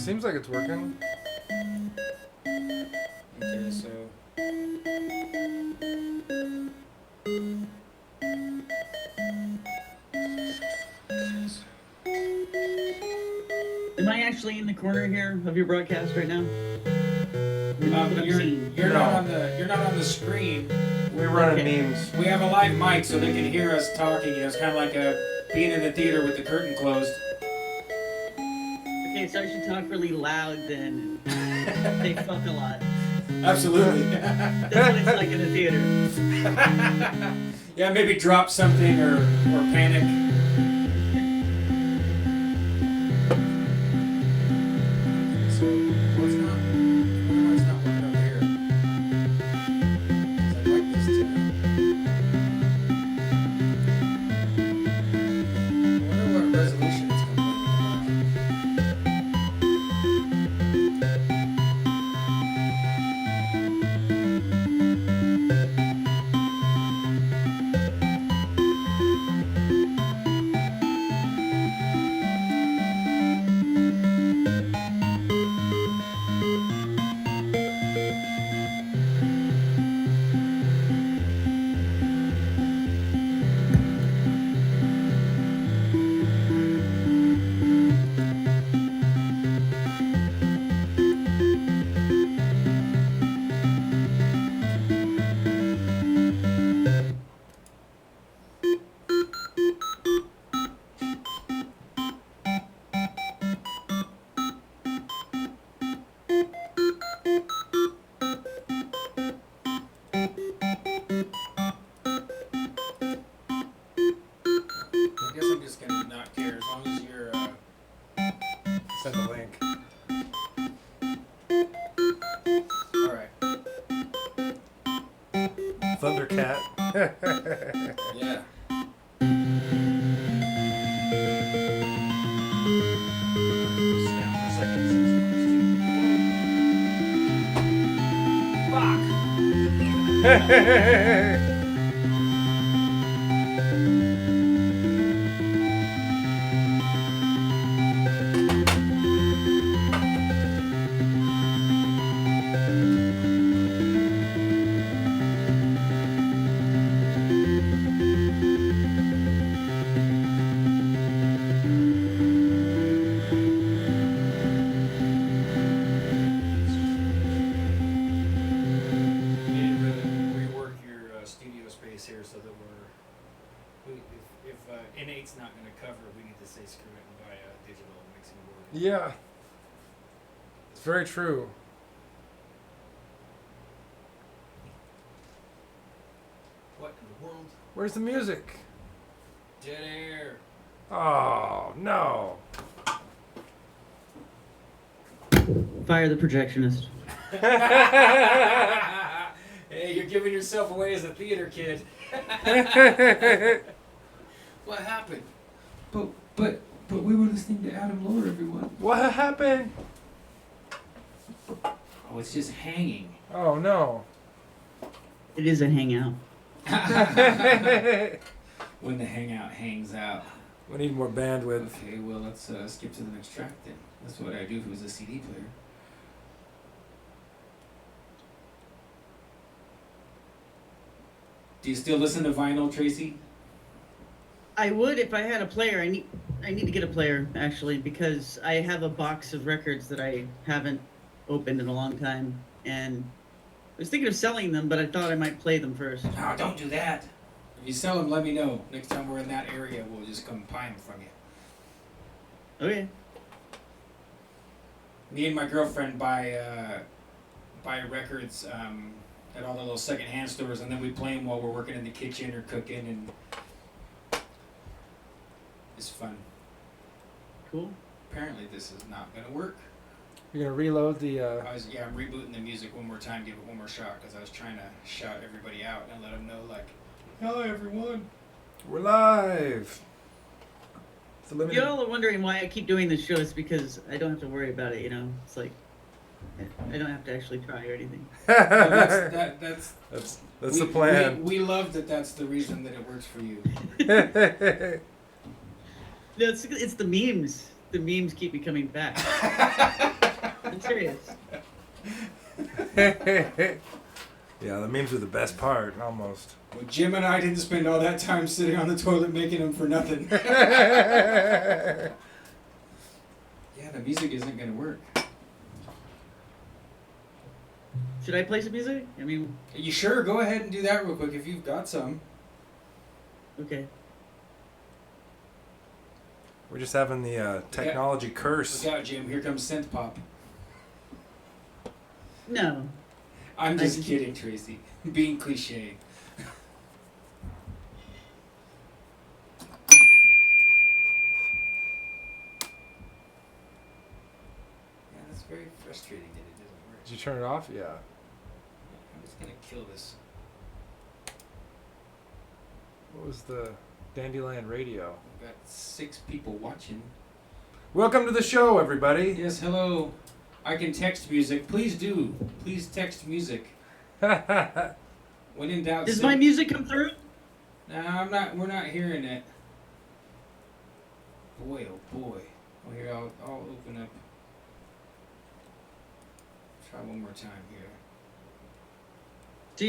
seems like it's working. Okay, so. Am I actually in the corner here of your broadcast right now? You're not on the screen. We're running memes. We have a live mic so they can hear us talking. You know, it's kind of like being in the theater with the curtain closed. Okay, so I should talk really loud then. They fuck a lot. Absolutely. That's what it's like in the theater. Yeah, maybe drop something or panic. So what's not? Why it's not working over here? 'Cause I like this too. I wonder what resolution it's complaining I guess I'm just gonna not care as long as you're. Send the link. All right. Thundercat. Yeah. We need to rework your studio space here so that if N8's not going to cover, we need to say screw it and buy a digital mixing board. Yeah. It's very true. What in the world? Where's the music? Dead air. Oh, no. Fire the projectionist. Hey, you're giving yourself away as a theater kid. What happened? But we were listening to Adam Lower, everyone. What happened? Oh, it's just hanging. Oh, no. It is a hangout. When the hangout hangs out. We need more bandwidth. Okay, well, let's skip to the next track then. That's what I do if it was a CD player. Do you still listen to vinyl, Tracy? I would if I had a player. I need to get a player actually because I have a box of records that I haven't opened in a long time, and I was thinking of selling them, but I thought I might play them first. No, don't do that. If you sell them, let me know. Next time we're in that area, we'll just come buy them from you. Okay. Me and my girlfriend buy records at all the little secondhand stores, and then we play them while we're working in the kitchen or cooking, and it's fun. Cool. Apparently, this is not gonna work. You're going to reload the... I'm rebooting the music one more time, give it one more shot, because I was trying to shout everybody out and let them know, like, hello everyone. We're live. It's a limited... Y'all are wondering why I keep doing this show. It's because I don't have to worry about it, you know? It's like, I don't have to actually try or anything. That's the plan. We love that that's the reason that it works for you. No, it's the memes. the memes keep me coming back. I'm serious. Yeah, the memes are the best part, almost. Well, Jim and I didn't spend all that time sitting on the toilet making them for nothing. Yeah, the music isn't going to work. Should I play some music? I mean, You sure? Go ahead and do that real quick if you've got some. okay. We're just having the technology curse. Look out, Jim. Here comes synth pop. No. I'm just kidding, Tracy. Being cliche. Yeah, that's very frustrating that it doesn't work. Did you turn it off? Yeah. I'm just gonna kill this. What was the Dandelion Radio? We've got 6 people watching. Welcome to the show, everybody. Yes, hello. I can text music. Please do. Please text music. When in doubt, Does my music come through? No, I'm not. We're not hearing it. Boy, oh boy. Well, here I'll open up. Try one more time here. Did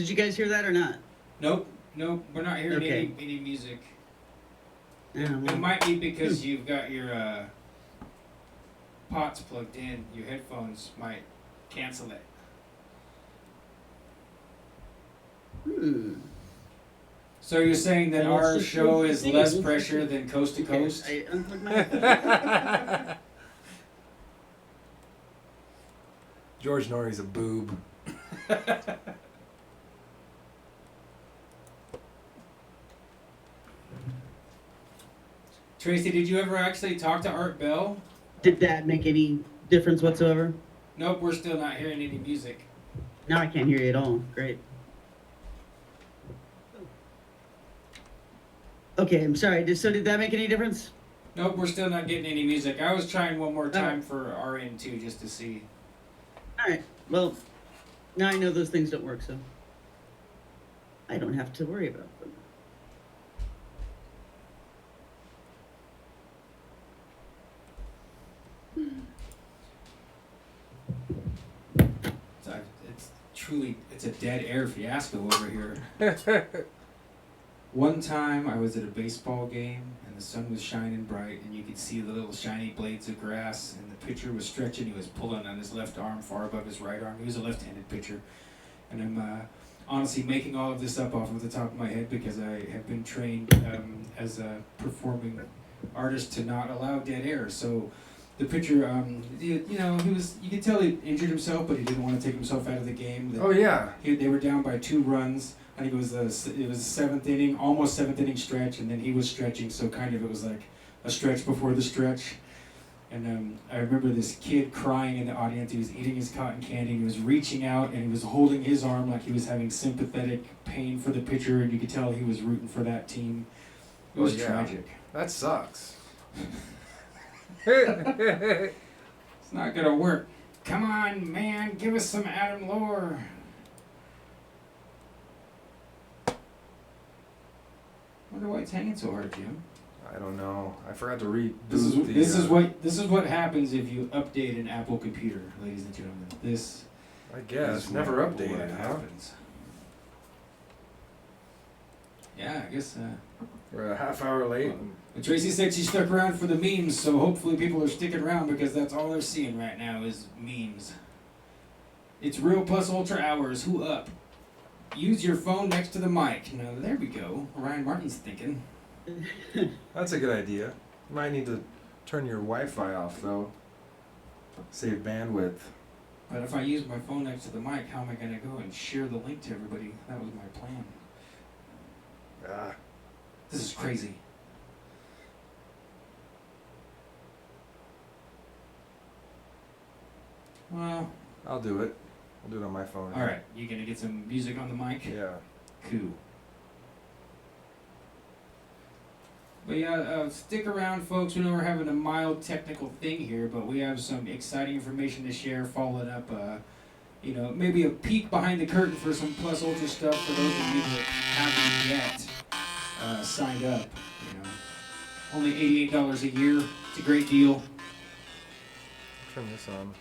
you guys hear that or not? Nope. We're not hearing Okay. any music. Yeah, It might be because you've got your pots plugged in. Your headphones might cancel it. So you're saying that Well, our let's just show wait to is see. less Let's pressure just- than coast to coast? I unplugged my headphones. George Norrie's a boob. Tracy, did you ever actually talk to Art Bell? Did that make any difference whatsoever? Nope, we're still not hearing any music. Now I can't hear you at all. Great. Okay, I'm sorry. So did that make any difference? Nope, we're still not getting any music. I was trying one more time for our end too, just to see. All right. Well, now I know those things don't work, so I don't have to worry about them. It's a dead air fiasco over here. One time I was at a baseball game and the sun was shining bright and you could see the little shiny blades of grass and the pitcher was stretching. He was pulling on his left arm far above his right arm. He was a left-handed pitcher. And I'm honestly making all of this up off of the top of my head because I have been trained as a performing artist to not allow dead air. So the pitcher, you could tell he injured himself, but he didn't want to take himself out of the game. Oh, yeah. They were down by 2 runs. I think it was the 7th inning, almost 7th inning stretch, and then he was stretching, so kind of it was like a stretch before the stretch. And I remember this kid crying in the audience. He was eating his cotton candy. He was reaching out, and he was holding his arm like he was having sympathetic pain for the pitcher, and you could tell he was rooting for that team. It was tragic. That sucks. It's not gonna work. Come on, man, give us some Adam Lore. Wonder why it's hanging so hard, Jim. I don't know. I forgot to reboot This is what happens if you update an Apple computer, ladies and gentlemen. This I guess. is Never what updated, huh? happens. Yeah, I guess. We're a half hour late. But Tracy said she stuck around for the memes, so hopefully people are sticking around because that's all they're seeing right now is memes. It's Real Plus Ultra Hours. Who up? Use your phone next to the mic. Now, there we go. Ryan Martin's thinking. That's a good idea. You might need to turn your Wi-Fi off, though. Save bandwidth. But if I use my phone next to the mic, how am I going to go and share the link to everybody? That was my plan. Ah. This is crazy. Well, I'll do it. I'll do it on my phone. all right. You going to get some music on the mic? Yeah. Cool. But yeah, stick around, folks. We know we're having a mild technical thing here, but we have some exciting information to share, following up, maybe a peek behind the curtain for some Plus Ultra stuff for those of you that haven't yet signed up. Only $88 a year. It's a great deal. Turn this on.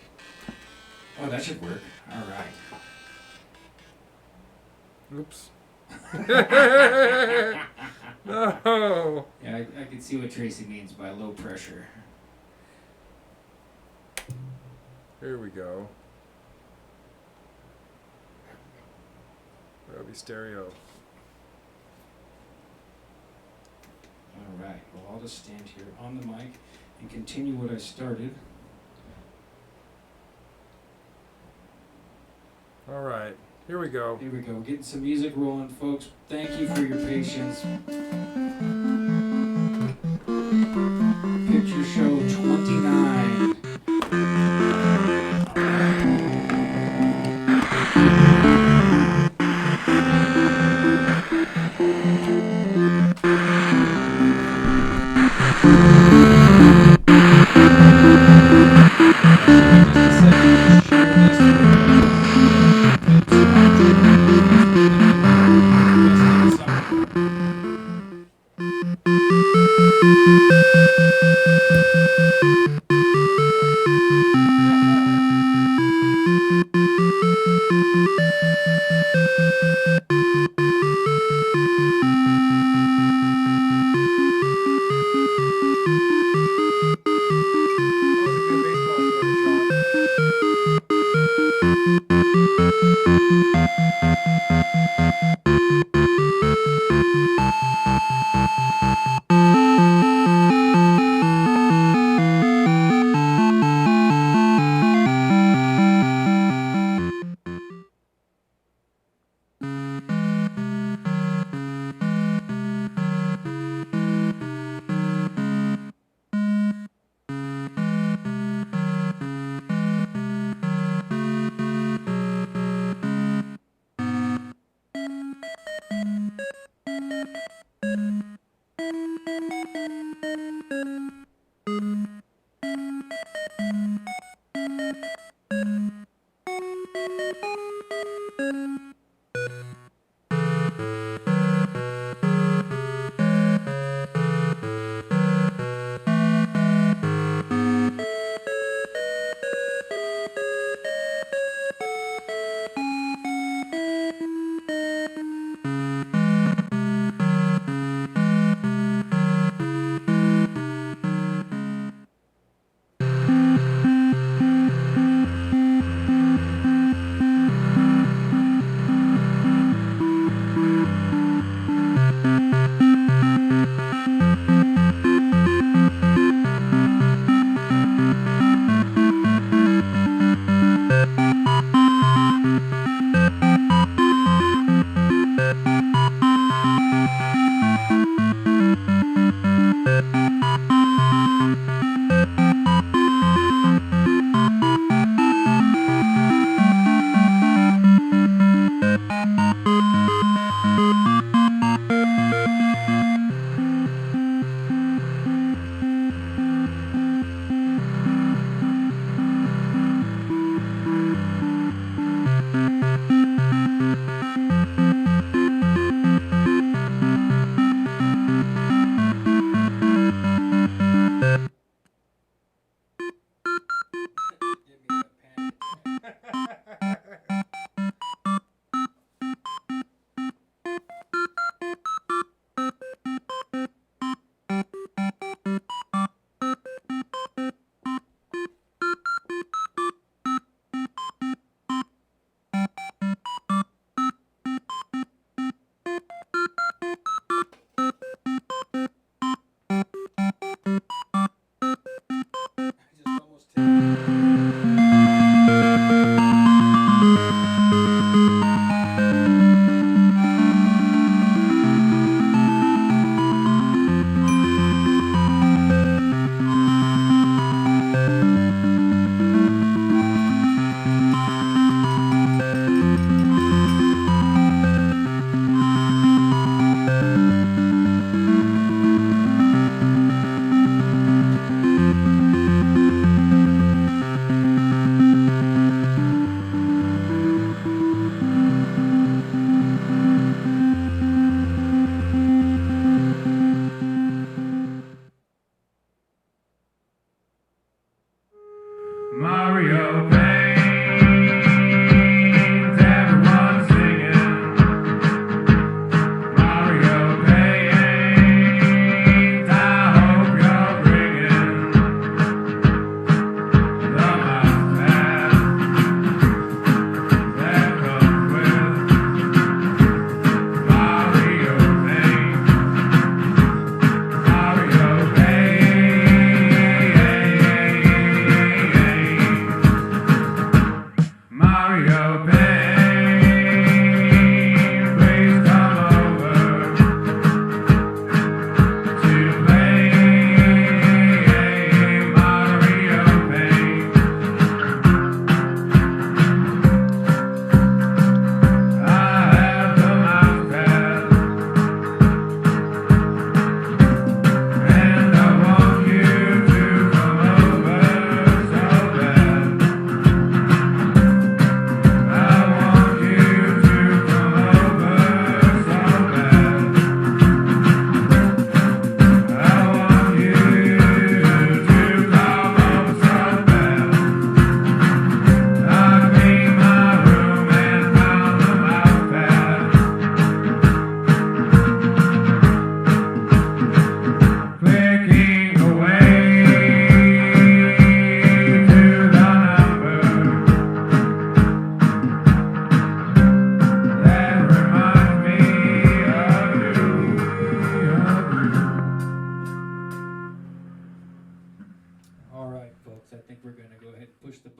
Oh, that should work. All right. Oops. No. Yeah, I can see what Tracy means by low pressure. Here we go. That'll be stereo. All right. Well, I'll just stand here on the mic and continue what I started. All right. Here we go. Here we go. Getting some music rolling, folks. Thank you for your patience. Picture Show 29.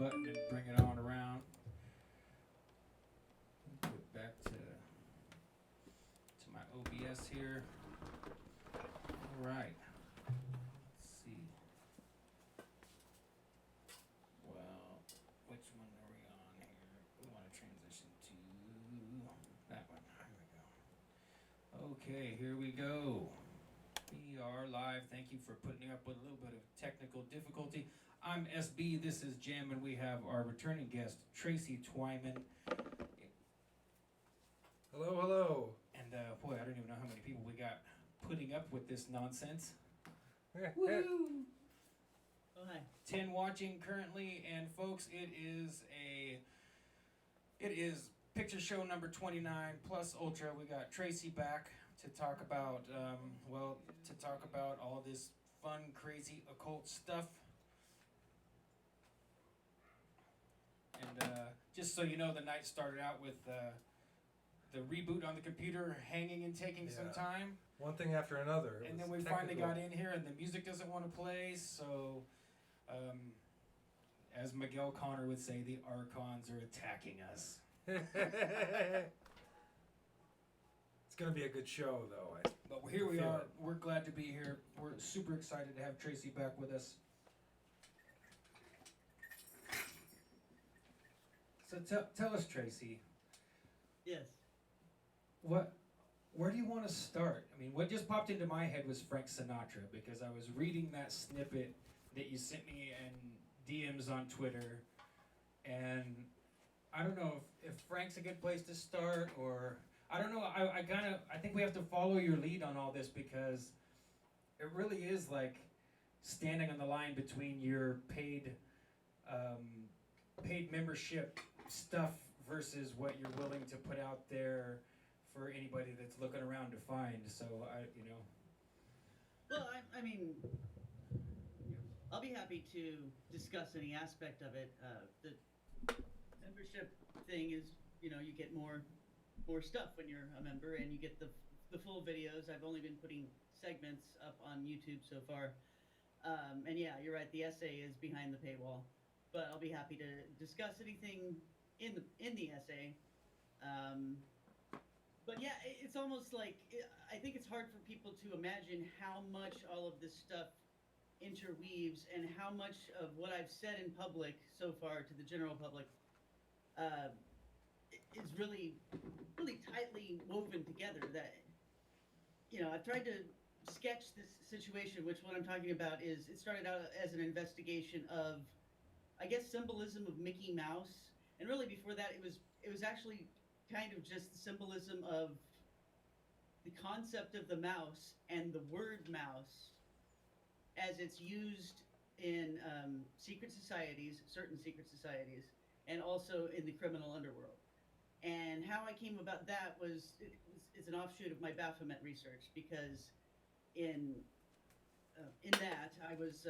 button and bring it on around. Put it back to my OBS here. All right. Let's see. Well, which one are we on here? We want to transition to that one. Here we go. Okay, here we go. We are live. Thank you for putting up with a little bit of technical difficulty. I'm SB. This is Jim, and we have our returning guest, Tracy Twyman. Hello, hello. And boy, I don't even know how many people we got putting up with this nonsense. Woo! Oh, hi. 10 watching currently, and folks, it is picture show number 29 plus ultra. We got Tracy back to talk about all this fun, crazy occult stuff. And just so you know, the night started out with the reboot on the computer hanging and taking some time. One thing after another. And then we finally got in here, and the music doesn't want to play, so as Miguel Connor would say, the Archons are attacking us. It's gonna be a good show, though. But here we are. We're glad to be here. We're super excited to have Tracy back with us. So tell us, Tracy. Yes. Where do you want to start? I mean, what just popped into my head was Frank Sinatra, because I was reading that snippet that you sent me in DMs on Twitter, and I don't know if Frank's a good place to start, or I don't know. I think we have to follow your lead on all this, because it really is like standing on the line between your paid membership stuff versus what you're willing to put out there for anybody that's looking around to find. So Well, I mean, I'll be happy to discuss any aspect of it. The membership thing is, you get more stuff when you're a member, and you get the full videos. I've only been putting segments up on YouTube so far. And yeah, you're right. The essay is behind the paywall, but I'll be happy to discuss anything in the essay. But yeah, it's almost like, I think it's hard for people to imagine how much all of this stuff interweaves, and how much of what I've said in public so far to the general public is really, really tightly woven together. That, I've tried to sketch this situation, which what I'm talking about is, it started out as an investigation of, I guess, symbolism of Mickey Mouse. And really before that, it was actually kind of just the symbolism of the concept of the mouse and the word mouse as it's used in certain secret societies, and also in the criminal underworld. And how I came about that it's an offshoot of my Baphomet research, because in that I was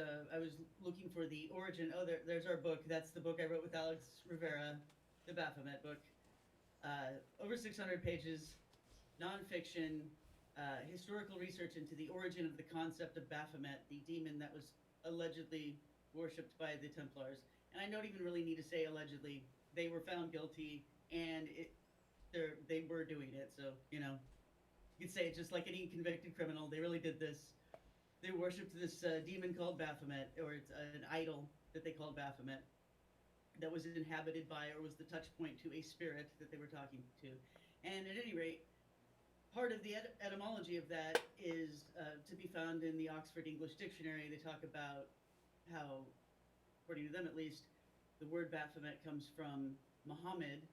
looking for the origin. Oh, there's our book. That's the book I wrote with Alex Rivera, the Baphomet book. Over 600 pages, nonfiction, historical research into the origin of the concept of Baphomet, the demon that was allegedly worshipped by the Templars. And I don't even really need to say allegedly. They were found guilty, and they were doing it. So, you could say it just like any convicted criminal. They really did this. They worshipped this demon called Baphomet, or it's an idol that they called Baphomet, that was inhabited by, or was the touch point to, a spirit that they were talking to. And at any rate, part of the etymology of that is to be found in the Oxford English Dictionary. They talk about how, according to them at least, the word Baphomet comes from Muhammad,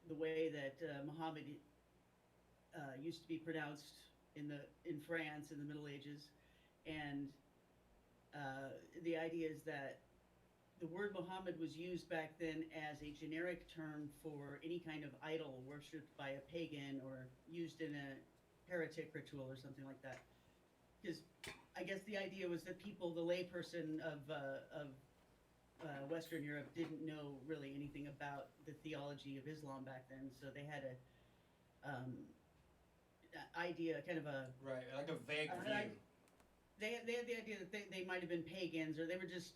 the way that Muhammad used to be pronounced in France in the Middle Ages. And the idea is that the word Muhammad was used back then as a generic term for any kind of idol worshipped by a pagan, or used in a heretic ritual or something like that. Because I guess the idea was that people, the layperson of Western Europe, didn't know really anything about the theology of Islam back then, so they had idea, kind of a Right, like a vague view. they had the idea that they might have been pagans, or they were just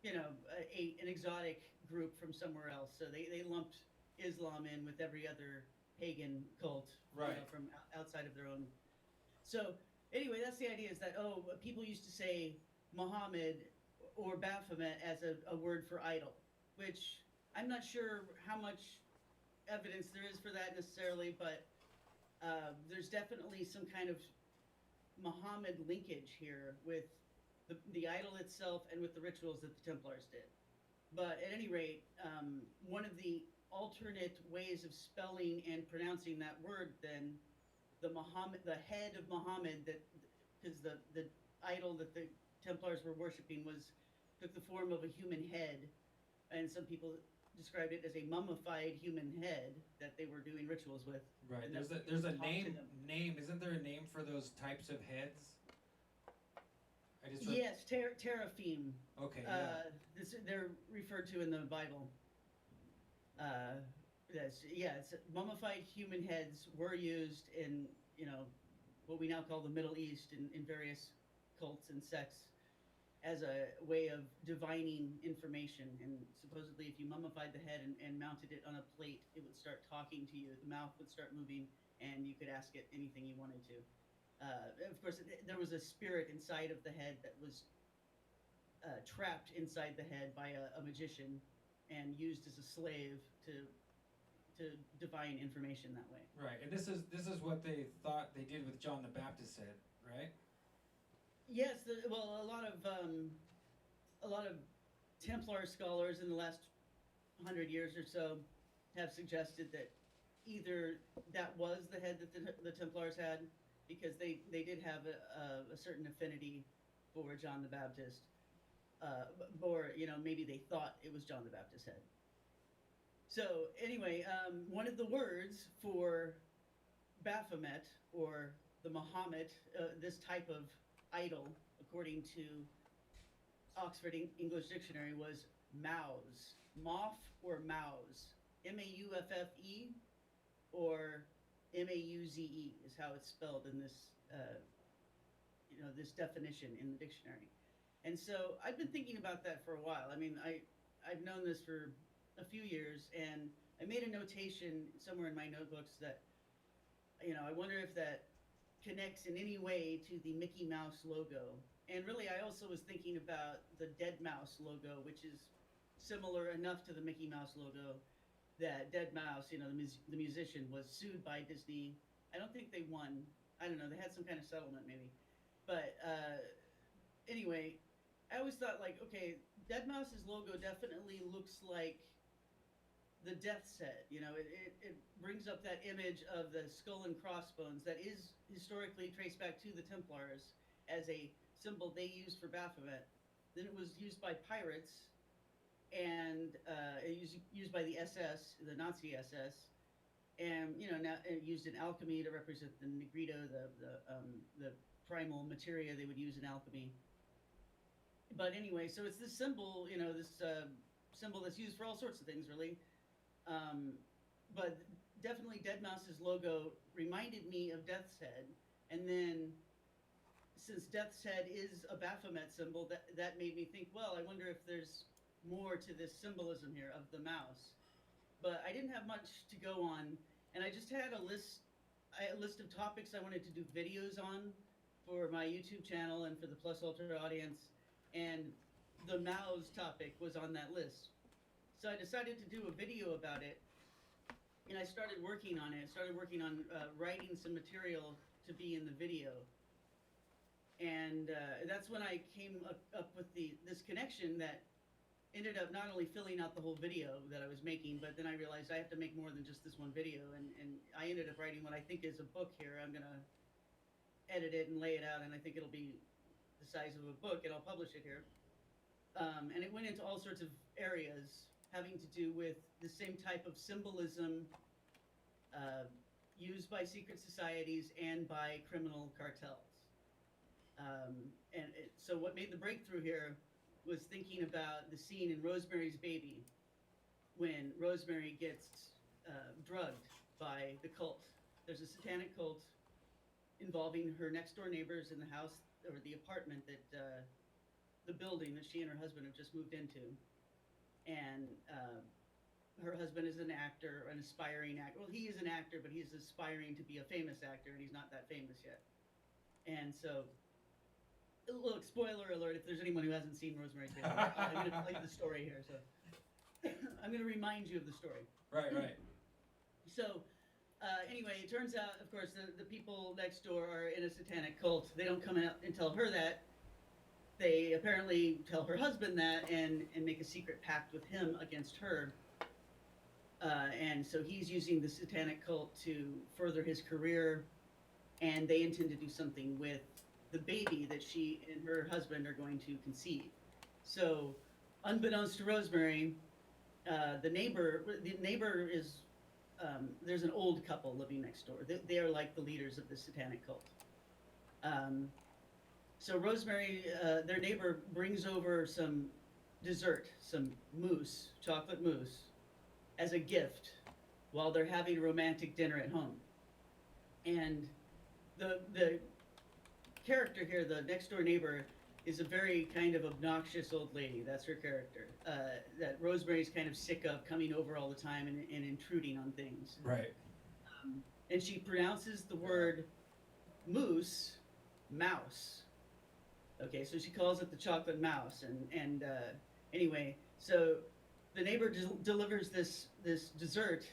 an exotic group from somewhere else. So they lumped Islam in with every other pagan cult, Right. from outside of their own. So anyway, that's the idea, is that, people used to say Muhammad or Baphomet as a word for idol, which I'm not sure how much evidence there is for that necessarily, but there's definitely some kind of Muhammad linkage here with the idol itself and with the rituals that the Templars did. But at any rate, one of the alternate ways of spelling and pronouncing that word, then, the head of Muhammad, that, because the idol that the Templars were worshiping took the form of a human head, and some people described it as a mummified human head that they were doing rituals with. Right. And There's that a there's a talked to name them. name. Isn't there a name for those types of heads? I just Yes, teraphim. Okay. Yeah. They're referred to in the Bible. Uh, it's mummified human heads were used in, what we now call the Middle East, in various cults and sects, as a way of divining information. And supposedly, if you mummified the head and mounted it on a plate, it would start talking to you. The mouth would start moving, and you could ask it anything you wanted to. Of course, there was a spirit inside of the head that was trapped inside the head by a magician and used as a slave to divine information that way. Right. And this is what they thought they did with John the Baptist's head, right? Yes, well, a lot of Templar scholars in the last 100 years or so have suggested that either that was the head that the Templars had, because they did have a certain affinity for John the Baptist, or maybe they thought it was John the Baptist's head. So anyway, one of the words for Baphomet, or the Muhammad, this type of idol, according to Oxford English Dictionary, was mouse, moth or mouse, Mauffe, or Mauze is how it's spelled in this, this definition in the dictionary. And so I've been thinking about that for a while. I mean, I've known this for a few years, and I made a notation somewhere in my notebooks that, I wonder if that connects in any way to the Mickey Mouse logo. And really, I also was thinking about the Dead Mouse logo, which is similar enough to the Mickey Mouse logo that Dead Mouse, the musician, was sued by Disney. I don't think they won. I don't know. They had some kind of settlement, maybe. But anyway, I always thought, like, okay, Dead Mouse's logo definitely looks like the death's head. It brings up that image of the skull and crossbones that is historically traced back to the Templars as a symbol they used for Baphomet. Then it was used by pirates, and it was used by the SS, the Nazi SS, and now used in alchemy to represent the Negrito, the primal materia they would use in alchemy. But anyway, so it's this symbol, this symbol that's used for all sorts of things, really. But definitely Dead Mouse's logo reminded me of Death's Head. And then, since Death's Head is a Baphomet symbol, that made me think, well, I wonder if there's more to this symbolism here of the mouse. But I didn't have much to go on, and I just had a list of topics I wanted to do videos on for my YouTube channel and for the Plus Ultra audience, and the mouse topic was on that list. So I decided to do a video about it, and I started working on it. I started working on writing some material to be in the video. And that's when I came up with this connection that ended up not only filling out the whole video that I was making, but then I realized I have to make more than just this one video. And I ended up writing what I think is a book here. I'm going to edit it and lay it out, and I think it'll be the size of a book, and I'll publish it here. And it went into all sorts of areas having to do with the same type of symbolism used by secret societies and by criminal cartels. So what made the breakthrough here was thinking about the scene in Rosemary's Baby, when Rosemary gets drugged by the cult. There's a satanic cult involving her next door neighbors in the house or the apartment that the building that she and her husband have just moved into, and her husband is an actor, an aspiring actor. Well, he is an actor, but he's aspiring to be a famous actor, and he's not that famous yet. And so, look, spoiler alert, if there's anyone who hasn't seen Rosemary's Baby, I'm going to tell you the story here. So, I'm going to remind you of the story. Right. So, anyway, it turns out, of course, the people next door are in a satanic cult. They don't come out and tell her that. They apparently tell her husband that and make a secret pact with him against her. And so he's using the satanic cult to further his career, and they intend to do something with the baby that she and her husband are going to conceive. So, unbeknownst to Rosemary, the neighbor is there's an old couple living next door. They are like the leaders of the satanic cult. So Rosemary, their neighbor, brings over some dessert, some mousse, chocolate mousse, as a gift while they're having a romantic dinner at home. And the character here, the next door neighbor, is a very kind of obnoxious old lady. That's her character. That Rosemary's kind of sick of coming over all the time and intruding on things. Right. And she pronounces the word mousse, mouse. Okay, so she calls it the chocolate mouse. And anyway, so the neighbor delivers this dessert,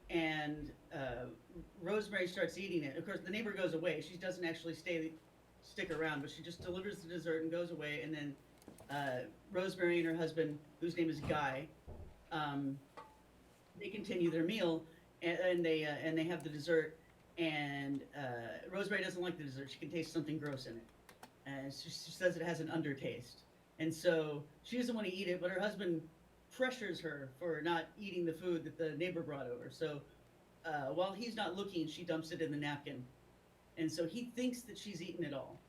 and Rosemary starts eating it. Of course, the neighbor goes away. She doesn't actually stick around, but she just delivers the dessert and goes away. And then Rosemary and her husband, whose name is Guy, they continue their meal, and they have the dessert. And Rosemary doesn't like the dessert. She can taste something gross in it, and she says it has an undertaste. And so she doesn't want to eat it, but her husband pressures her for not eating the food that the neighbor brought over. So while he's not looking, she dumps it in the napkin. And so he thinks that she's eaten it all.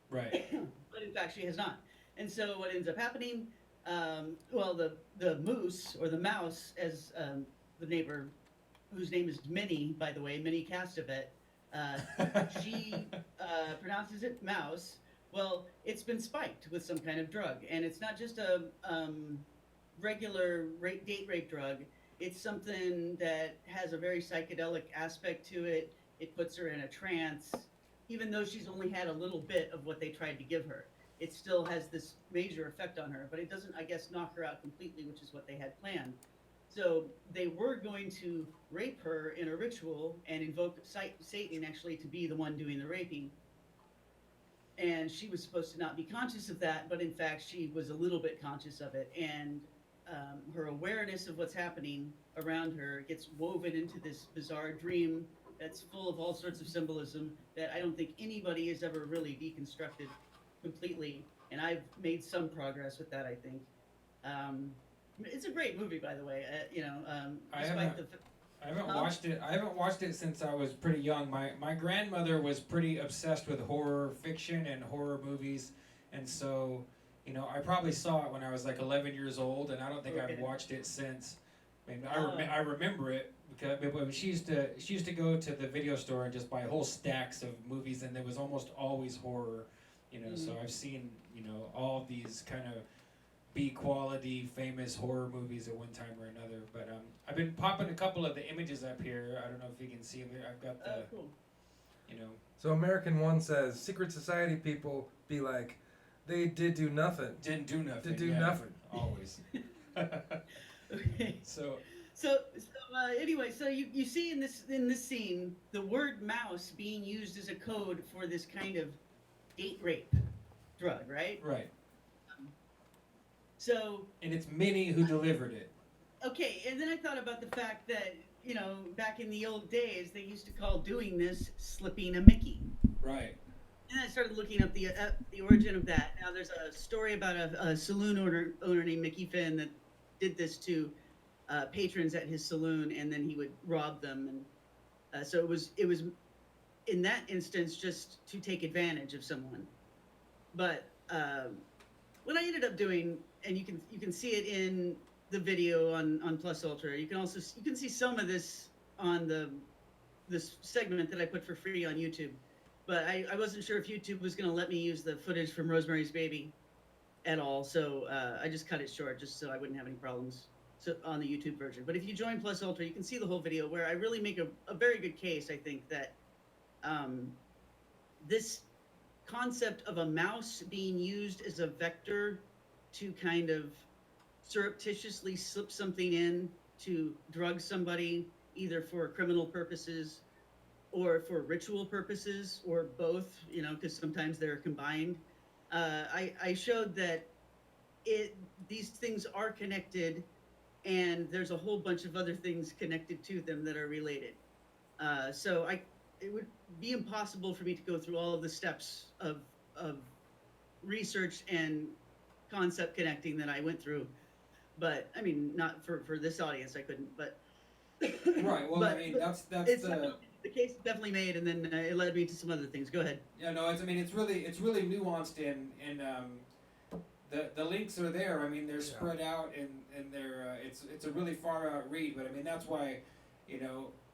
Right. But in fact, she has not. And so what ends up happening, the moose, or the mouse, as the neighbor, whose name is Minnie, by the way, Minnie Castevet, she pronounces it mouse. Well, it's been spiked with some kind of drug. And it's not just a regular date rape drug. It's something that has a very psychedelic aspect to it. It puts her in a trance. Even though she's only had a little bit of what they tried to give her, it still has this major effect on her, but it doesn't, I guess, knock her out completely, which is what they had planned. So they were going to rape her in a ritual and invoke Satan actually to be the one doing the raping. And she was supposed to not be conscious of that, but in fact she was a little bit conscious of it. And her awareness of what's happening around her gets woven into this bizarre dream that's full of all sorts of symbolism that I don't think anybody has ever really deconstructed completely. And I've made some progress with that, I think. It's a great movie, by the way. I haven't watched it. I haven't watched it since I was pretty young. My grandmother was pretty obsessed with horror fiction and horror movies, and so I probably saw it when I was like 11 years old, and I don't think I've watched it since. I mean, I remember it because she used to go to the video store and just buy whole stacks of movies, and there was almost always horror. So I've seen all of these kind of B quality famous horror movies at one time or another. But I've been popping a couple of the images up here. I don't know if you can see them here. I've got the cool. So American One says secret society people be like, they did do nothing. Didn't do nothing. Did do nothing. Always. Okay. So Anyway, so you see in this scene the word mouse being used as a code for this kind of date rape drug, right? Right. So. And it's Minnie who delivered it. Okay, and then I thought about the fact that back in the old days they used to call doing this slipping a Mickey. Right. And I started looking up the origin of that. Now there's a story about a saloon owner named Mickey Finn that did this to patrons at his saloon, and then he would rob them, and so it was in that instance just to take advantage of someone. But what I ended up doing, and you can see it in the video on Plus Ultra. You can see some of this on this segment that I put for free on YouTube. But I wasn't sure if YouTube was going to let me use the footage from Rosemary's Baby. at all. So I just cut it short just so I wouldn't have any problems on the YouTube version. But if you join Plus Ultra, you can see the whole video where I really make a very good case, I think, that this concept of a mouse being used as a vector to kind of surreptitiously slip something in to drug somebody, either for criminal purposes or for ritual purposes, or both, because sometimes they're combined. I showed that these things are connected, and there's a whole bunch of other things connected to them that are related. So it would be impossible for me to go through all of the steps of research and concept connecting that I went through. But I mean, not for this audience, I couldn't. But Right. Well, I mean, that's the case is definitely made, and then it led me to some other things. Go ahead. Yeah, no, it's really nuanced, and the links are there. I mean, they're spread out, and they're it's a really far out read. But I mean, that's why,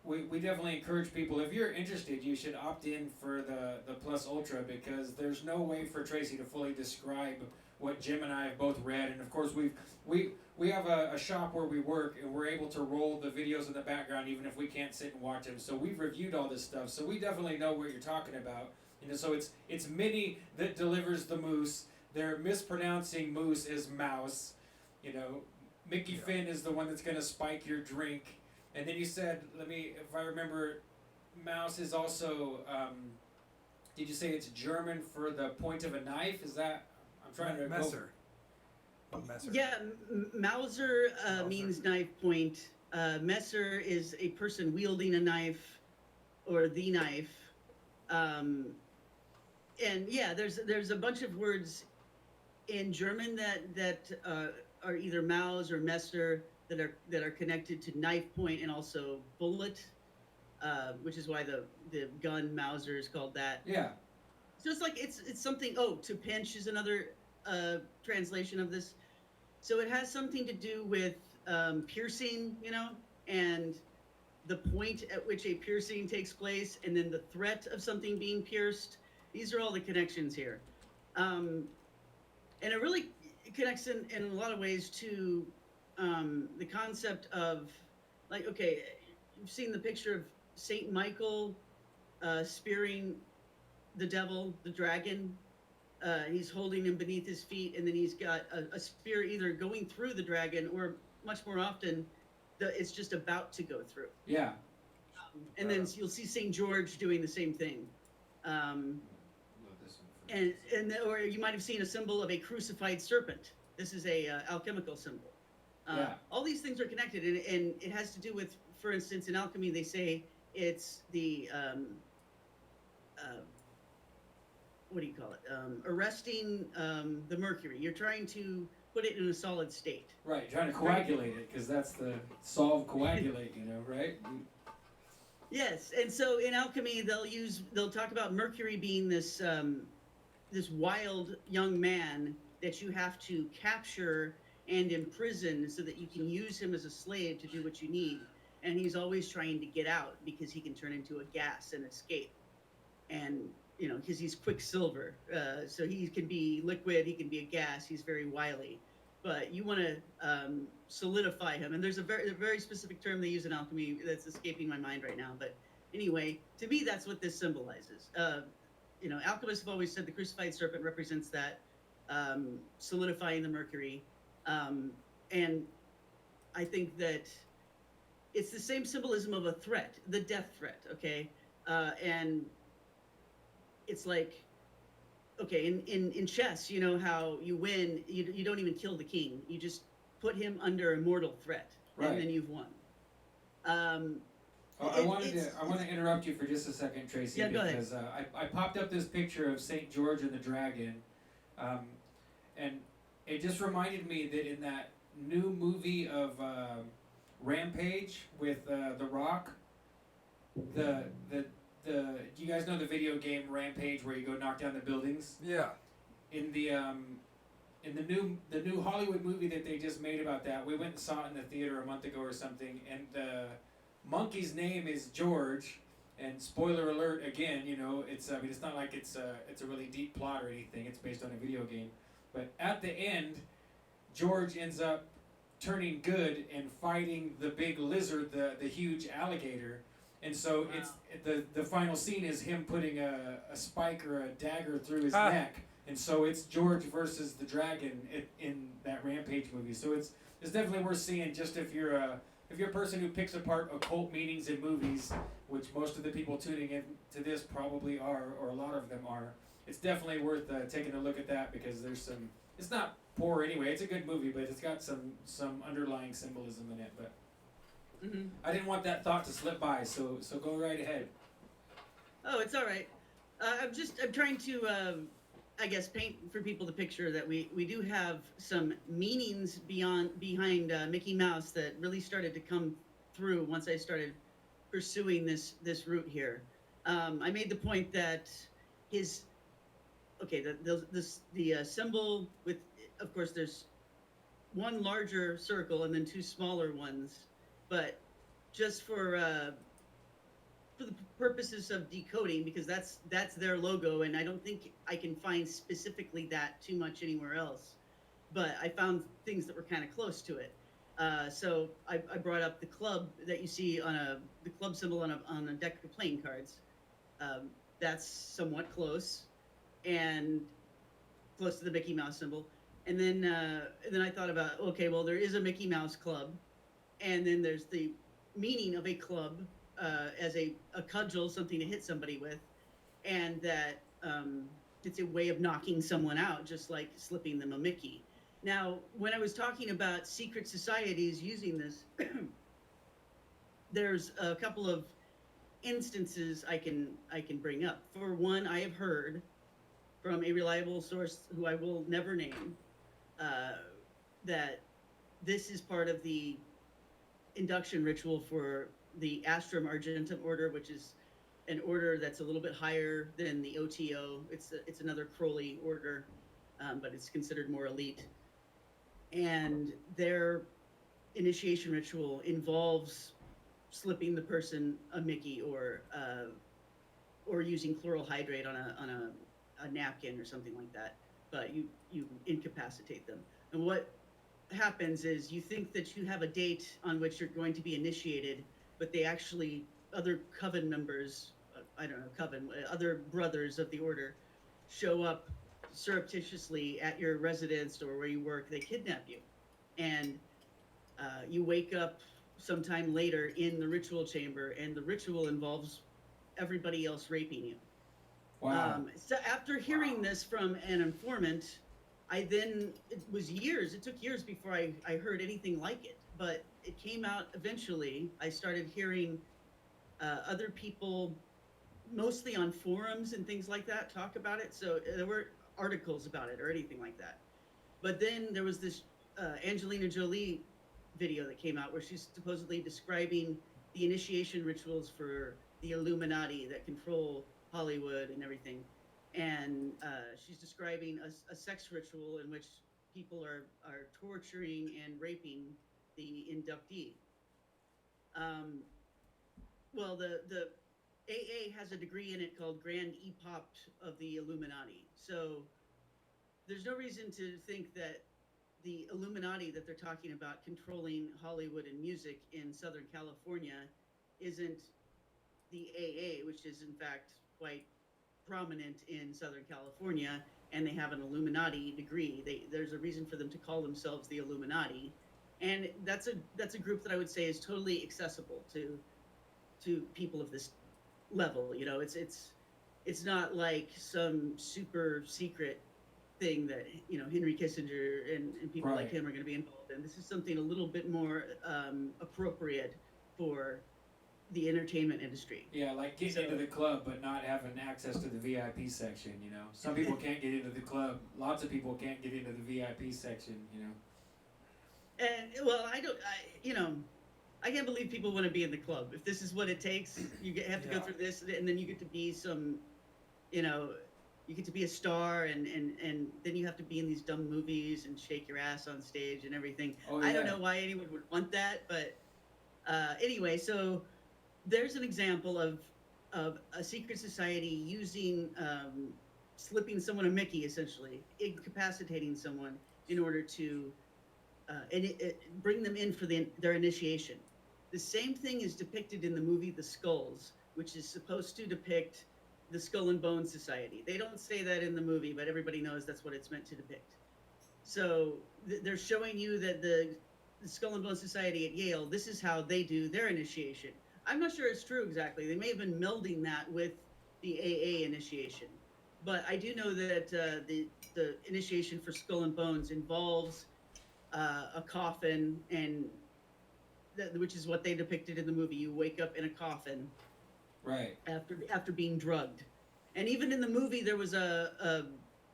we definitely encourage people, if you're interested, you should opt in for the Plus Ultra, because there's no way for Tracy to fully describe what Jim and I have both read. And of course we have a shop where we work, and we're able to roll the videos in the background even if we can't sit and watch them. So we've reviewed all this stuff, so we definitely know what you're talking about. So it's Minnie that delivers the moose. They're mispronouncing moose as mouse. Mickey Finn is the one that's going to spike your drink. And then you said, if I remember, mouse is also, did you say it's German for the point of a knife? Is that, I'm trying to Messer. Messer. Yeah, Mauser means knife point. Messer is a person wielding a knife, or the knife. And yeah, there's a bunch of words in German that are either Maus or Messer that are connected to knife point and also bullet, which is why the gun Mauser is called that. Yeah. So it's like it's something. Oh, to pinch is another translation of this. So it has something to do with piercing, and the point at which a piercing takes place, and then the threat of something being pierced. These are all the connections here. And it really connects in a lot of ways to the concept of, like, okay, you've seen the picture of Saint Michael spearing the devil, the dragon. He's holding him beneath his feet, and then he's got a spear either going through the dragon, or much more often, it's just about to go through. Yeah. And then you'll see St. George doing the same thing. Or you might have seen a symbol of a crucified serpent. This is a alchemical symbol. All these things are connected, and it has to do with, for instance, in alchemy, they say it's the what do you call it? Arresting the mercury. You're trying to put it in a solid state. Right, trying to coagulate it, because that's the solve coagulate, right? Yes, and so in alchemy, they'll talk about mercury being this this wild young man that you have to capture and imprison so that you can use him as a slave to do what you need. And he's always trying to get out because he can turn into a gas and escape. And because he's Quicksilver, so he can be liquid, he can be a gas. He's very wily, but you want to solidify him. And there's a very specific term they use in alchemy that's escaping my mind right now. But anyway, to me, that's what this symbolizes. Alchemists have always said the crucified serpent represents that, solidifying the mercury, and I think that it's the same symbolism of a threat, the death threat. Okay, and it's like, okay, in chess, how you win, you don't even kill the king, you just put him under a mortal threat, right, and then you've won. I want to interrupt you for just a second, Tracy, because I popped up this picture of St. George and the Dragon, and it just reminded me that in that new movie of Rampage with The Rock, do you guys know the video game Rampage, where you go knock down the buildings? Yeah. In the new Hollywood movie that they just made about that, we went and saw it in the theater a month ago or something, and the monkey's name is George. And spoiler alert again, it's not like it's a really deep plot or anything. It's based on a video game, But at the end, George ends up turning good and fighting the big lizard, the huge alligator. And so Wow. it's the final scene is him putting a spike or a dagger through his Ah. neck. And so it's George versus the dragon in that Rampage movie. So it's definitely worth seeing just if you're a person who picks apart occult meanings in movies, which most of the people tuning in to this probably are, or a lot of them are. It's definitely worth taking a look at that because there's some. It's not poor anyway. It's a good movie, but it's got some underlying symbolism in it. But Hmm. I didn't want that thought to slip by, so go right ahead. Oh, it's all right. I'm trying to, I guess, paint for people the picture that we do have some meanings behind Mickey Mouse that really started to come through once I started pursuing this route here. I made the point that his okay, the symbol with, of course, there's one larger circle and then two smaller ones, but just for the purposes of decoding, because that's their logo, and I don't think I can find specifically that too much anywhere else. But I found things that were kind of close to it. So I brought up the club that you see on the club symbol on a deck of playing cards. That's somewhat close, and close to the Mickey Mouse symbol. And then I thought about, okay, well, there is a Mickey Mouse club, and then there's the meaning of a club as a cudgel, something to hit somebody with, and that it's a way of knocking someone out, just like slipping them a Mickey. Now, when I was talking about secret societies using this, there's a couple of instances I can bring up. For one, I have heard from a reliable source who I will never name uh, that this is part of the induction ritual for the Astrum Argentum order, which is an order that's a little bit higher than the OTO. It's another Crowley order, but it's considered more elite. And their initiation ritual involves slipping the person a Mickey or using chloral hydrate on a napkin or something like that. But you incapacitate them. And what happens is you think that you have a date on which you're going to be initiated, but they actually, other coven members, I don't know, coven, other brothers of the order show up surreptitiously at your residence or where you work. They kidnap you, and you wake up sometime later in the ritual chamber, and the ritual involves everybody else raping you. Wow. So after hearing this from an informant, it took years before I heard anything like it, but it came out eventually. I started hearing other people, mostly on forums and things like that, talk about it. So there weren't articles about it or anything like that. But then there was this Angelina Jolie video that came out where she's supposedly describing the initiation rituals for the Illuminati that control Hollywood and everything. And she's describing a sex ritual in which people are torturing and raping the inductee. Um, well, the AA has a degree in it called Grand Epopt of the Illuminati. So there's no reason to think that the Illuminati that they're talking about controlling Hollywood and music in Southern California isn't the AA, which is in fact quite prominent in Southern California, and they have an Illuminati degree. There's a reason for them to call themselves the Illuminati, and that's a group that I would say is totally accessible to people of this level. You know, it's not like some super secret thing that Henry Kissinger and people like Right. him are going to be involved in. This is something a little bit more appropriate for the entertainment industry. Yeah, like getting into the club but not having access to the VIP section, you know. Some people can't get into the club. Lots of people can't get into the VIP section, you know. And well, I can't believe people want to be in the club. If this is what it takes, have to go Yeah. through this, and then you get to be you know, you get to be a star, and then you have to be in these dumb movies and shake your ass on stage and everything. Oh, I don't yeah. know why anyone would want that, but anyway, so there's an example of a secret society using slipping someone a Mickey, essentially incapacitating someone in order to bring them in for their initiation. The same thing is depicted in the movie The Skulls, which is supposed to depict the Skull and Bone Society. They don't say that in the movie, but everybody knows that's what it's meant to depict. So they're showing you that the Skull and Bone Society at Yale, this is how they do their initiation. I'm not sure it's true exactly. They may have been melding that with the AA initiation, but I do know that the initiation for Skull and Bones involves a coffin, and which is what they depicted in the movie. You wake up in a coffin Right. after being drugged, and even in the movie there was a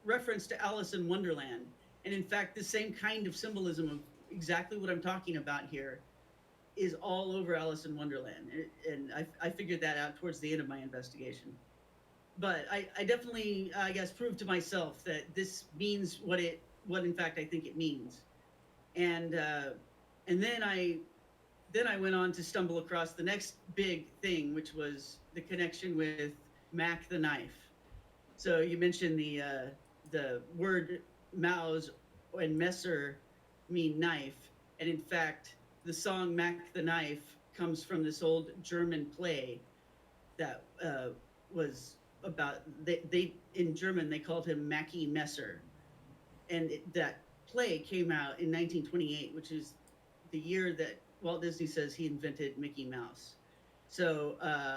reference to Alice in Wonderland, and in fact the same kind of symbolism of exactly what I'm talking about here is all over Alice in Wonderland, and I figured that out towards the end of my investigation. But I definitely, I guess, proved to myself that this means what in fact I think it means, and and then I went on to stumble across the next big thing, which was the connection with Mac the knife. So you mentioned the word Maus and Messer mean knife, and in fact, the song Mac the Knife comes from this old German play that was about they in German they called him Mackie Messer, and that play came out in 1928, which is the year that Walt Disney says he invented Mickey Mouse. So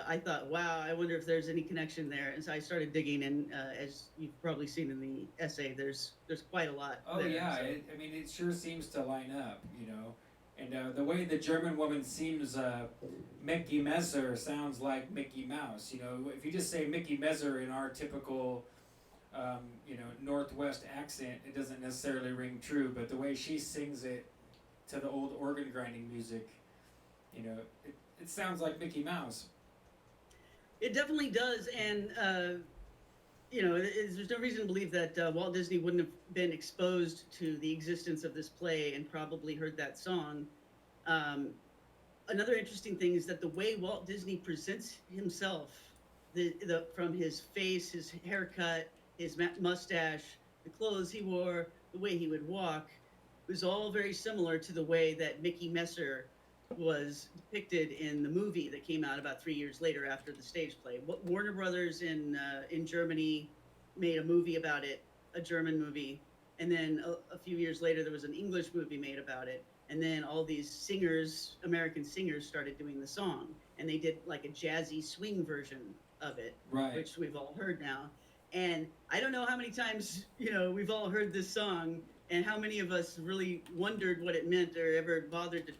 I thought, wow, I wonder if there's any connection there. And so I started digging, and as you've probably seen in the essay, there's quite a lot. Oh there, yeah, so. I mean it sure seems to line up, you know. And the way the German woman seems Mickey Messer sounds like Mickey Mouse. You know, if you just say Mickey Messer in our typical, you know, Northwest accent, it doesn't necessarily ring true. But the way she sings it to the old organ grinding music, you know, it sounds like Mickey Mouse. It definitely does, and you know, there's no reason to believe that Walt Disney wouldn't have been exposed to the existence of this play and probably heard that song. Um, Another interesting thing is that the way Walt Disney presents himself, the from his face, his haircut, his mustache, the clothes he wore, the way he would walk, was all very similar to the way that Mickey Messer was depicted in the movie that came out about 3 years later after the stage play. What Warner Brothers in Germany made a movie about it, a German movie, and then a few years later there was an English movie made about it, and then all these singers, American singers, started doing the song, and they did like a jazzy swing version of it, Right. which we've all heard now. And I don't know how many times, you know, we've all heard this song, and how many of us really wondered what it meant or ever bothered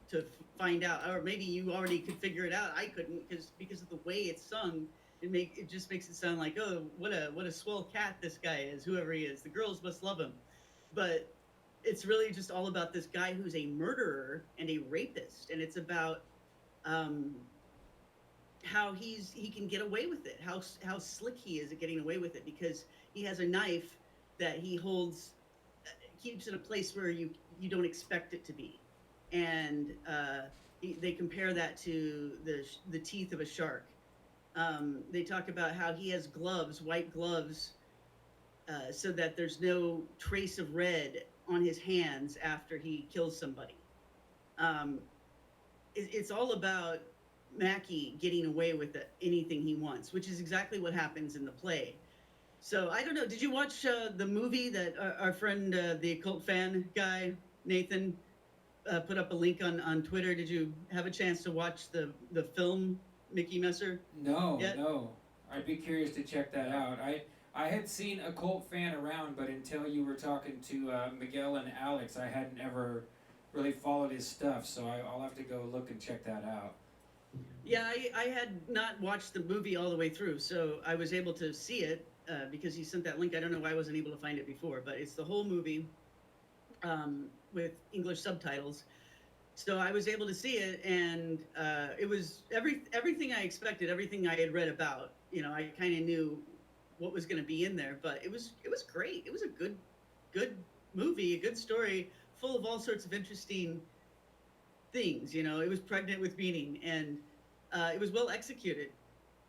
to find out, or maybe you already could figure it out. I couldn't, because of the way it's sung. It just makes it sound like, oh, what a swell cat this guy is, whoever he is. The girls must love him. But it's really just all about this guy who's a murderer and a rapist, and it's about um, how he can get away with it, how slick he is at getting away with it, because he has a knife that he holds, keeps in a place where you don't expect it to be, and they compare that to the teeth of a shark. They talk about how he has gloves, white gloves, so that there's no trace of red on his hands after he kills somebody. Um, it's all about Mackie getting away with anything he wants, which is exactly what happens in the play. So I don't know. Did you watch the movie that our friend, the occult fan guy, Nathan, put up a link on Twitter? Did you have a chance to watch the film Mickey Messer No, yet? no. I'd be curious to check that out. I had seen a cult fan around, but until you were talking to Miguel and Alex, I hadn't ever really followed his stuff. So I'll have to go look and check that out. Yeah, I had not watched the movie all the way through, so I was able to see it because he sent that link. I don't know why I wasn't able to find it before, but it's the whole movie with English subtitles. So I was able to see it, and it was everything I expected, everything I had read about. You know, I kind of knew what was going to be in there, but it was great. It was a good movie, a good story, full of all sorts of interesting things. You know, it was pregnant with meaning, and it was well executed.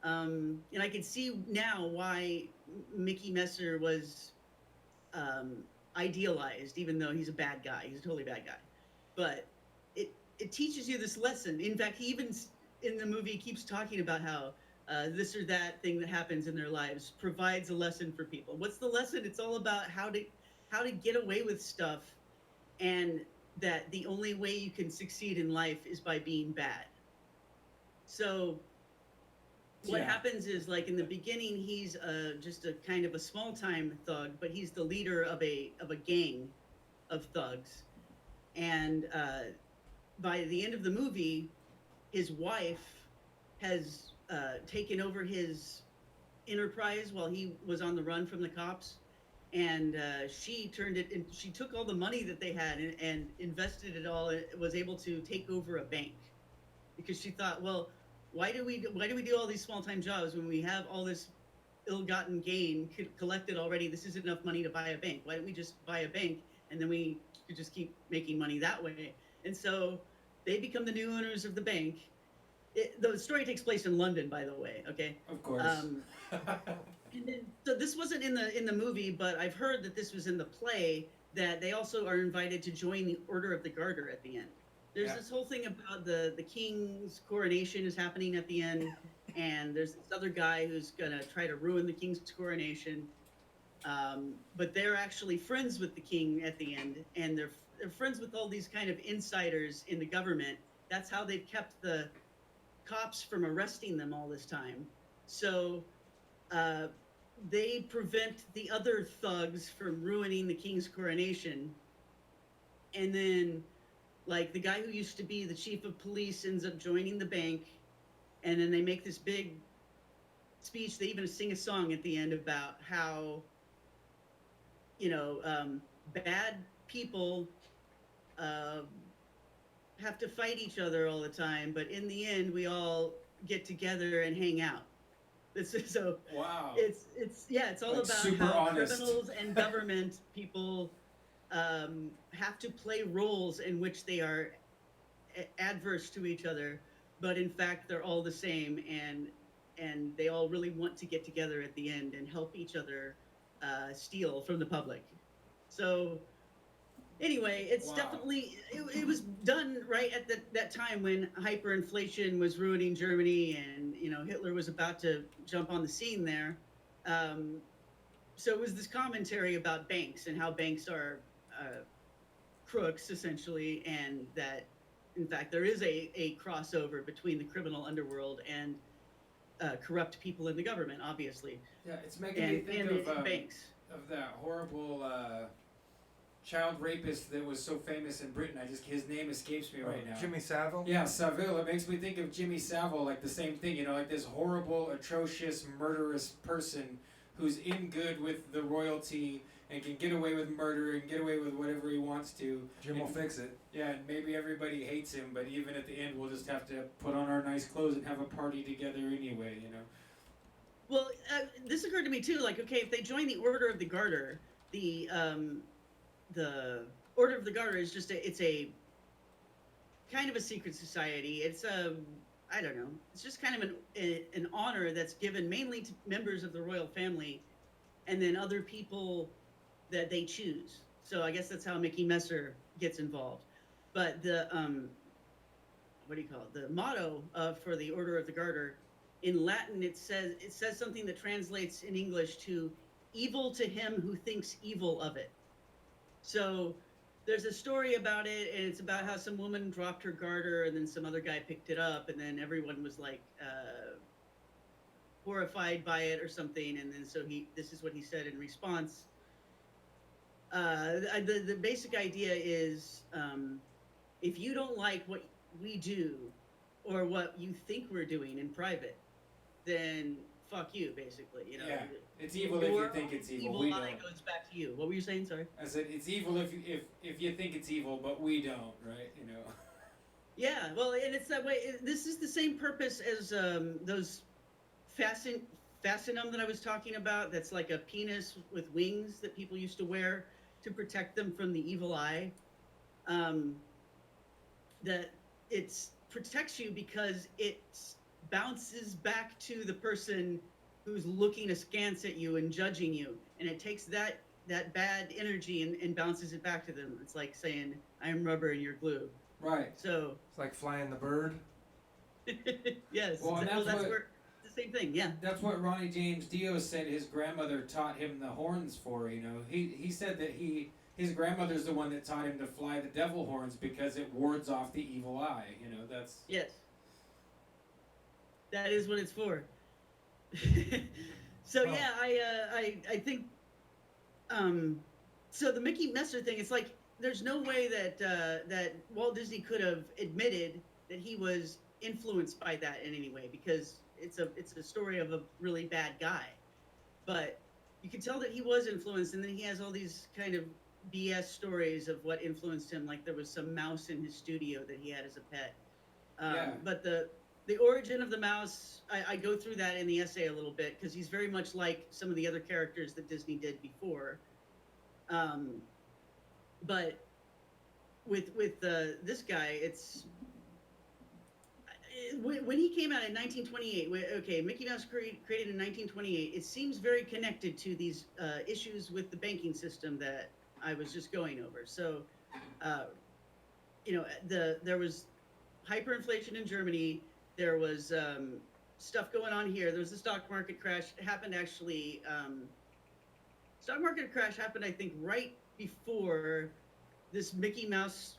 And I can see now why Mickey Messer was idealized, even though he's a bad guy. He's a totally bad guy. But it teaches you this lesson. In fact, he even in the movie keeps talking about how this or that thing that happens in their lives provides a lesson for people. What's the lesson? It's all about how to get away with stuff, and that the only way you can succeed in life is by being bad. So what Yeah. happens is, like, in the beginning, he's just a kind of a small time thug, but he's the leader of a gang of thugs. And by the end of the movie, his wife has taken over his enterprise while he was on the run from the cops. And she turned it, and she took all the money that they had and invested it all. It was able to take over a bank because she thought, well, why do we do all these small time jobs when we have all this ill-gotten gain collected already? This is enough money to buy a bank. Why don't we just buy a bank, and then we could just keep making money that way? And so they become the new owners of the bank. The story takes place in London, by the way. Okay. Of course. And then, so this wasn't in the movie, but I've heard that this was in the play. That they also are invited to join the Order of the Garter at the end. There's Yeah. this whole thing about the king's coronation is happening at the end, and there's this other guy who's gonna try to ruin the king's coronation. But they're actually friends with the king at the end, and they're friends with all these kind of insiders in the government. That's how they've kept the cops from arresting them all this time. So uh, they prevent the other thugs from ruining the king's coronation. And then, like, the guy who used to be the chief of police ends up joining the bank, and then they make this big speech. They even sing a song at the end about how, bad people uh, have to fight each other all the time, but in the end, we all get together and hang out. This is so. Wow. It's all Like, about super how honest. criminals and government people have to play roles in which they are adverse to each other, but in fact they're all the same, and they all really want to get together at the end and help each other steal from the public. So anyway, it's Wow. definitely it was done right at that time when hyperinflation was ruining Germany, and Hitler was about to jump on the scene there. Um, so it was this commentary about banks and how banks are crooks essentially, and that in fact there is a crossover between the criminal underworld and corrupt people in the government, obviously, Yeah, it's making me think and banks. of that horrible child rapist that was so famous in Britain. His name escapes me right now. Jimmy Savile? Yeah, Savile. It makes me think of Jimmy Savile, like the same thing, like this horrible, atrocious, murderous person who's in good with the royalty and can get away with murder and get away with whatever he wants to. Jim will fix it. Yeah, and maybe everybody hates him, but even at the end, we'll just have to put on our nice clothes and have a party together anyway, Well, this occurred to me too. Like, okay, if they join the Order of the Garter, the Order of the Garter is it's a kind of a secret society. It's I don't know. It's just kind of an honor that's given mainly to members of the royal family, and then other people that they choose. So I guess that's how Mickey Messer gets involved. But the what do you call it? The motto for the Order of the Garter in Latin, it says something that translates in English to "evil to him who thinks evil of it." So there's a story about it, and it's about how some woman dropped her garter, and then some other guy picked it up, and then everyone was like horrified by it or something. And then this is what he said in response. The basic idea is, if you don't like what we do or what you think we're doing in private, then fuck you, basically. Yeah, it's evil if you think it's evil. We Evil eye don't. goes back to you. What were you saying? Sorry. I said it's evil if you think it's evil, but we don't, right? Yeah, well, and it's that way. This is the same purpose as those fascinum that I was talking about. That's like a penis with wings that people used to wear to protect them from the evil eye. That it protects you because it bounces back to the person who's looking askance at you and judging you, and it takes that bad energy and bounces it back to them. It's like saying, "I'm rubber and you're glue." Right. So It's like flying the bird. yes, Well, and well, that's what where the same thing. Yeah. that's what Ronnie James Dio said his grandmother taught him the horns for. You know, he said that his grandmother's the one that taught him to fly the devil horns because it wards off the evil eye. You know, that's Yes. That is what it's for. So Oh. yeah, I think so the Mickey Messer thing. It's like there's no way that Walt Disney could have admitted that he was influenced by that in any way, because it's a story of a really bad guy. But you can tell that he was influenced, and then he has all these kind of BS stories of what influenced him. Like there was some mouse in his studio that he had as a pet. Yeah. But the origin of the mouse, I go through that in the essay a little bit, because he's very much like some of the other characters that Disney did before. But with this guy, it's when he came out in 1928. Okay, Mickey Mouse created in 1928. It seems very connected to these issues with the banking system that I was just going over. So, there was hyperinflation in Germany. There was stuff going on here. There was the stock market crash. It happened actually. Stock market crash happened, I think, right before this Mickey Mouse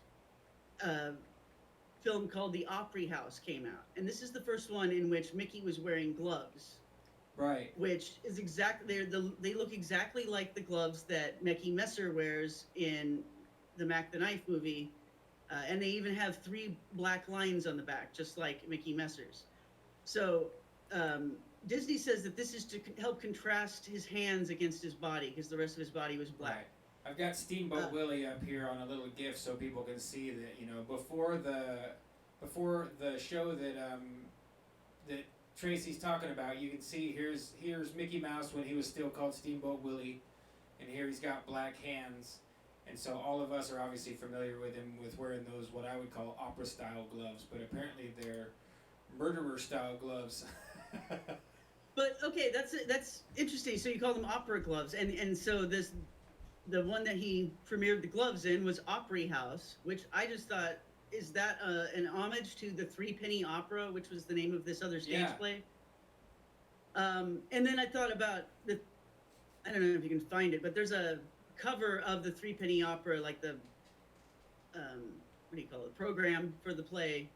film called The Opry House came out. And this is the first one in which Mickey was wearing gloves. right. Which is exactly, they look exactly like the gloves that Mickey Messer wears in the Mac the Knife movie. And they even have 3 black lines on the back, just like Mickey Messer's. So Disney says that this is to help contrast his hands against his body, because the rest of his body was black. Right. I've got Steamboat Willie up here on a little GIF so people can see that, you know, before the show that Tracy's talking about, you can see here's Mickey Mouse when he was still called Steamboat Willie, and here he's got black hands, and so all of us are obviously familiar with him with wearing those what I would call opera style gloves, but apparently they're murderer style gloves. But okay, that's interesting. So you call them opera gloves, and so the one that he premiered the gloves in was Opry House, which I just thought, is that an homage to the Three Penny Opera, which was the name of this other stage play? And then I thought about I don't know if you can find it, but there's a cover of the Three Penny Opera, like the what do you call it, program for the play,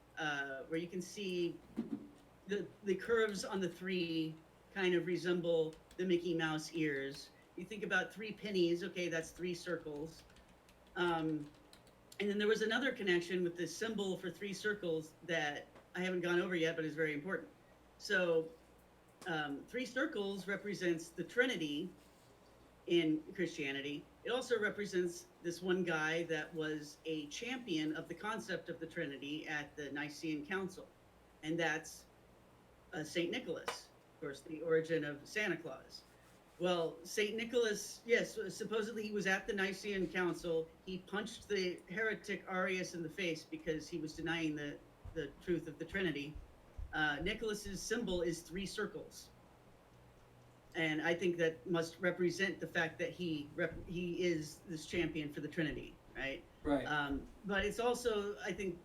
where you can see the curves on the 3 kind of resemble the Mickey Mouse ears. You think about 3 pennies, okay, that's 3 circles. And then there was another connection with the symbol for 3 circles that I haven't gone over yet, but is very important. So 3 circles represents the Trinity in Christianity. It also represents this one guy that was a champion of the concept of the Trinity at the Nicene Council, and that's St. Nicholas, of course, the origin of Santa Claus. Well, St. Nicholas, yes, supposedly he was at the Nicene Council. He punched the heretic Arius in the face because he was denying the truth of the Trinity. Nicholas's symbol is 3 circles. And I think that must represent the fact that he is this champion for the Trinity, right? Right. But it's also, I think,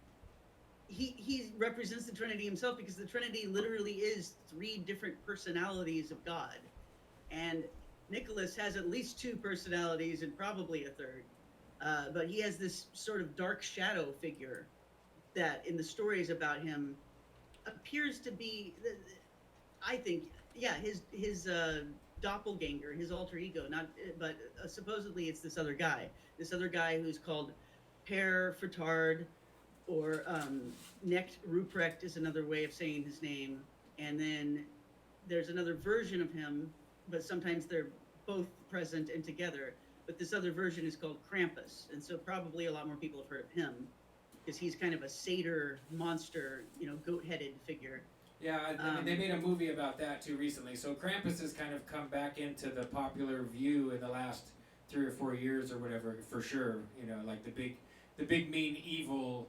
he represents the Trinity himself, because the Trinity literally is 3 different personalities of God. And Nicholas has at least 2 personalities and probably a third. But he has this sort of dark shadow figure that in the stories about him appears to be, I think, yeah, his doppelganger, his alter ego, but supposedly it's this other guy who's called Père Fouettard, or Knecht Ruprecht is another way of saying his name. And then there's another version of him, but sometimes they're both present and together. But this other version is called Krampus, and so probably a lot more people have heard of him, because he's kind of a satyr monster, goat-headed figure. Yeah, I mean, they made a movie about that too recently. So Krampus has kind of come back into the popular view in the last 3 or 4 years or whatever, for sure. Like the big mean evil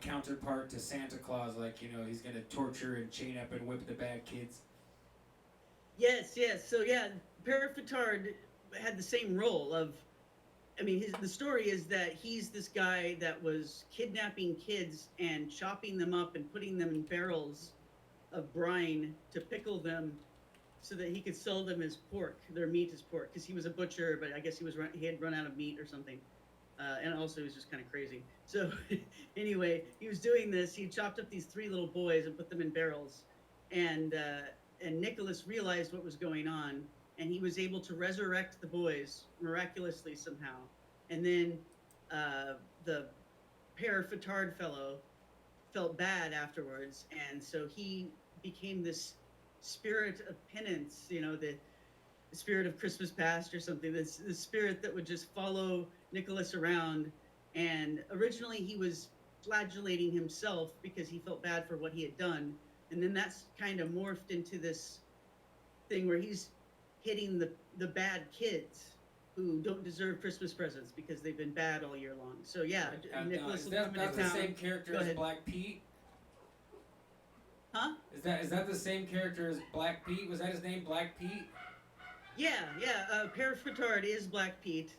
counterpart to Santa Claus. Like, he's gonna torture and chain up and whip the bad kids. Yes, yes. So yeah, Perifetard had the same role of. I mean, the story is that he's this guy that was kidnapping kids and chopping them up and putting them in barrels of brine to pickle them so that he could sell them as pork, their meat as pork, because he was a butcher, but I guess he had run out of meat or something. And also he was just kind of crazy. So anyway, he was doing this. He chopped up these three little boys and put them in barrels, and Nicholas realized what was going on, and he was able to resurrect the boys miraculously somehow. And then the Père Fatard fellow felt bad afterwards, and so he became this spirit of penance. The spirit of Christmas past or something. This the spirit that would just follow Nicholas around. And originally he was flagellating himself because he felt bad for what he had done, and then that's kind of morphed into this thing where he's hitting the bad kids who don't deserve Christmas presents because they've been bad all year long. So yeah, Nicholas will come into that's the town. same character Go as ahead. Black Pete? Huh? Is that the same character as Black Pete? Was that his name, Black Pete? Yeah, yeah. Perifetard is Black Pete,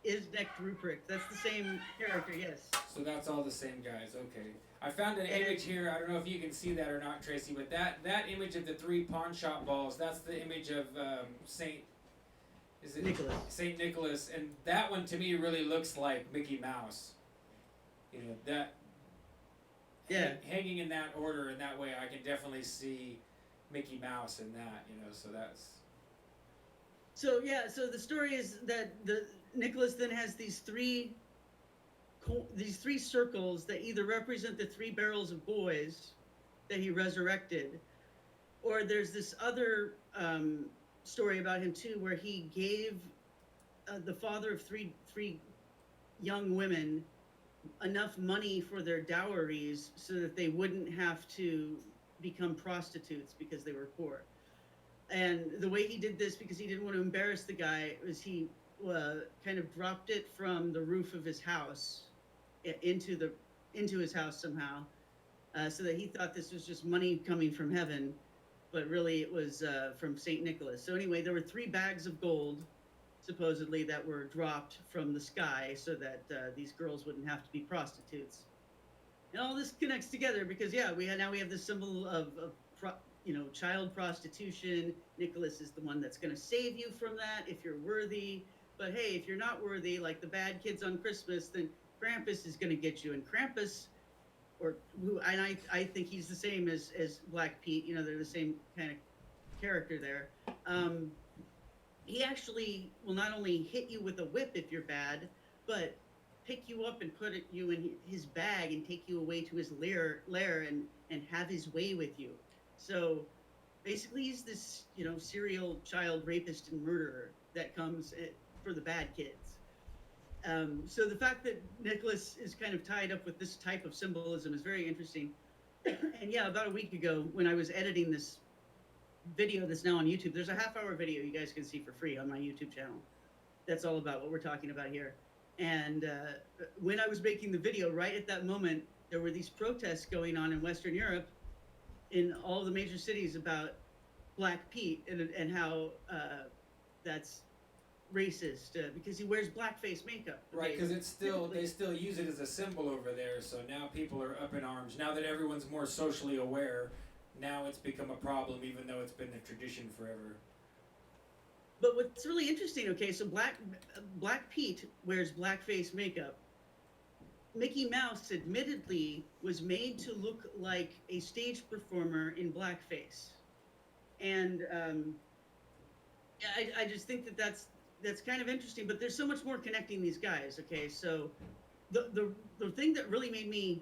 is Necked Ruprecht. That's the same character, yes. So that's all the same guys. Okay. I found an And image here. I don't know if you can see that or not, Tracy, but that image of the three pawn shop balls, that's the image of Saint. Is it Nicholas. Saint Nicholas? And that one to me really looks like Mickey Mouse. That. Yeah. Hanging in that order in that way, I can definitely see Mickey Mouse in that. So that's. So yeah, so the story is that the Nicholas then has these three circles that either represent the three barrels of boys that he resurrected, or there's this other story about him too, where he gave the father of three young women enough money for their dowries so that they wouldn't have to become prostitutes because they were poor. And the way he did this, because he didn't want to embarrass the guy, was he kind of dropped it from the roof of his house into his house somehow, so that he thought this was just money coming from heaven, but really it was from Saint Nicholas. So anyway, there were 3 bags of gold, supposedly, that were dropped from the sky so that these girls wouldn't have to be prostitutes. And all this connects together because now we have this symbol of child prostitution. Nicholas is the one that's going to save you from that if you're worthy. But hey, if you're not worthy, like the bad kids on Christmas, then Krampus is going to get you. And Krampus, I think he's the same as Black Pete. They're the same kind of character there. He actually will not only hit you with a whip if you're bad, but pick you up and put you in his bag and take you away to his lair and have his way with you. So basically he's this, serial child rapist and murderer that comes for the bad kids. So the fact that Nicholas is kind of tied up with this type of symbolism is very interesting. And yeah, about a week ago when I was editing this video that's now on YouTube, there's a half-hour video you guys can see for free on my YouTube channel. That's all about what we're talking about here. And when I was making the video, right at that moment, there were these protests going on in Western Europe in all the major cities about Black Pete and how that's racist because he wears blackface makeup. Right, because they still use it as a symbol over there. So now people are up in arms. Now that everyone's more socially aware, now it's become a problem, even though it's been a tradition forever. But what's really interesting, okay, so Black Pete wears blackface makeup. Mickey Mouse, admittedly, was made to look like a stage performer in blackface. And I just think that's kind of interesting, but there's so much more connecting these guys, okay? So the thing that really made me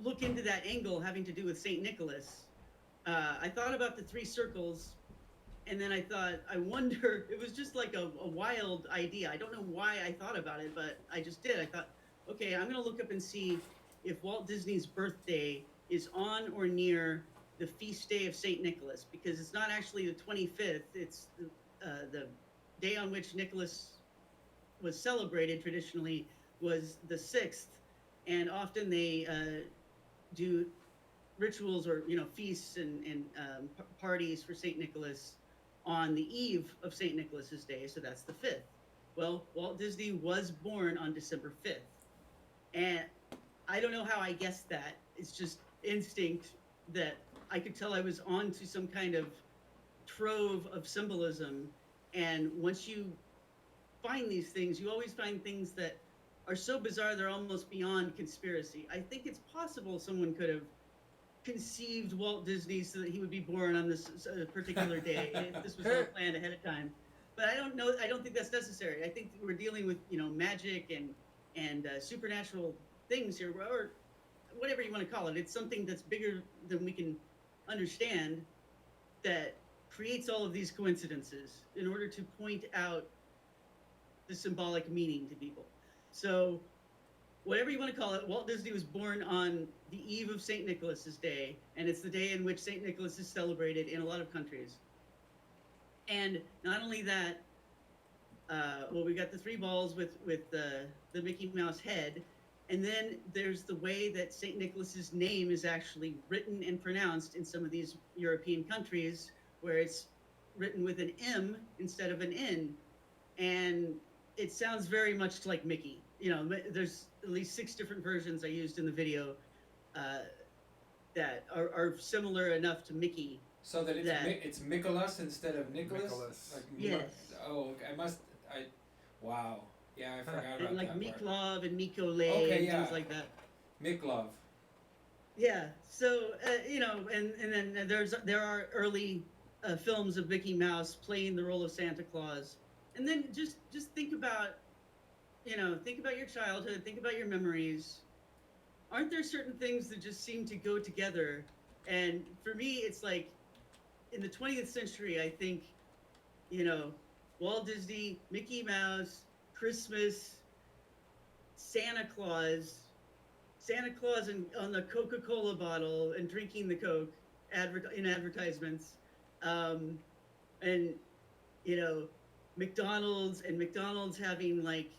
look into that angle having to do with St. Nicholas, I thought about the 3 circles, and then I thought, I wonder, it was just like a wild idea. I don't know why I thought about it, but I just did. I thought, okay, I'm going to look up and see if Walt Disney's birthday is on or near the feast day of St. Nicholas, because it's not actually the 25th. It's the day on which Nicholas was celebrated traditionally was the 6th, and often they do rituals or feasts and parties for St. Nicholas on the eve of St. Nicholas's Day, so that's the 5th. Well, Walt Disney was born on December 5th. And I don't know how I guessed that. It's just instinct that I could tell I was on to some kind of trove of symbolism. And once you find these things, you always find things that are so bizarre they're almost beyond conspiracy. I think it's possible someone could have conceived Walt Disney so that he would be born on this particular day if this was all planned ahead of time. But I don't know. I don't think that's necessary. I think we're dealing with magic and supernatural things here, or whatever you want to call it. It's something that's bigger than we can understand that creates all of these coincidences in order to point out the symbolic meaning to people. So whatever you want to call it, Walt Disney was born on the eve of St. Nicholas's Day, and it's the day in which St. Nicholas is celebrated in a lot of countries. And not only that, well, we got the 3 balls with the Mickey Mouse head, and then there's the way that St. Nicholas's name is actually written and pronounced in some of these European countries, where it's written with an M instead of an N, and it sounds very much like Mickey. There's at least 6 different versions I used in the video that are similar enough to Mickey. So that it's Nicholas instead of Nicholas? Nicholas. Like, Yes. Wow. Yeah, I forgot about And like that Miklov part. and Mikole Okay, and things like that. Miklov. Yeah. So and then there are early films of Mickey Mouse playing the role of Santa Claus, and then just think about your childhood, think about your memories. Aren't there certain things that just seem to go together? And for me, it's like in the 20th century, I think, Walt Disney, Mickey Mouse, Christmas, Santa Claus on the Coca-Cola bottle and drinking the Coke in advertisements, and McDonald's having like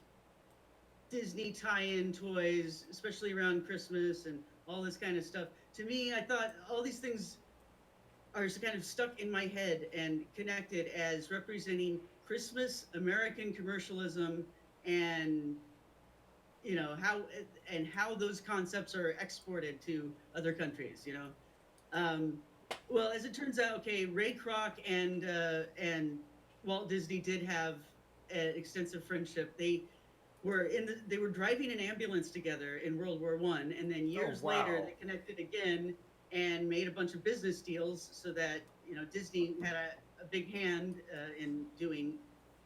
Disney tie-in toys, especially around Christmas and all this kind of stuff. To me, I thought all these things are kind of stuck in my head and connected as representing Christmas, American commercialism, and how those concepts are exported to other countries. Well, as it turns out, okay, Ray Kroc and Walt Disney did have an extensive friendship. They were driving an ambulance together in World War I, and then years later they connected again and made a bunch of business deals so that Disney had a big hand in doing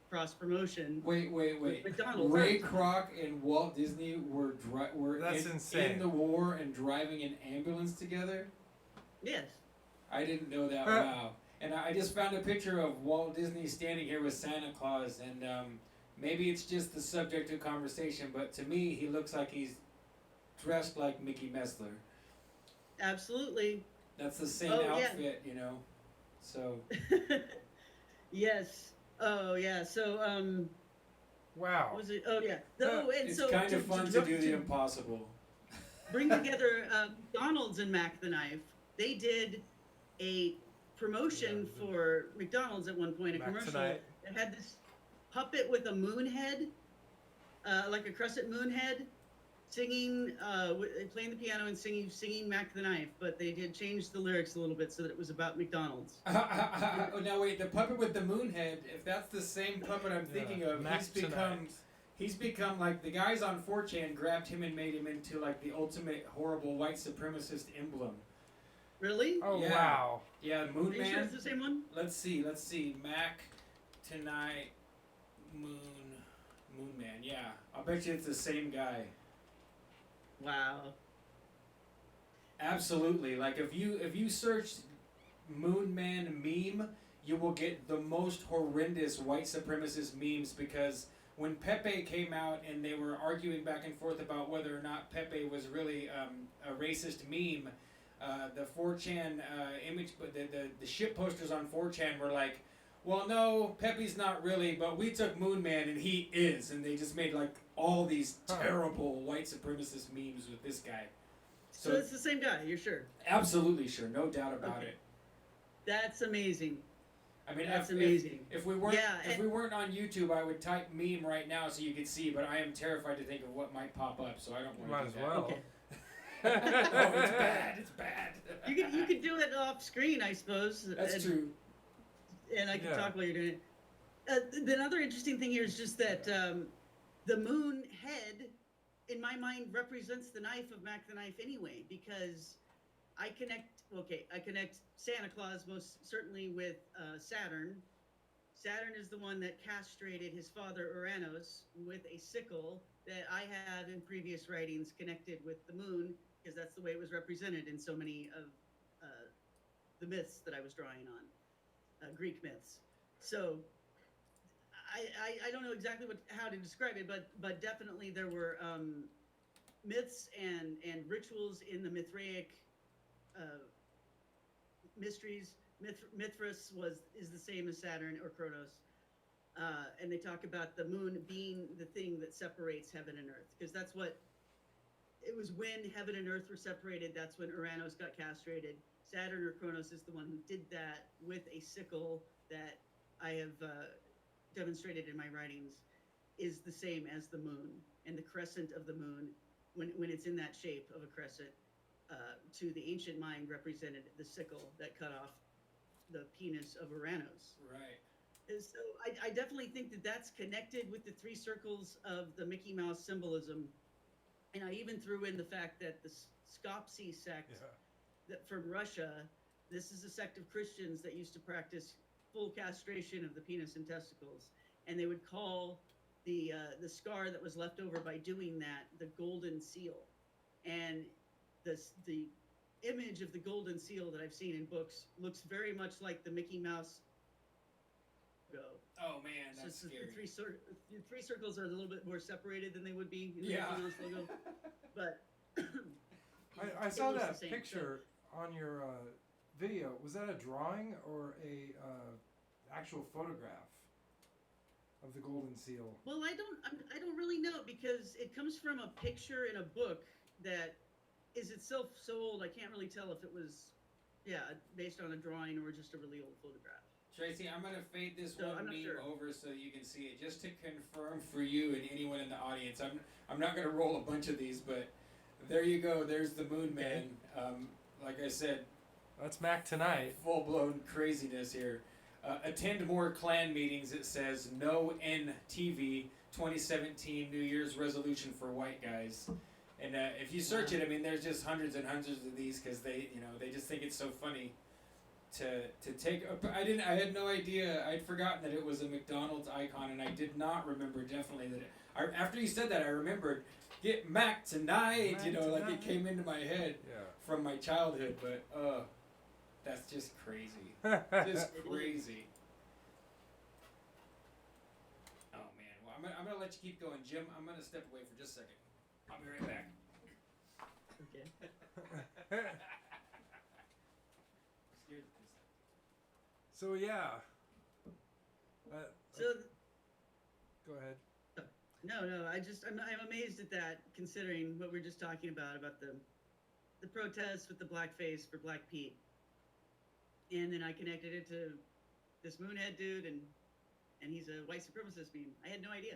cross promotion. Wait. McDonald's. Ray Kroc and Walt Disney were That's insane. in the war and driving an ambulance together? Yes. I didn't know that. Wow. And I just found a picture of Walt Disney standing here with Santa Claus, and maybe it's just the subject of conversation, but to me, he looks like he's dressed like Mickey Messler. Absolutely. That's the same outfit, So. Yes. Oh yeah. So Wow. what was it? Oh yeah. It's kind of fun to do the impossible. Bring together McDonald's and Mac the Knife. They did a promotion for McDonald's at one point, a Mac commercial Tonight. that had this puppet with a moon head, like a crescent moon head, singing, playing the piano and singing Mac the Knife, but they did change the lyrics a little bit so that it was about McDonald's. Oh, now wait, the puppet with the moon head, if that's the same puppet I'm thinking of, he's become like the guys on 4chan grabbed him and made him into like the ultimate horrible white supremacist emblem. Really? Oh, Yeah. wow. Yeah, Moon Are you Man. sure it's the same one? Let's see. Mac Tonight Moon Man. Yeah, I'll bet you it's the same guy. Wow. Absolutely. Like if you search Moon Man meme, you will get the most horrendous white supremacist memes, because when Pepe came out and they were arguing back and forth about whether or not Pepe was really a racist meme, the 4chan image, the shit posters on 4chan were like, well, no, Pepe's not really, but we took Moon Man and he is, and they just made like all these terrible white supremacist memes with this guy. So it's the same guy, you're sure? Absolutely sure, no doubt about Okay. it. That's amazing. I mean, That's amazing. If we weren't Yeah, if we weren't on YouTube, I would type meme right now so you could see. But I am terrified to think of what might pop up, so I don't want Might to as do that. well. Okay. Oh, it's bad. It's bad. You could do it off screen, I suppose. That's true. And I can Yeah. talk while you're doing it. The another interesting thing here is just that the moon head, in my mind, represents the knife of Mac the Knife anyway, because I connect Santa Claus most certainly with Saturn. Saturn is the one that castrated his father Uranus with a sickle that I have in previous writings connected with the moon, because that's the way it was represented in so many of the myths that I was drawing on, Greek myths. So I don't know exactly how to describe it, but definitely there were myths and rituals in the Mithraic mysteries. Mithras is the same as Saturn or Kronos, and they talk about the moon being the thing that separates heaven and earth, because that's what it was when heaven and earth were separated. That's when Uranus got castrated. Saturn or Kronos is the one who did that with a sickle that I have demonstrated in my writings is the same as the moon, and the crescent of the moon when it's in that shape of a crescent to the ancient mind represented the sickle that cut off the penis of Uranus. Right. And so I definitely think that that's connected with the three circles of the Mickey Mouse symbolism. And I even threw in the fact that the Skopsy sect that from Russia, this is a sect of Christians that used to practice full castration of the penis and testicles. And they would call the scar that was left over by doing that the golden seal. And the image of the golden seal that I've seen in books looks very much like the Mickey Mouse logo. Oh man, that's So scary. the three circles are a little bit more separated than they would be in the Yeah. Mickey Mouse logo. But I saw it looks that the same. picture on your video. Was that a drawing or a actual photograph of the golden seal? Well, I don't really know, because it comes from a picture in a book that is itself so old I can't really tell if it was based on a drawing or just a really old photograph. Tracy, I'm gonna fade this So, one I'm not meme sure. over so you can see it, just to confirm for you and anyone in the audience. I'm not gonna roll a bunch of these, but there you go. There's the Moon Man. Like I said, That's Mac tonight. full blown craziness here. Attend more clan meetings. It says no NTV 2017 New Year's resolution for white guys. And if you search it, I mean, there's just hundreds and hundreds of these because they just think it's so funny to take. I had no idea. I'd forgotten that it was a McDonald's icon, and I did not remember definitely that. After you said that, I remembered get Mac tonight. Mac Like tonight. it came into my head Yeah. from my childhood, but that's just crazy. Just crazy. Oh man. Well, I'm gonna let you keep going, Jim. I'm gonna step away for just a second. I'll be right back. Okay. Scared to piss. So yeah. So Go ahead. no, I'm amazed at that, considering what we're just talking about the protests with the blackface for Black Pete, and then I connected it to this Moonhead dude, and he's a white supremacist meme. I had no idea.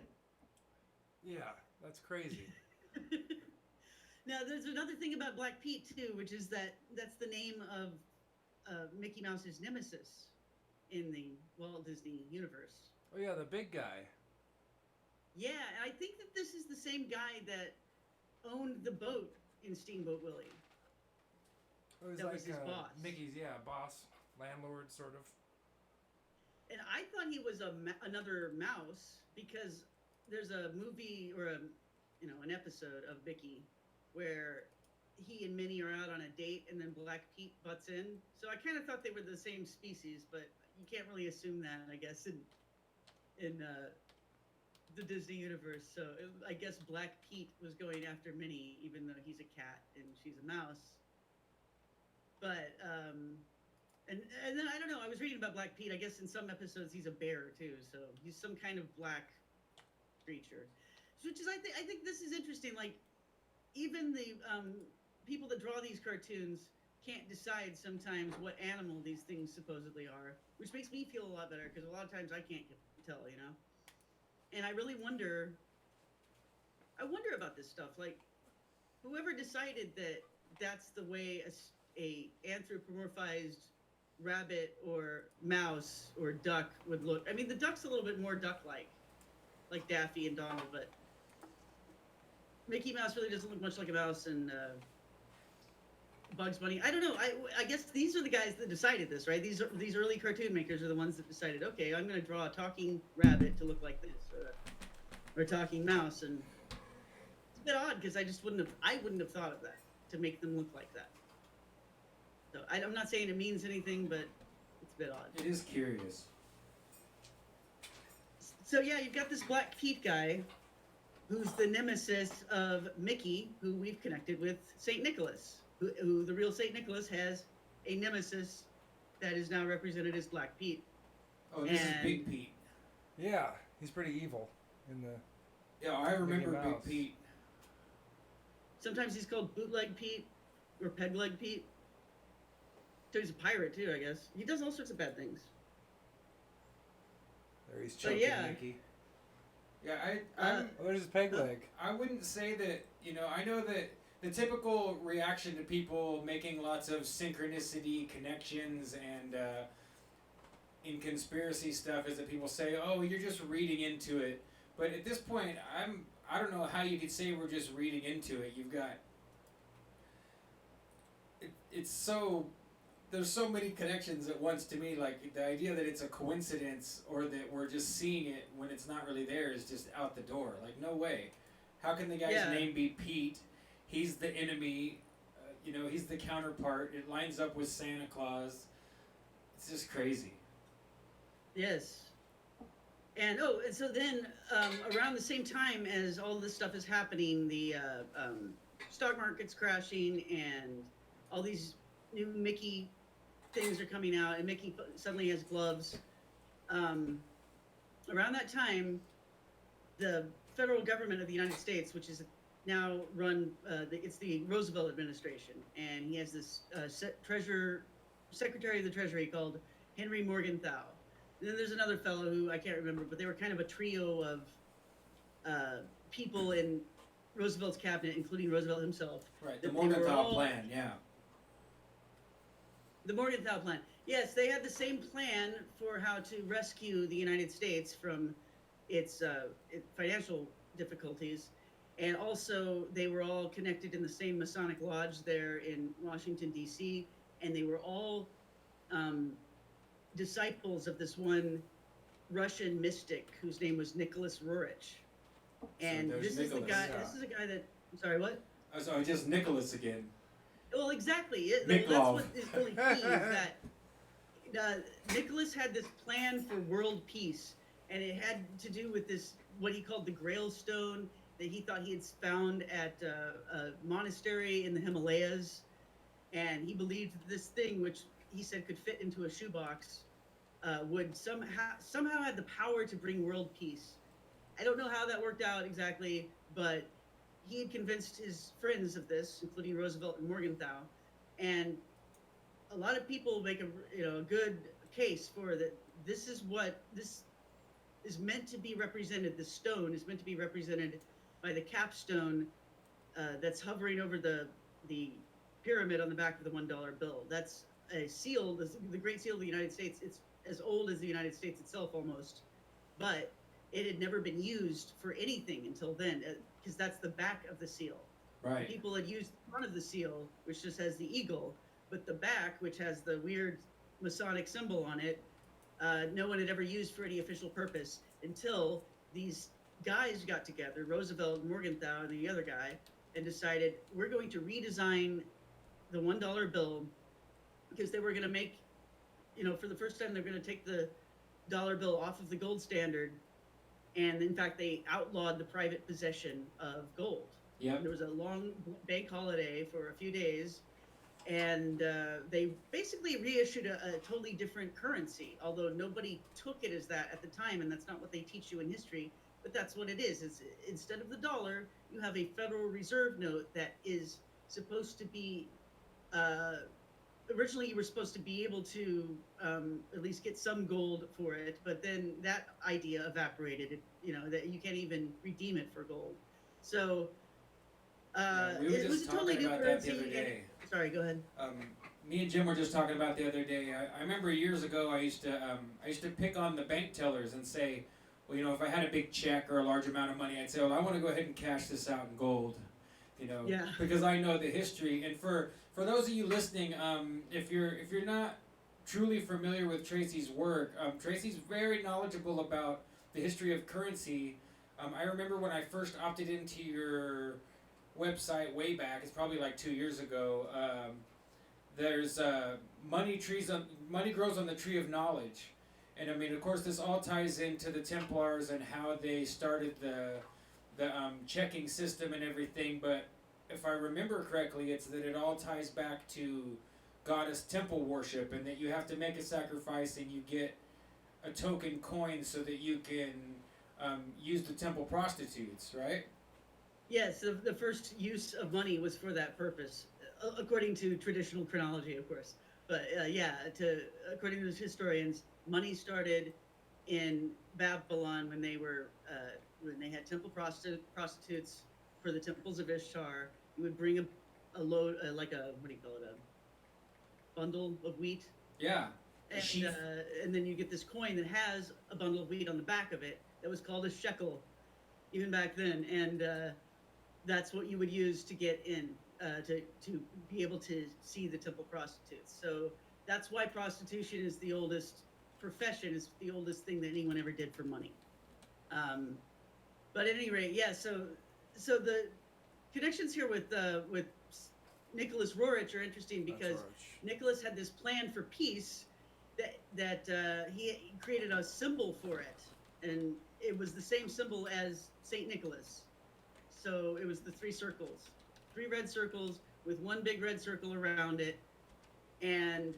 Yeah, that's crazy. Now, there's another thing about Black Pete too, which is that's the name of Mickey Mouse's nemesis in the Walt Disney universe. Oh yeah, the big guy. Yeah, and I think that this is the same guy that owned the boat in Steamboat Willie. It was That like was his boss. Mickey's boss, landlord, sort of. And I thought he was another mouse, because there's a movie or an episode of Mickey where he and Minnie are out on a date, and then Black Pete butts in. So I kind of thought they were the same species, but you can't really assume that, I guess, in the Disney universe. So I guess Black Pete was going after Minnie, even though he's a cat and she's a mouse. But and then I don't know. I was reading about Black Pete. I guess in some episodes he's a bear too. So he's some kind of black creature, which is I think this is interesting. Like even the people that draw these cartoons can't decide sometimes what animal these things supposedly are, which makes me feel a lot better because a lot of times I can't tell, you know. And I really wonder. I wonder about this stuff. Like, whoever decided that that's the way a anthropomorphized rabbit or mouse or duck would look. I mean, the duck's a little bit more like Daffy and Donald, but Mickey Mouse really doesn't look much like a mouse, and Bugs Bunny. I don't know. I guess these are the guys that decided this, right? These early cartoon makers are the ones that decided. Okay, I'm going to draw a talking rabbit to look like this, or a talking mouse, and it's a bit odd because I wouldn't have thought of that to make them look like that. So I'm not saying it means anything, but it's a bit odd. It is curious. So yeah, you've got this Black Pete guy, who's the nemesis of Mickey, who we've connected with Saint Nicholas. Who the real Saint Nicholas has a nemesis that is now represented as Black Pete. Oh, this is Big Pete. Yeah, he's pretty evil in the. Yeah, I remember Mickey Big Mouse. Pete. Sometimes he's called Bootleg Pete or Pegleg Pete. So he's a pirate too, I guess. He does all sorts of bad things. There he's choking yeah. Mickey. Yeah, Oh, there's his peg leg. I wouldn't say that, I know that the typical reaction to people making lots of synchronicity connections and in conspiracy stuff is that people say, oh, you're just reading into it. But at this point, I don't know how you could say we're just reading into it. You've got, there's so many connections at once to me. Like the idea that it's a coincidence or that we're just seeing it when it's not really there is just out the door. Like, no way. How can the guy's name be Pete? He's the enemy. He's the counterpart. It lines up with Santa Claus. It's just crazy. Yes. And so then around the same time as all this stuff is happening, the stock market's crashing and all these new Mickey things are coming out, and Mickey suddenly has gloves. Around that time, the federal government of the United States, which is now run, it's the Roosevelt administration, and he has this Secretary of the Treasury called Henry Morgenthau. And then there's another fellow who I can't remember, but they were kind of a trio of people in Roosevelt's cabinet, including Roosevelt himself. Right, the Morgenthau plan, yeah. The Morgenthau plan. Yes, they had the same plan for how to rescue the United States from its financial difficulties. And also, they were all connected in the same Masonic lodge there in Washington, D.C., and they were all disciples of this one Russian mystic whose name was Nicholas Roerich. And so this is the guy. Yeah. This is a guy that. I'm sorry, what? Oh, sorry, just Nicholas again. Well, exactly. That's what is really key is that Nicholas had this plan for world peace, and it had to do with this what he called the Grail Stone that he thought he had found at a monastery in the Himalayas, and he believed that this thing, which he said could fit into a shoebox, would somehow have the power to bring world peace. I don't know how that worked out exactly, but he had convinced his friends of this, including Roosevelt and Morgenthau, and a lot of people make a good case for that. This is what this is meant to be represented. The stone is meant to be represented by the capstone that's hovering over the pyramid on the back of the $1 bill. That's a seal, the Great Seal of the United States. It's as old as the United States itself almost, but it had never been used for anything until then, because that's the back of the seal. Right. People had used the front of the seal, which just has the eagle, but the back, which has the weird Masonic symbol on it, no one had ever used for any official purpose until these guys got together, Roosevelt, Morgenthau, and the other guy, and decided we're going to redesign the $1 bill because they were going to make, for the first time, they're going to take the dollar bill off of the gold standard. And in fact, they outlawed the private possession of gold. Yep. There was a long bank holiday for a few days, and they basically reissued a totally different currency, although nobody took it as that at the time, and that's not what they teach you in history, but that's what it is. It's, instead of the dollar, you have a Federal Reserve note that is supposed to be originally you were supposed to be able to at least get some gold for it, but then that idea evaporated. That you can't even redeem it for gold. So Yeah, we were it was just a totally talking new about that the currency. other day. Sorry, go ahead. Me and Jim were just talking about the other day. I remember years ago I used to pick on the bank tellers and say, well, if I had a big check or a large amount of money, I'd say, well, I want to go ahead and cash this out in gold, Yeah. because I know the history. And for those of you listening, if you're not truly familiar with Tracy's work, Tracy's very knowledgeable about the history of currency. I remember when I first opted into your website way back. It's probably like 2 years ago. There's money grows on the tree of knowledge, and I mean, of course, this all ties into the Templars and how they started the checking system and everything. But if I remember correctly, it's that it all ties back to goddess temple worship, and that you have to make a sacrifice and you get a token coin so that you can use the temple prostitutes, right? Yes, the first use of money was for that purpose, according to traditional chronology, of course. But according to historians, money started in Babylon when they had temple prostitutes for the temples of Ishtar. You would bring a load, what do you call it, a bundle of wheat. Yeah. And then you get this coin that has a bundle of wheat on the back of it that was called a shekel, even back then, and that's what you would use to get in, to be able to see the temple prostitutes. So that's why prostitution is the oldest profession, is the oldest thing that anyone ever did for money. But at any rate, yeah. So the connections here with Nicholas Roerich are interesting because Nicholas had this plan for peace that he created a symbol for it, and it was the same symbol as Saint Nicholas. So it was the 3 circles, 3 red circles with one big red circle around it, and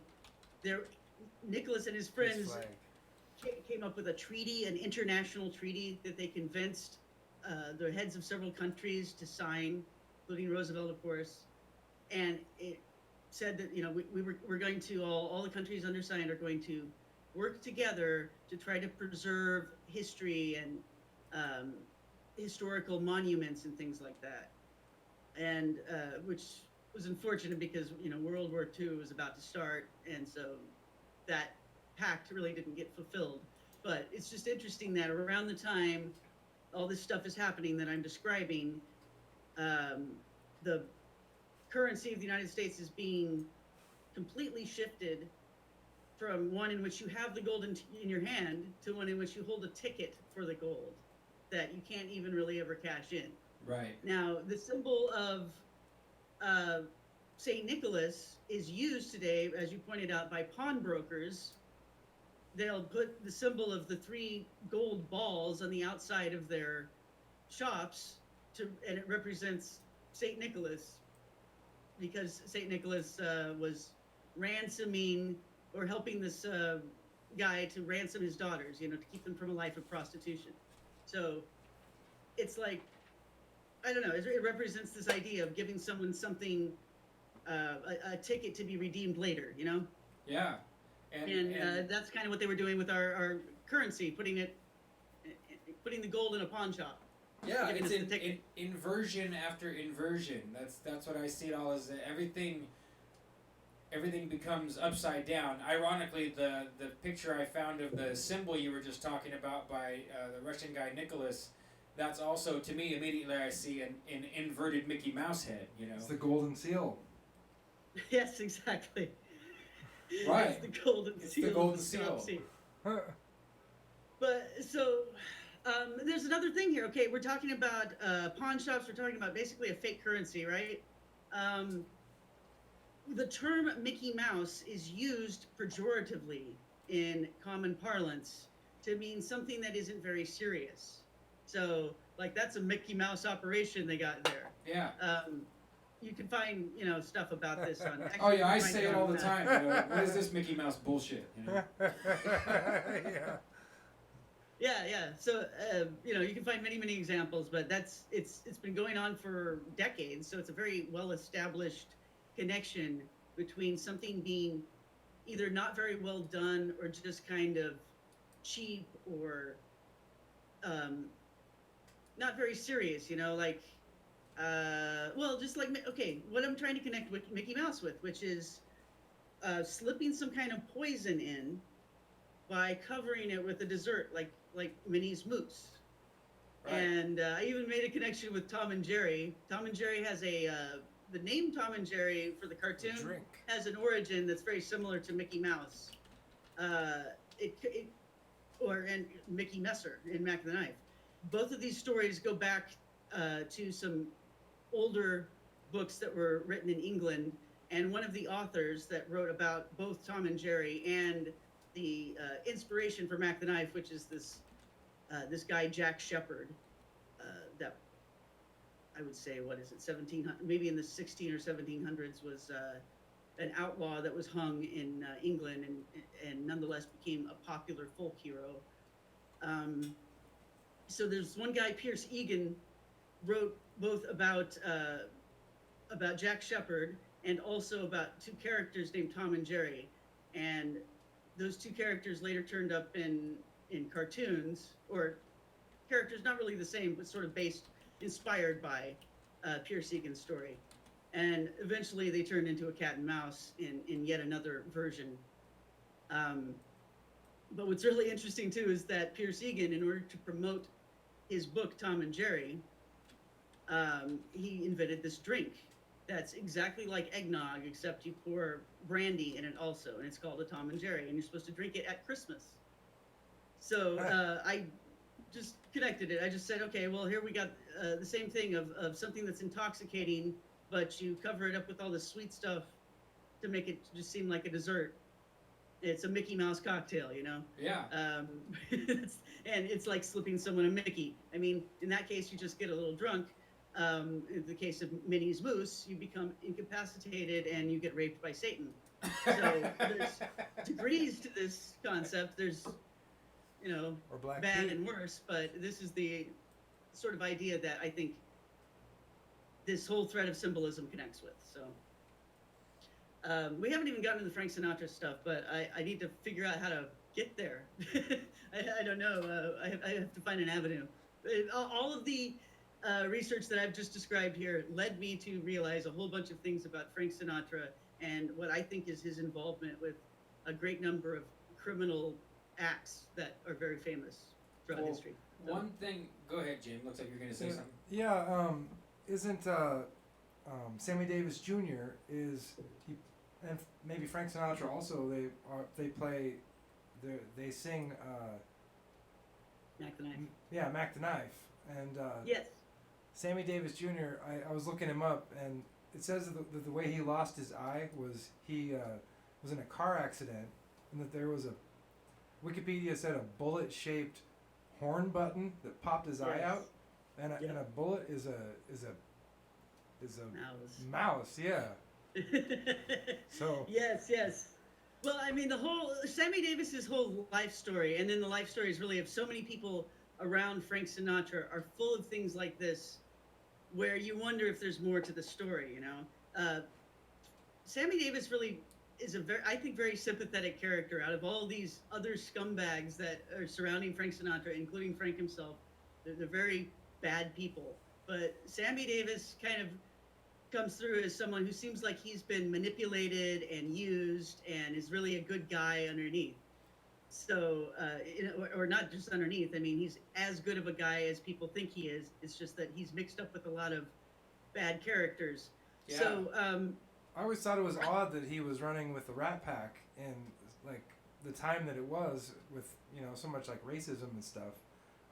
Nicholas and his friends came up with a treaty, an international treaty that they convinced the heads of several countries to sign, including Roosevelt, of course. And it said that we're going to all the countries undersigned are going to work together to try to preserve history and historical monuments and things like that, and which was unfortunate because World War II was about to start, and so that pact really didn't get fulfilled. But it's just interesting that around the time all this stuff is happening that I'm describing, the currency of the United States is being completely shifted from one in which you have the gold in your hand to one in which you hold a ticket for the gold that you can't even really ever cash in. Right. Now, the symbol of St. Nicholas is used today, as you pointed out, by pawnbrokers. They'll put the symbol of the 3 gold balls on the outside of their shops, and it represents St. Nicholas, because St. Nicholas was ransoming or helping this guy to ransom his daughters, to keep them from a life of prostitution. So it's like, I don't know, it represents this idea of giving someone something, a ticket to be redeemed later, Yeah. And that's kind of what they were doing with our currency, putting the gold in a pawn shop. Yeah, it's inversion after inversion. That's what I see it all as. Everything becomes upside down. Ironically, the picture I found of the symbol you were just talking about by the Russian guy Nicholas, that's also, to me, immediately I see an inverted Mickey Mouse head. It's the golden seal. Yes, exactly. Right. It's the golden seal. The golden seal. But so there's another thing here. Okay, we're talking about pawn shops. We're talking about basically a fake currency, right? The term Mickey Mouse is used pejoratively in common parlance to mean something that isn't very serious. So, like, that's a Mickey Mouse operation they got there. Yeah. You can find, stuff about this on. Actually, Oh yeah, I say it all the time. What is this Mickey Mouse bullshit? Yeah. Yeah. So you can find many examples, but it's been going on for decades. So it's a very well established connection between something being either not very well done or just kind of cheap or um, not very serious, like well, just like okay, what I'm trying to connect with Mickey Mouse with, which is slipping some kind of poison in by covering it with a dessert, like Minnie's Mousse. Right. And I even made a connection with Tom and Jerry. Tom and Jerry has the name Tom and Jerry for the A cartoon drink. has an origin that's very similar to Mickey Mouse. It and Mickey Messer in Mac the Knife. Both of these stories go back to some older books that were written in England, and one of the authors that wrote about both Tom and Jerry and the inspiration for Mac the Knife, which is this guy Jack Shepherd, that I would say, what is it, 1700, maybe in the 16 or 1700s, was an outlaw that was hung in England and nonetheless became a popular folk hero. So there's one guy, Pierce Egan, wrote both about Jack Shepherd and also about two characters named Tom and Jerry, and those two characters later turned up in cartoons, or characters not really the same, but sort of inspired by Pierce Egan's story. And eventually they turned into a cat and mouse in yet another version. But what's really interesting too is that Pierce Egan, in order to promote his book Tom and Jerry, he invented this drink that's exactly like eggnog, except you pour brandy in it also, and it's called a Tom and Jerry, and you're supposed to drink it at Christmas. So I just connected it. I just said, okay, well, here we got the same thing of something that's intoxicating, but you cover it up with all this sweet stuff to make it just seem like a dessert. It's a Mickey Mouse cocktail, Yeah. and it's like slipping someone a Mickey. I mean, in that case, you just get a little drunk. In the case of Minnie's Mousse, you become incapacitated and you get raped by Satan. So there's degrees to this concept. There's, Or Black bad Pete. and worse, but this is the sort of idea that I think this whole thread of symbolism connects with. So we haven't even gotten to the Frank Sinatra stuff, but I need to figure out how to get there. I don't know. I have to find an avenue. All of the research that I've just described here led me to realize a whole bunch of things about Frank Sinatra and what I think is his involvement with a great number of criminal acts that are very famous throughout Well, history. So, One thing, go ahead, Jim. Looks like you're going to say something. Yeah, isn't Sammy Davis Jr. and maybe Frank Sinatra also? They sing. Mac the Knife. Yeah, Mac the Knife, and Yes. Sammy Davis Jr. I was looking him up, and it says that the way he lost his eye was he was in a car accident, and that there was Wikipedia said a bullet-shaped horn button that popped his eye Yes. out, and a, Yep. and a bullet is a Mouse. mouse. Yeah. So Yes. Well, I mean, the whole Sammy Davis's whole life story, and then the life stories really of so many people around Frank Sinatra are full of things like this, where you wonder if there's more to the story. Sammy Davis really is I think, very sympathetic character out of all these other scumbags that are surrounding Frank Sinatra, including Frank himself. They're very bad people, but Sammy Davis kind of comes through as someone who seems like he's been manipulated and used and is really a good guy underneath. So, or not just underneath. I mean, he's as good of a guy as people think he is. It's just that he's mixed up with a lot of bad characters. Yeah. So, I always thought it was odd that he was running with the Rat Pack in like the time that it was, with so much like racism and stuff.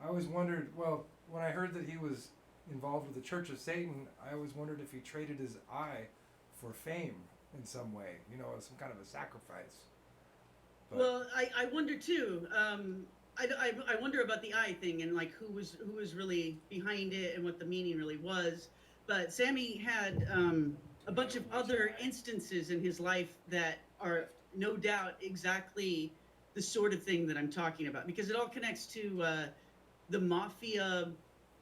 I always wondered. Well, when I heard that he was involved with the Church of Satan, I always wondered if he traded his eye for fame in some way. As some kind of a sacrifice. But, well, I wonder too. I wonder about the eye thing and like who was really behind it and what the meaning really was. But Sammy had a bunch of other instances in his life that are no doubt exactly the sort of thing that I'm talking about, because it all connects to the mafia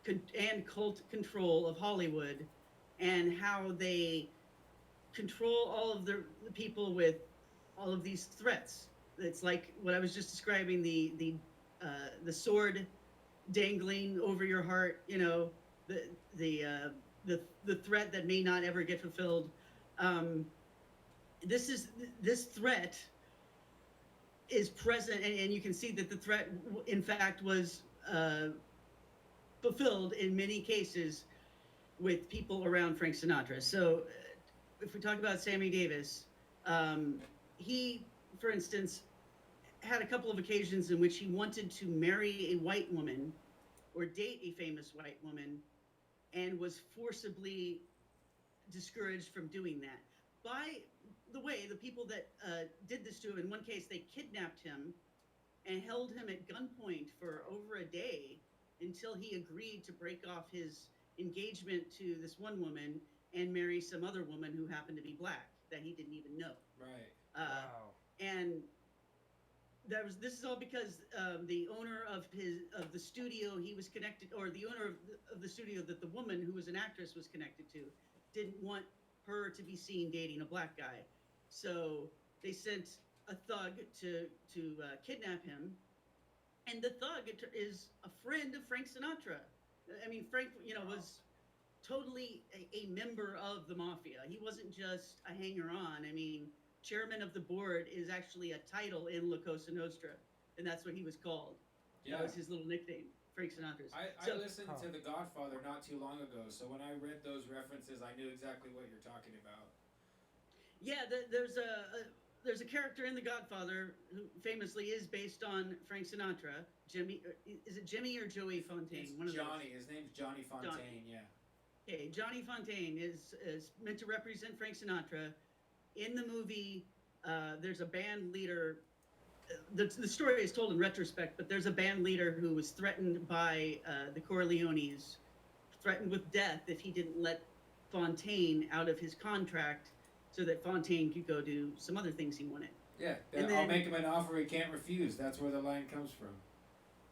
and cult control of Hollywood and how they control all of the people with all of these threats. It's like what I was just describing, the sword dangling over your heart, the threat that may not ever get fulfilled. um, this threat is present, and you can see that the threat in fact was fulfilled in many cases with people around Frank Sinatra. So if we talk about Sammy Davis, he, for instance, had a couple of occasions in which he wanted to marry a white woman or date a famous white woman, and was forcibly discouraged from doing that. By the way, the people that did this to him, in one case, they kidnapped him and held him at gunpoint for over a day until he agreed to break off his engagement to this one woman and marry some other woman who happened to be black that he didn't even know. Right. Wow. And this is all because the owner of the studio he was connected, or the owner of the studio that the woman who was an actress was connected to, didn't want her to be seen dating a black guy. So they sent a thug to kidnap him, and the thug is a friend of Frank Sinatra. I mean, Frank, was totally a member of the mafia. He wasn't just a hanger-on. I mean, chairman of the board is actually a title in La Cosa Nostra, and that's what he was called. Yeah. That was his little nickname, Frank Sinatra's. I listened to The Godfather not too long ago, so when I read those references, I knew exactly what you're talking about. Yeah, there's a character in The Godfather who famously is based on Frank Sinatra. Jimmy, is it Jimmy or Joey Fontaine? It's Johnny. His name's Johnny Fontaine. Johnny. Yeah. Okay, Johnny Fontaine is meant to represent Frank Sinatra. In the movie, there's a band leader. The story is told in retrospect, but there's a band leader who was threatened by the Corleones, threatened with death if he didn't let Fontaine out of his contract so that Fontaine could go do some other things he wanted. Yeah, And I'll then- make him an offer he can't refuse. That's where the line comes from.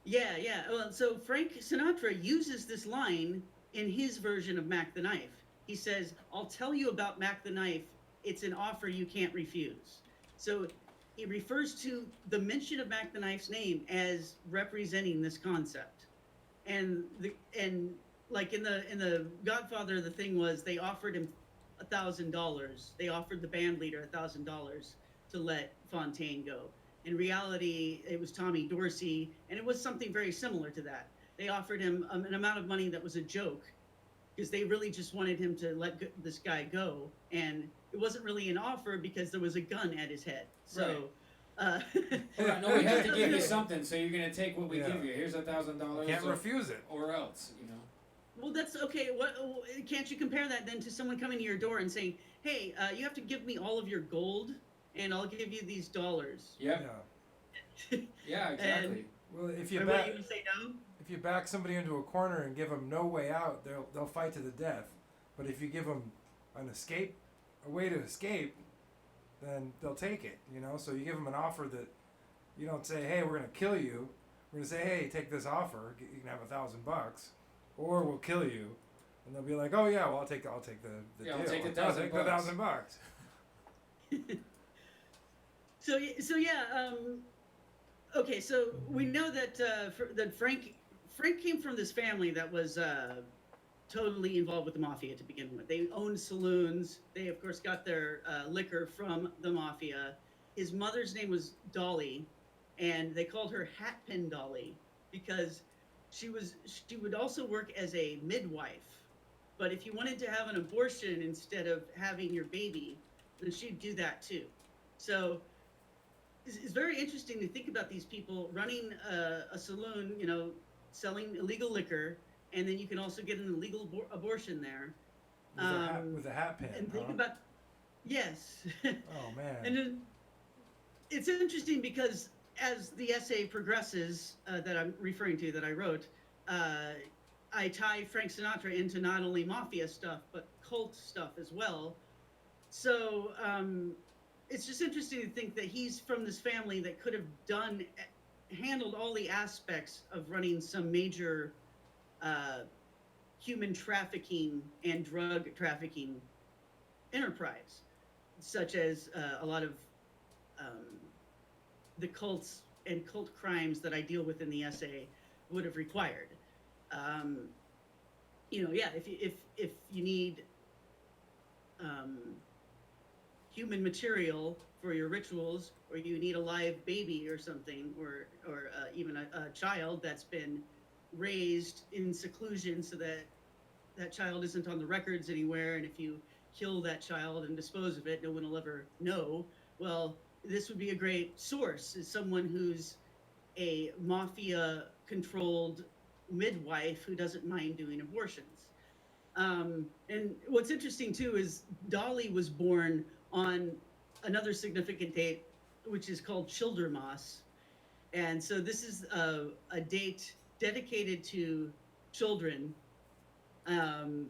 Yeah. Well, so Frank Sinatra uses this line in his version of Mac the Knife. He says, "I'll tell you about Mac the Knife. It's an offer you can't refuse." So he refers to the mention of Mac the Knife's name as representing this concept. And like in the Godfather, the thing was they offered him $1,000. They offered the band leader $1,000 to let Fontaine go. In reality, it was Tommy Dorsey, and it was something very similar to that. They offered him an amount of money that was a joke, because they really just wanted him to let this guy go, and it wasn't really an offer because there was a gun at his head. So, Right. No, we have to give you something, so you're gonna take what we give you. Here's $1,000. Can't refuse it. Or else, well, that's okay. What can't you compare that then to someone coming to your door and saying, "Hey, you have to give me all of your gold, and I'll give you these dollars." Yep. Yeah, exactly. Well, if Or what, you say no? if you back somebody into a corner and give them no way out, they'll fight to the death. But if you give them a way to escape, then they'll take it. So you give them an offer that you don't say, "Hey, we're gonna kill you." We're gonna say, "Hey, take this offer. You can have $1,000, or we'll kill you." And they'll be like, "Oh yeah, well I'll take the I'll deal. take the I'll take the $1,000. $1,000." So yeah. Okay, so we know that Frank came from this family that was totally involved with the mafia to begin with. They owned saloons. They of course got their liquor from the mafia. His mother's name was Dolly, and they called her Hatpin Dolly because she would also work as a midwife. But if you wanted to have an abortion instead of having your baby, then she'd do that too. So it's very interesting to think about these people running a saloon, selling illegal liquor, and then you can also get an illegal abortion there. With a hat pin. And think huh? about, yes. Oh man. And then it's interesting because as the essay progresses that I'm referring to, that I wrote, I tie Frank Sinatra into not only mafia stuff, but cult stuff as well. So it's just interesting to think that he's from this family that could have handled all the aspects of running some major human trafficking and drug trafficking enterprise. such as a lot of um, the cults and cult crimes that I deal with in the essay would have required. Um, yeah, if you need um, human material for your rituals, or you need a live baby or something, or even a child that's been raised in seclusion so that that child isn't on the records anywhere, and if you kill that child and dispose of it, no one will ever know. Well, this would be a great source, is someone who's a mafia controlled midwife who doesn't mind doing abortions. And what's interesting too is Dolly was born on another significant date, which is called Childermas. And so this is a date dedicated to children, um,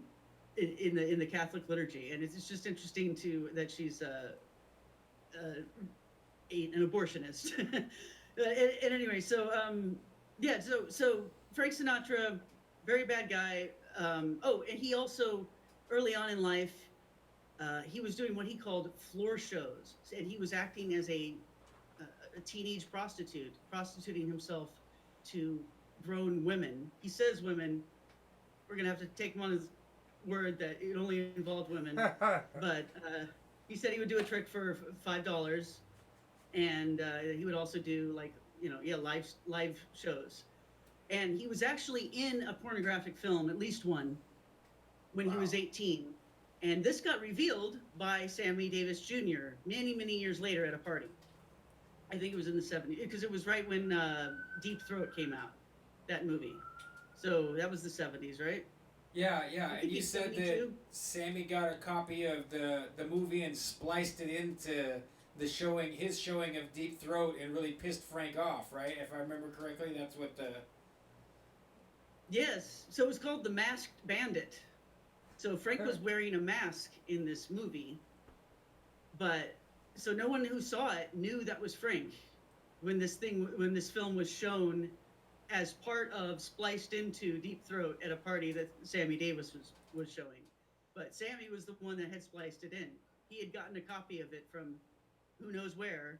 in the Catholic liturgy. And it's just interesting to that she's uh, an abortionist. And anyway, so yeah, so Frank Sinatra, very bad guy. Oh, and he also early on in life, he was doing what he called floor shows, and he was acting as a, a teenage prostitute, prostituting himself to grown women. He says women. We're gonna have to take him on his word that it only involved women, but he said he would do a trick for $5, and he would also do like yeah, live shows. And he was actually in a pornographic film, at least one, when he was Wow. 18. And this got revealed by Sammy Davis Jr. many years later at a party. I think it was in the 70s, because it was right when Deep Throat came out, that movie. So that was the 70s, right? Yeah, yeah. I And think you he's said that 72. Sammy got a copy of the movie and spliced it into the showing, his showing of Deep Throat, and really pissed Frank off, right? If I remember correctly, that's what the. Yes. So it was called The Masked Bandit. So Frank was wearing a mask in this movie, but so no one who saw it knew that was Frank when this film was shown as part of spliced into Deep Throat at a party that Sammy Davis was showing. But Sammy was the one that had spliced it in. He had gotten a copy of it from who knows where,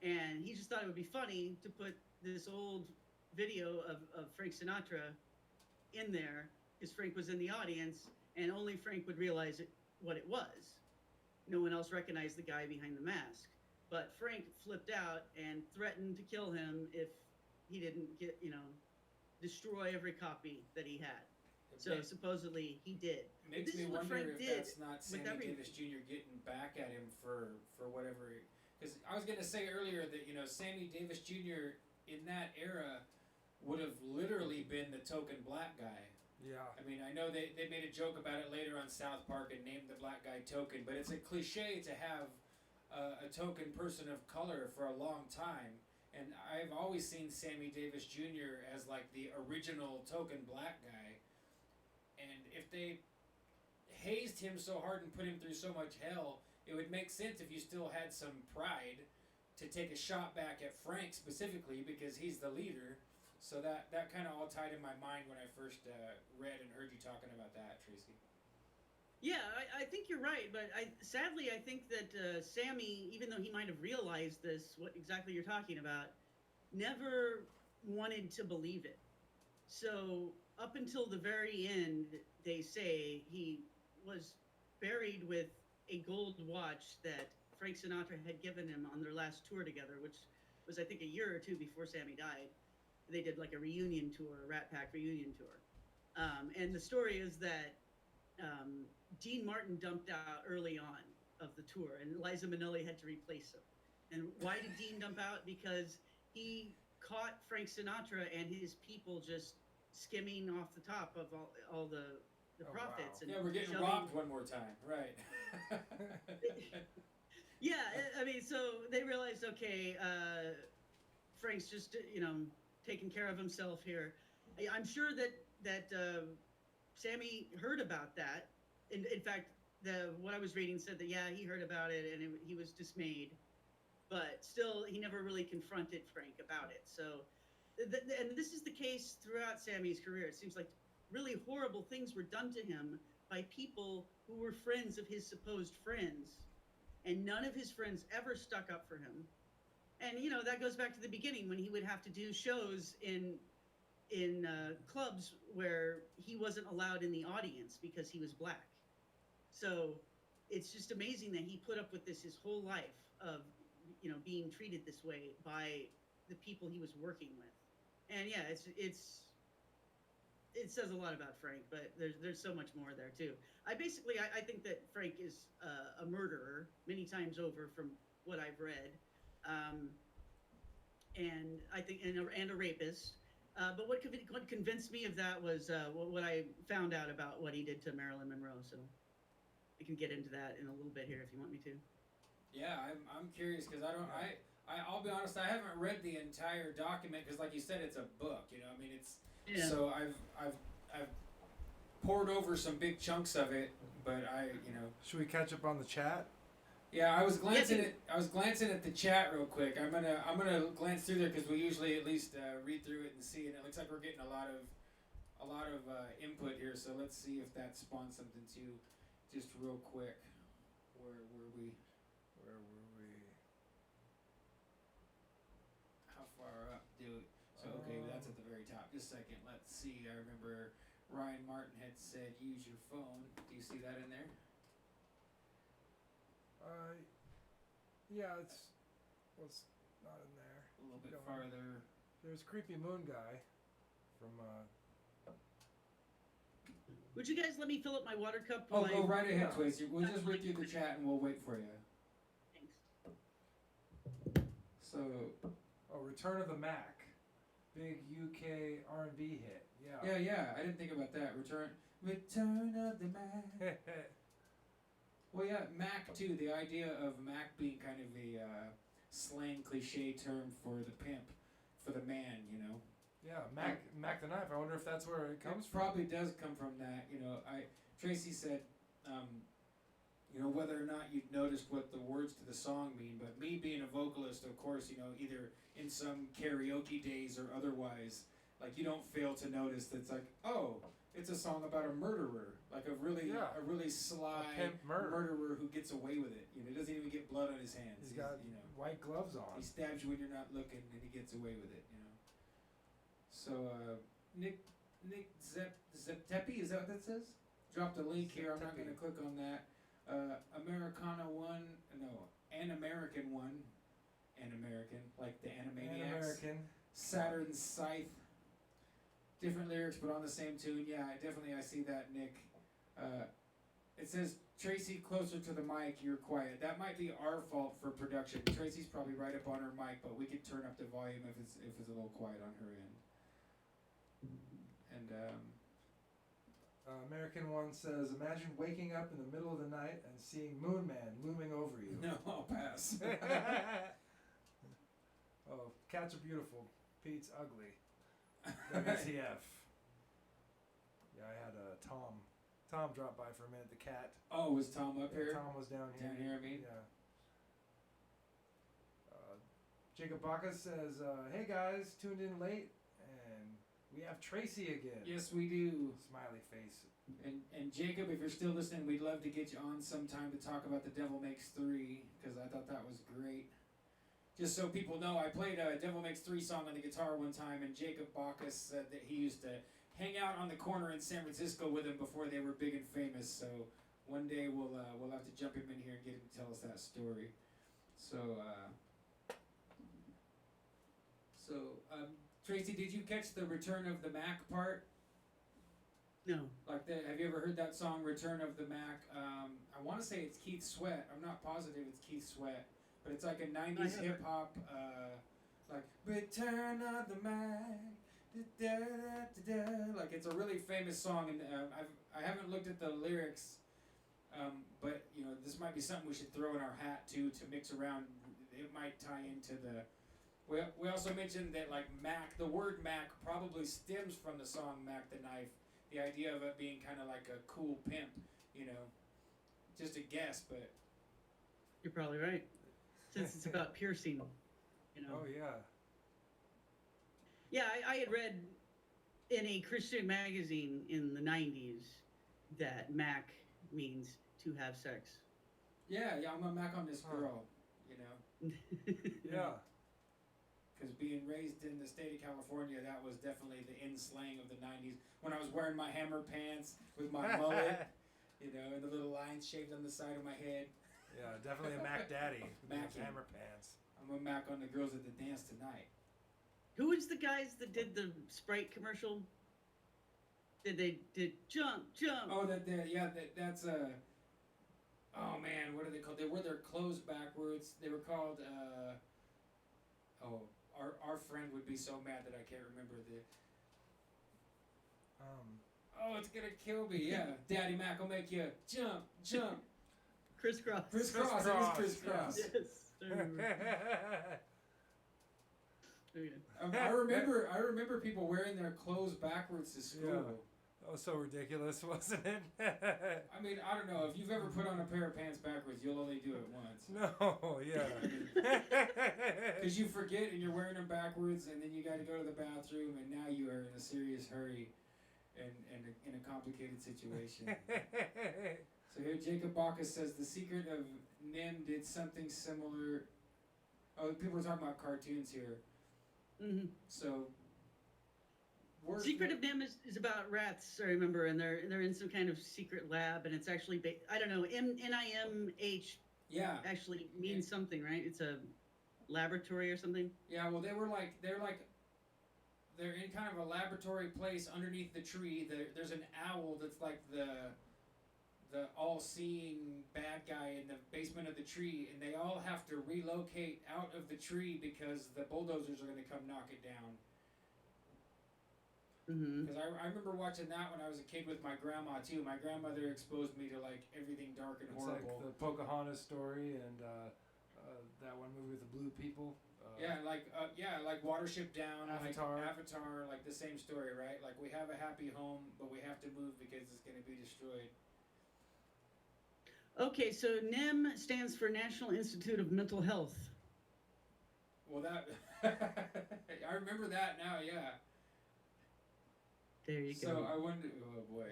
and he just thought it would be funny to put this old video of Frank Sinatra in there, because Frank was in the audience, and only Frank would realize what it was. No one else recognized the guy behind the mask. But Frank flipped out and threatened to kill him if he didn't destroy every copy that he had. It So supposedly he did. But makes this me is what wonder Frank if did that's not with Sammy every. Davis Jr. getting back at him for whatever. Because I was gonna say earlier that Sammy Davis Jr. in that era would have literally been the token black guy. Yeah. I mean, I know they made a joke about it later on South Park and named the black guy Token, but it's a cliche to have a token person of color for a long time. And I've always seen Sammy Davis Jr. as like the original token black guy. And if they hazed him so hard and put him through so much hell, it would make sense if you still had some pride to take a shot back at Frank specifically because he's the leader. So that kind of all tied in my mind when I first read and heard you talking about that, Tracy. Yeah, I think you're right, but sadly I think that Sammy, even though he might have realized this, what exactly you're talking about, never wanted to believe it. So up until the very end, they say he was buried with a gold watch that Frank Sinatra had given him on their last tour together, which was I think a year or two before Sammy died. They did like a reunion tour, a Rat Pack reunion tour. And the story is that Dean Martin dumped out early on of the tour, and Liza Minnelli had to replace him. And why did Dean dump out? Because he caught Frank Sinatra and his people just skimming off the top of all the Oh profits wow. and Yeah, we're getting shoving. robbed one more time, right? Yeah, I mean, so they realized, okay, Frank's just taking care of himself here. I'm sure that Sammy heard about that. In fact, the what I was reading said that yeah, he heard about it and he was dismayed, but still he never really confronted Frank about it. So, and this is the case throughout Sammy's career. It seems like really horrible things were done to him by people who were friends of his supposed friends, and none of his friends ever stuck up for him. And that goes back to the beginning when he would have to do shows in clubs where he wasn't allowed in the audience because he was black. So it's just amazing that he put up with this his whole life of being treated this way by the people he was working with. And yeah, it says a lot about Frank, but there's so much more there too. I think that Frank is a murderer many times over from what I've read, and I think and a rapist. But what convinced me of that was what I found out about what he did to Marilyn Monroe. So I can get into that in a little bit here if you want me to. Yeah, I'm curious because I'll be honest, I haven't read the entire document because, like you said, it's a book. I mean, it's so I've poured over some big chunks of it, but Should we catch up on the chat? Yeah, I was glancing at the chat real quick. I'm gonna glance through there because we usually at least read through it and see, and it looks like we're getting a lot of input here. So let's see if that spawns something too. Just real quick, where were we? How far up do it? So okay, that's at the very top. Just a second. Let's see. I remember Ryan Martin had said use your phone. Do you see that in there? Yeah, it's not in there. A little bit farther. There's Creepy Moon Guy from Would you guys let me fill up my water cup? Oh, go right ahead, Yeah. Tracy. We'll just read through the chat and we'll wait for you. Thanks. So, Return of the Mac, big UK R&B hit. yeah, I didn't think about that. Return of the Mac. Well, yeah, Mac too. The idea of Mac being kind of a slang cliche term for the pimp, for the man, Yeah, Mac the Knife. I wonder if that's where it comes It from. probably does come from that. Tracy said, whether or not you'd noticed what the words to the song mean, but me being a vocalist, of course, either in some karaoke days or otherwise, like you don't fail to notice that it's like, oh, it's a song about a murderer, like a really sly pimp murderer who gets away with it. He doesn't even get blood on his hands. He's got white gloves on. He stabs you when you're not looking, and he gets away with it. So Nick Zeptepi, is that what that says? Dropped a link here. I'm not going to click on that. An American one, like the Animaniacs. An American. Saturn Scythe. Different lyrics, but on the same tune. Yeah, I see that, Nick. It says, Tracy, closer to the mic, you're quiet. That might be our fault for production. Tracy's probably right up on her mic, but we could turn up the volume if it's a little quiet on her end. And American one says, imagine waking up in the middle of the night and seeing Moon Man looming over you. No, I'll pass. Oh, cats are beautiful. Pete's ugly. WTF. Yeah, I had Tom. Tom dropped by for a minute, the cat. Oh, was Tom up here? Tom was down here. Down here, I mean? Yeah. Jacob Bacchus says, hey guys, tuned in late, and we have Tracy again. Yes, we do. Smiley face. And Jacob, if you're still listening, we'd love to get you on sometime to talk about The Devil Makes 3, because I thought that was great. Just so people know, I played a Devil Makes 3 song on the guitar one time, and Jacob Bacchus said that he used to hang out on the corner in San Francisco with him before they were big and famous. So one day we'll have to jump him in here and get him to tell us that story. So Tracy, did you catch the Return of the Mac part? No. Have you ever heard that song, Return of the Mac? I want to say it's Keith Sweat. I'm not positive it's Keith Sweat. But it's like a 90s hip-hop, like, Return of the Mac, da-da-da-da-da. Like, it's a really famous song, and I haven't looked at the lyrics, but, this might be something we should throw in our hat, too, to mix around. It might tie into the... We also mentioned that, like, Mac, the word Mac probably stems from the song Mac the Knife, the idea of it being kind of like a cool pimp, just a guess, but... You're probably right. Since it's about piercing, Oh, yeah. Yeah, I had read in a Christian magazine in the 90s that Mac means to have sex. Yeah, I'm a Mac on this Huh. girl, you know. Yeah. Because being raised in the state of California, that was definitely the in slang of the 90s. When I was wearing my hammer pants with my mullet, you know, and the little lines shaved on the side of my head. Yeah, definitely a Mac Daddy with those Mackie. hammer pants. I'm a Mac on the girls at the dance tonight. Who was the guys that did the Sprite commercial? Did jump? Oh, that's oh man, what are they called? They wore their clothes backwards. They were called, our friend would be so mad that I can't remember the. Oh, it's gonna kill me. Yeah, Daddy Mac will make you jump. Crisscross. Crisscross. It is crisscross. Yes. I remember. Okay. I remember people wearing their clothes backwards to school. That was so ridiculous, wasn't it? I mean, I don't know. If you've ever put on a pair of pants backwards, you'll only do it once. No, yeah. Because you forget and you're wearing them backwards, and then you got to go to the bathroom, and now you are in a serious hurry and in a complicated situation. So here Jacob Bacchus says the secret of Nim did something similar. Oh, people are talking about cartoons here. Mm-hmm. So Secret of Nim is about rats, I remember, and they're in some kind of secret lab, and it's actually I don't know, NIMH yeah, actually means something, right? It's a laboratory or something. yeah. Well, they're in kind of a laboratory place underneath the tree. There's an owl that's like the all-seeing bad guy in the basement of the tree, and they all have to relocate out of the tree because the bulldozers are going to come knock it down. Because I remember watching that when I was a kid with my grandma too. My grandmother exposed me to like everything dark and It's horrible. like the Pocahontas story and that one movie with the blue people. Yeah, like Watership Down, Avatar. like Avatar, like the same story, right? Like we have a happy home, but we have to move because it's going to be destroyed. Okay, so NIM stands for National Institute of Mental Health. Well, that I remember that now. Yeah. There you So go. I wonder. Oh boy.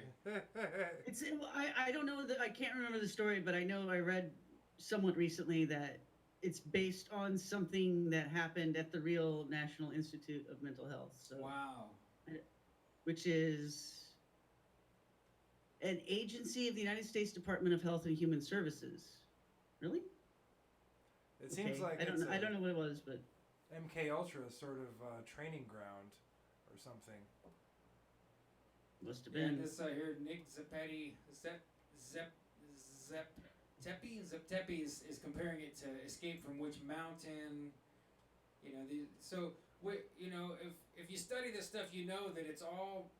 It's I don't know I can't remember the story, but I know I read somewhat recently that it's based on something that happened at the real National Institute of Mental Health. So, Wow. which is an agency of the United States Department of Health and Human Services. Really? It seems like I don't know what it was, but MK Ultra sort of training ground or something. must have Yeah, been. this here Nick Zepetti Zeptepi is comparing it to Escape from Witch Mountain. You know, if you study this stuff, you know that it's all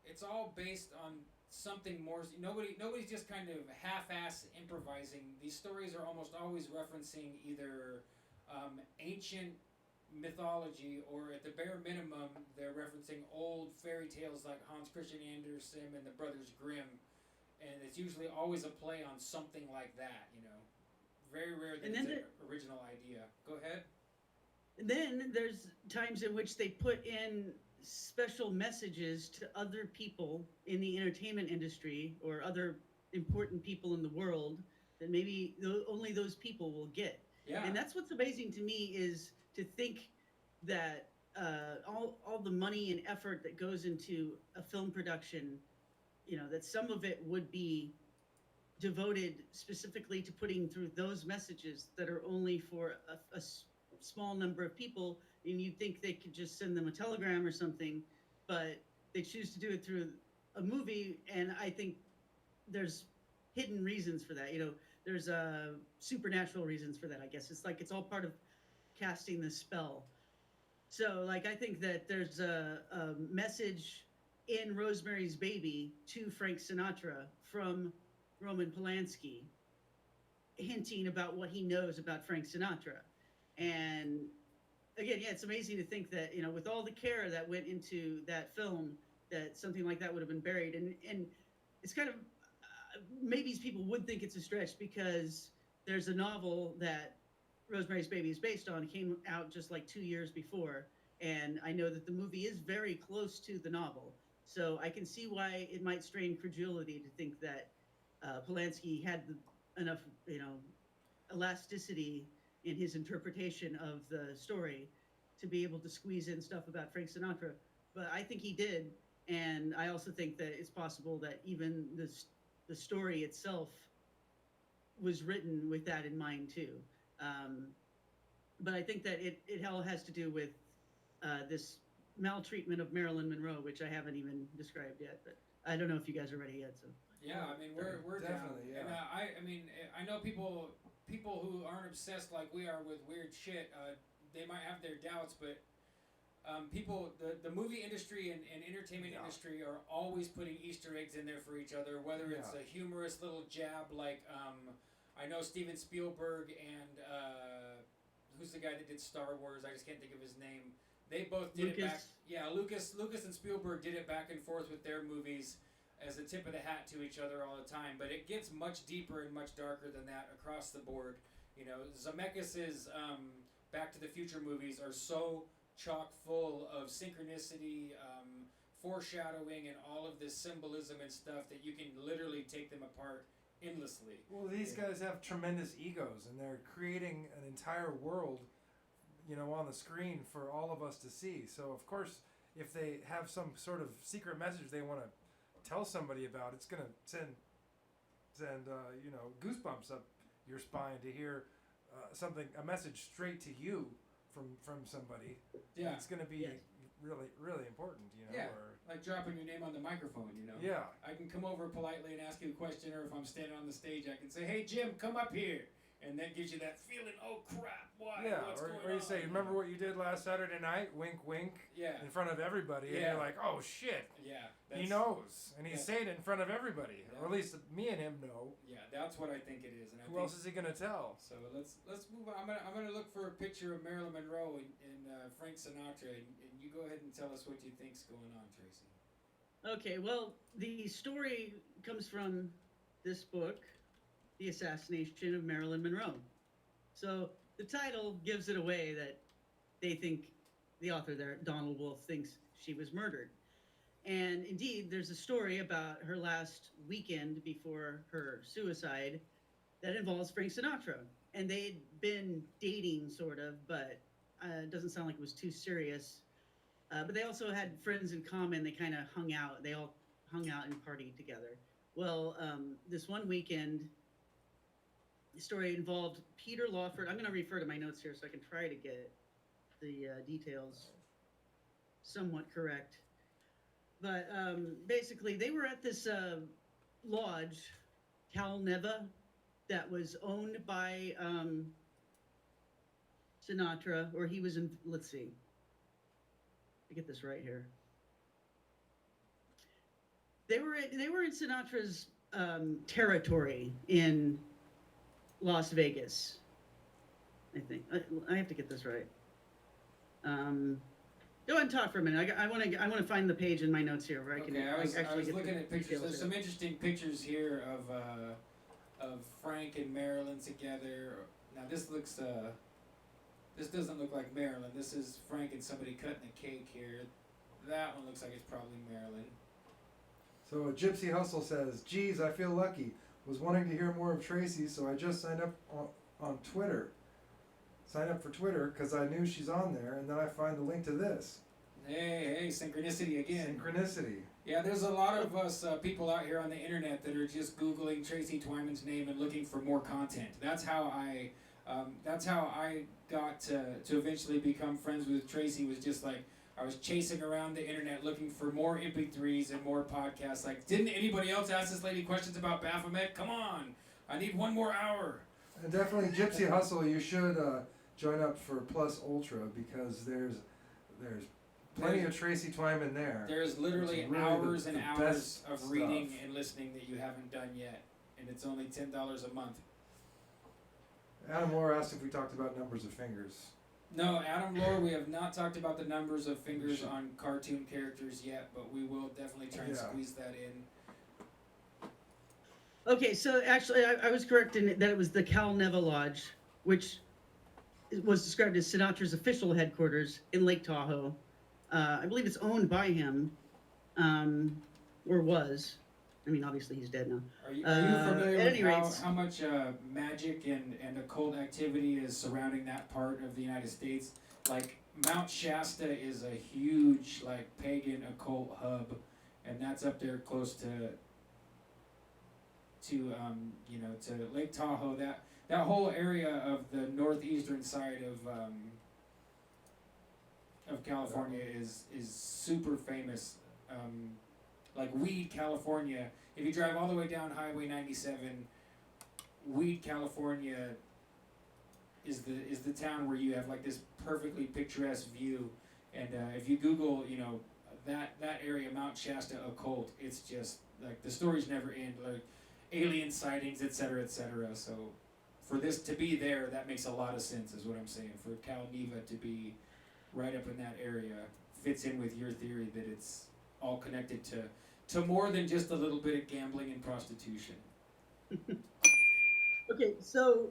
based on something more. Nobody's just kind of half-ass improvising. These stories are almost always referencing either ancient mythology, or at the bare minimum, they're referencing old fairy tales like Hans Christian Andersen and the Brothers Grimm, and it's usually always a play on something like that. You know, very rare that it's an original idea. Go ahead. Then there's times in which they put in special messages to other people in the entertainment industry or other important people in the world that maybe only those people will get. Yeah. And that's what's amazing to me is to think that all the money and effort that goes into a film production, you know, that some of it would be devoted specifically to putting through those messages that are only for a small number of people, and you'd think they could just send them a telegram or something, but they choose to do it through a movie, and I think there's hidden reasons for that. You know, there's supernatural reasons for that, I guess. It's like it's all part of casting the spell. So, like, I think that there's a message in Rosemary's Baby to Frank Sinatra from Roman Polanski, hinting about what he knows about Frank Sinatra. And again, yeah, it's amazing to think that, you know, with all the care that went into that film, that something like that would have been buried. And it's kind of, maybe people would think it's a stretch because there's a novel that Rosemary's Baby is based on, came out just like 2 years before. And I know that the movie is very close to the novel. So I can see why it might strain credulity to think that Polanski had enough, you know, elasticity in his interpretation of the story to be able to squeeze in stuff about Frank Sinatra. But I think he did, and I also think that it's possible that even the story itself was written with that in mind too. Um, but I think that it all has to do with this maltreatment of Marilyn Monroe, which I haven't even described yet. But I don't know if you guys are ready yet. So Yeah, I mean we're Definitely, down, yeah. and I mean I know people who aren't obsessed like we are with weird shit. They might have their doubts, but the movie industry and entertainment Yeah. industry are always putting Easter eggs in there for each other, whether it's Yeah. a humorous little jab like I know Steven Spielberg and who's the guy that did Star Wars? I just can't think of his name. They both did it back. Lucas. Yeah, Lucas and Spielberg did it back and forth with their movies as a tip of the hat to each other all the time. But it gets much deeper and much darker than that across the board. You know, Zemeckis's Back to the Future movies are so chock full of synchronicity, foreshadowing, and all of this symbolism and stuff that you can literally take them apart endlessly. Well, these guys have tremendous egos, and they're creating an entire world, on the screen for all of us to see. So, of course, if they have some sort of secret message they want to tell somebody about, it's gonna send goosebumps up your spine to hear a message straight to you from somebody. Yeah. It's gonna be Yes. really, really important, Yeah. Or Like dropping your name on the microphone, yeah. I can come over politely and ask you a question, or if I'm standing on the stage, I can say, "Hey, Jim, come up here," and that gives you that feeling. Oh crap! Why? Yeah, What's going or you on? say, remember what you did last Saturday night? Wink, wink. Yeah. In front of everybody, and Yeah. you're like, oh shit, Yeah. he knows, and he's yeah. saying it in front of everybody, Yeah. or at least me and him know. Yeah, that's what I think it is, and I Who think, else is he gonna tell? So let's move on. I'm gonna look for a picture of Marilyn Monroe and Frank Sinatra, and you go ahead and tell us what you think's going on, Tracy. Okay, well, the story comes from this book, The Assassination of Marilyn Monroe. So the title gives it away that they think, the author there, Donald Wolfe, thinks she was murdered. And indeed, there's a story about her last weekend before her suicide that involves Frank Sinatra. And they'd been dating, sort of, but it doesn't sound like it was too serious. But they also had friends in common. They kind of hung out. They all hung out and partied together. Well, this one weekend, the story involved Peter Lawford. I'm going to refer to my notes here so I can try to get the details somewhat correct. But basically, they were at this lodge, Cal Neva, that was owned by Sinatra, or he was in. Let's see. I get this right here. They were in Sinatra's territory in Las Vegas. I think I have to get this right. Go ahead and talk for a minute. I want to find the page in my notes here where I can. Okay, I was get looking the at pictures. details There's here. some interesting pictures here of Frank and Marilyn together. Now this looks this doesn't look like Marilyn. This is Frank and somebody cutting a cake here. That one looks like it's probably Marilyn. So Gypsy Hustle says, geez, I feel lucky. Was wanting to hear more of Tracy, so I just signed up on Twitter. Signed up for Twitter because I knew she's on there, and then I find the link to this. Hey, synchronicity again. Synchronicity. Yeah, there's a lot of us people out here on the internet that are just Googling Tracy Twyman's name and looking for more content. That's how I got to eventually become friends with Tracy. Was just like I was chasing around the internet looking for more MP3s and more podcasts. Like, didn't anybody else ask this lady questions about Baphomet? Come on, I need one more hour. And definitely Gypsy Hustle, you should join up for Plus Ultra because there's plenty of Tracy Twyman there. There's literally It's really hours and the hours best of reading stuff. and listening that you haven't done yet, and it's only $10 a month. Adam Moore asked if we talked about numbers of fingers. No, Adam Lore, we have not talked about the numbers of fingers on cartoon characters yet, but we will definitely try and Yeah. squeeze that in. Okay, so actually, I was correct in that it was the Cal Neva Lodge, which was described as Sinatra's official headquarters in Lake Tahoe. I believe it's owned by him, or was. I mean, obviously he's dead now. Are you familiar at with any rate, how much magic and occult activity is surrounding that part of the United States? Like Mount Shasta is a huge like pagan occult hub, and that's up there close to Lake Tahoe. That whole area of the northeastern side of California is super famous. Like Weed, California. If you drive all the way down Highway 97, Weed, California is the town where you have like this perfectly picturesque view. And if you Google, that area, Mount Shasta occult, it's just like the stories never end. Like alien sightings, etc., etc. So for this to be there, that makes a lot of sense, is what I'm saying. For Cal Neva to be right up in that area fits in with your theory that it's all connected to more than just a little bit of gambling and prostitution. okay, so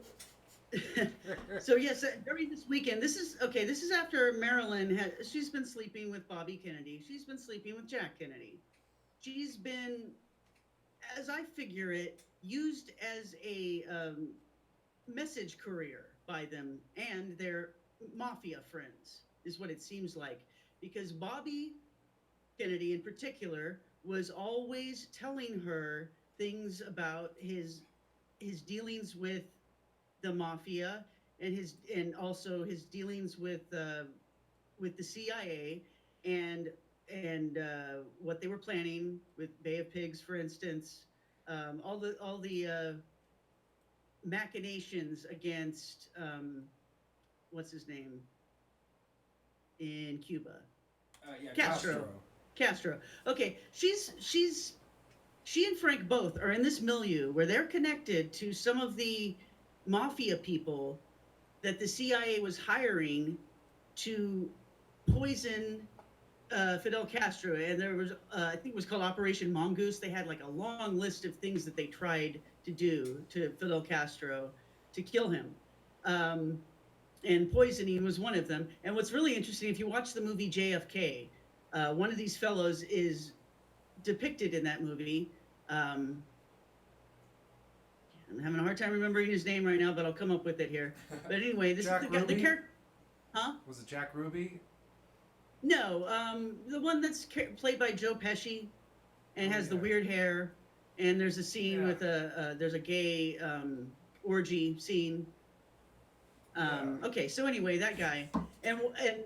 so yes, during this weekend, this is after Marilyn she's been sleeping with Bobby Kennedy. She's been sleeping with Jack Kennedy. She's been, as I figure it, used as a message courier by them and their mafia friends, is what it seems like. Because Bobby Kennedy, in particular, was always telling her things about his dealings with the mafia and also his dealings with the CIA and what they were planning with Bay of Pigs, for instance, all the machinations against what's his name in Cuba, Yeah, Castro. Okay, she and Frank both are in this milieu where they're connected to some of the mafia people that the CIA was hiring to poison Fidel Castro. And there was, I think it was called Operation Mongoose. They had like a long list of things that they tried to do to Fidel Castro to kill him. And poisoning was one of them. And what's really interesting, if you watch the movie JFK, one of these fellows is depicted in that movie. I'm having a hard time remembering his name right now, but I'll come up with it here. But anyway, this Jack is the character. Huh? Was it Jack Ruby? No, the one that's played by Joe Pesci and has the weird hair. And there's a scene with there's a gay orgy scene. Okay, so anyway, that guy, and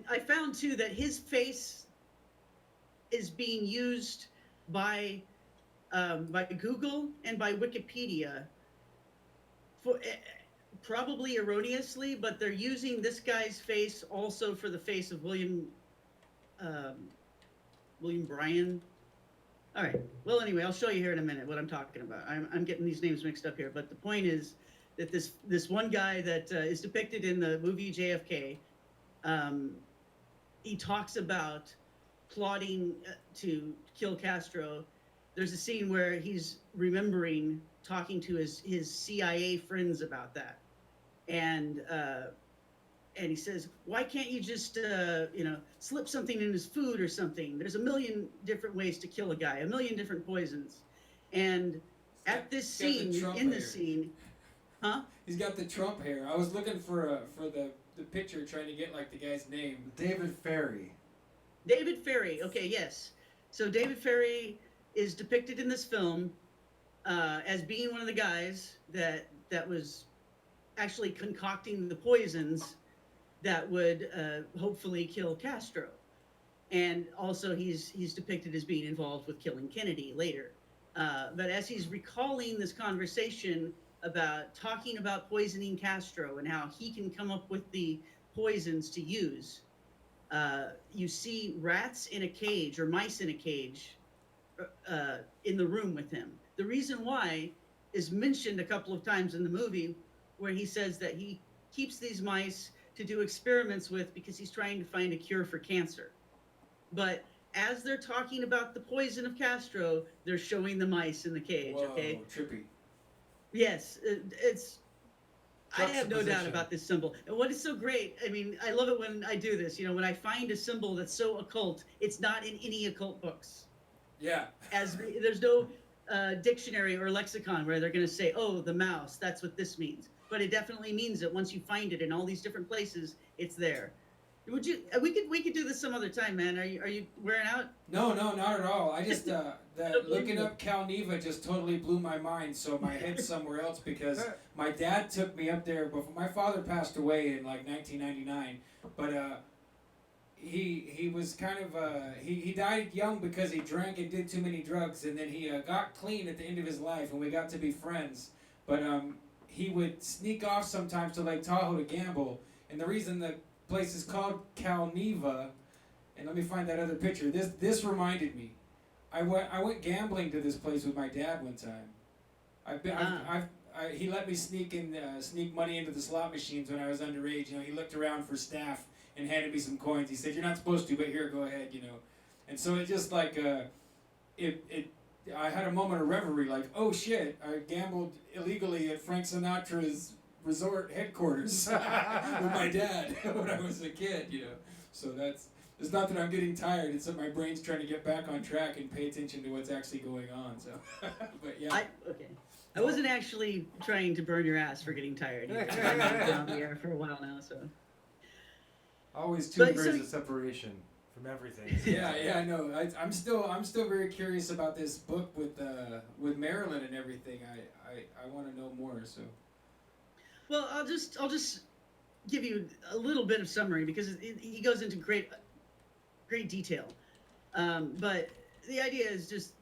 I found too that his face is being used by Google and by Wikipedia for probably erroneously, but they're using this guy's face also for the face of William Bryan. All right. Well, anyway, I'll show you here in a minute what I'm talking about. I'm getting these names mixed up here, but the point is that this one guy that is depicted in the movie JFK, he talks about plotting to kill Castro. There's a scene where he's remembering talking to his CIA friends about that, and he says, "Why can't you just slip something in his food or something? There's a million different ways to kill a guy, a million different poisons." And at this scene, in this scene, huh? He's got the Trump hair. I was looking for the picture, trying to get like the guy's name. David Ferry. David Ferry. Okay, yes. So David Ferry is depicted in this film as being one of the guys that was actually concocting the poisons that would hopefully kill Castro. And also he's depicted as being involved with killing Kennedy later. But as he's recalling this conversation about talking about poisoning Castro and how he can come up with the poisons to use, you see rats in a cage or mice in a cage in the room with him. The reason why is mentioned a couple of times in the movie, where he says that he keeps these mice to do experiments with because he's trying to find a cure for cancer. But as they're talking about the poison of Castro, they're showing the mice in the cage. Whoa, okay, trippy. yes, it's. I have no doubt about this symbol. And what is so great, I mean, I love it when I do this. When I find a symbol that's so occult, it's not in any occult books. Yeah. As there's no dictionary or lexicon where they're going to say, "Oh, the mouse. That's what this means." But it definitely means that once you find it in all these different places, it's there. Would you? We could do this some other time, man. Are you wearing out? No, no, not at all. I just that looking up Calneva just totally blew my mind. So my head's somewhere else because my dad took me up there before my father passed away in like 1999. But he was kind of he died young because he drank and did too many drugs, and then he got clean at the end of his life, and we got to be friends. But he would sneak off sometimes to Lake Tahoe to gamble, and the reason the place is called Calneva, and let me find that other picture. This reminded me. I went gambling to this place with my dad one time. He let me sneak money into the slot machines when I was underage. You know, he looked around for staff and handed me some coins. He said, "You're not supposed to, but here, go ahead." You know, and so it just like I had a moment of reverie, like, oh shit, I gambled illegally at Frank Sinatra's resort headquarters with my dad when I was a kid. You know, so it's not that I'm getting tired. It's that my brain's trying to get back on track and pay attention to what's actually going on. So, but yeah. I wasn't actually trying to burn your ass for getting tired. You've been on the air for a while now, so. Always 2 degrees of separation from everything. Yeah, I know. I'm still very curious about this book with Marilyn and everything. I want to know more. So. Well, I'll just give you a little bit of summary because he goes into great detail. But the idea is just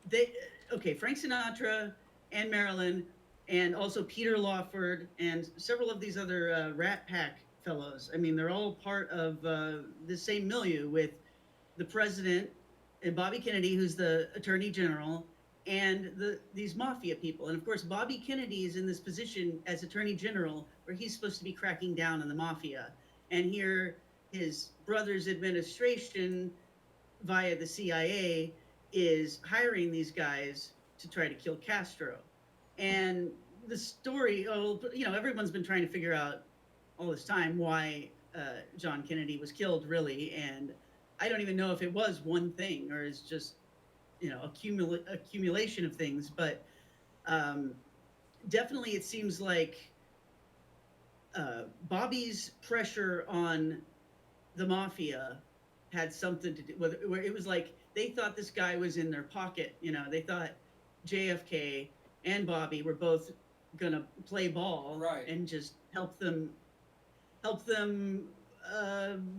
Frank Sinatra and Marilyn, and also Peter Lawford and several of these other Rat Pack fellows. I mean, they're all part of the same milieu with the president and Bobby Kennedy, who's the attorney general, and these mafia people. And of course, Bobby Kennedy is in this position as attorney general where he's supposed to be cracking down on the mafia. And here his brother's administration via the CIA is hiring these guys to try to kill Castro. And the story, everyone's been trying to figure out all this time why John Kennedy was killed, really. And I don't even know if it was one thing or it's just, accumulation of things. But definitely it seems like Bobby's pressure on the mafia had something to do with it, where it was like they thought this guy was in their pocket. They thought JFK and Bobby were both gonna play ball, right, and just help them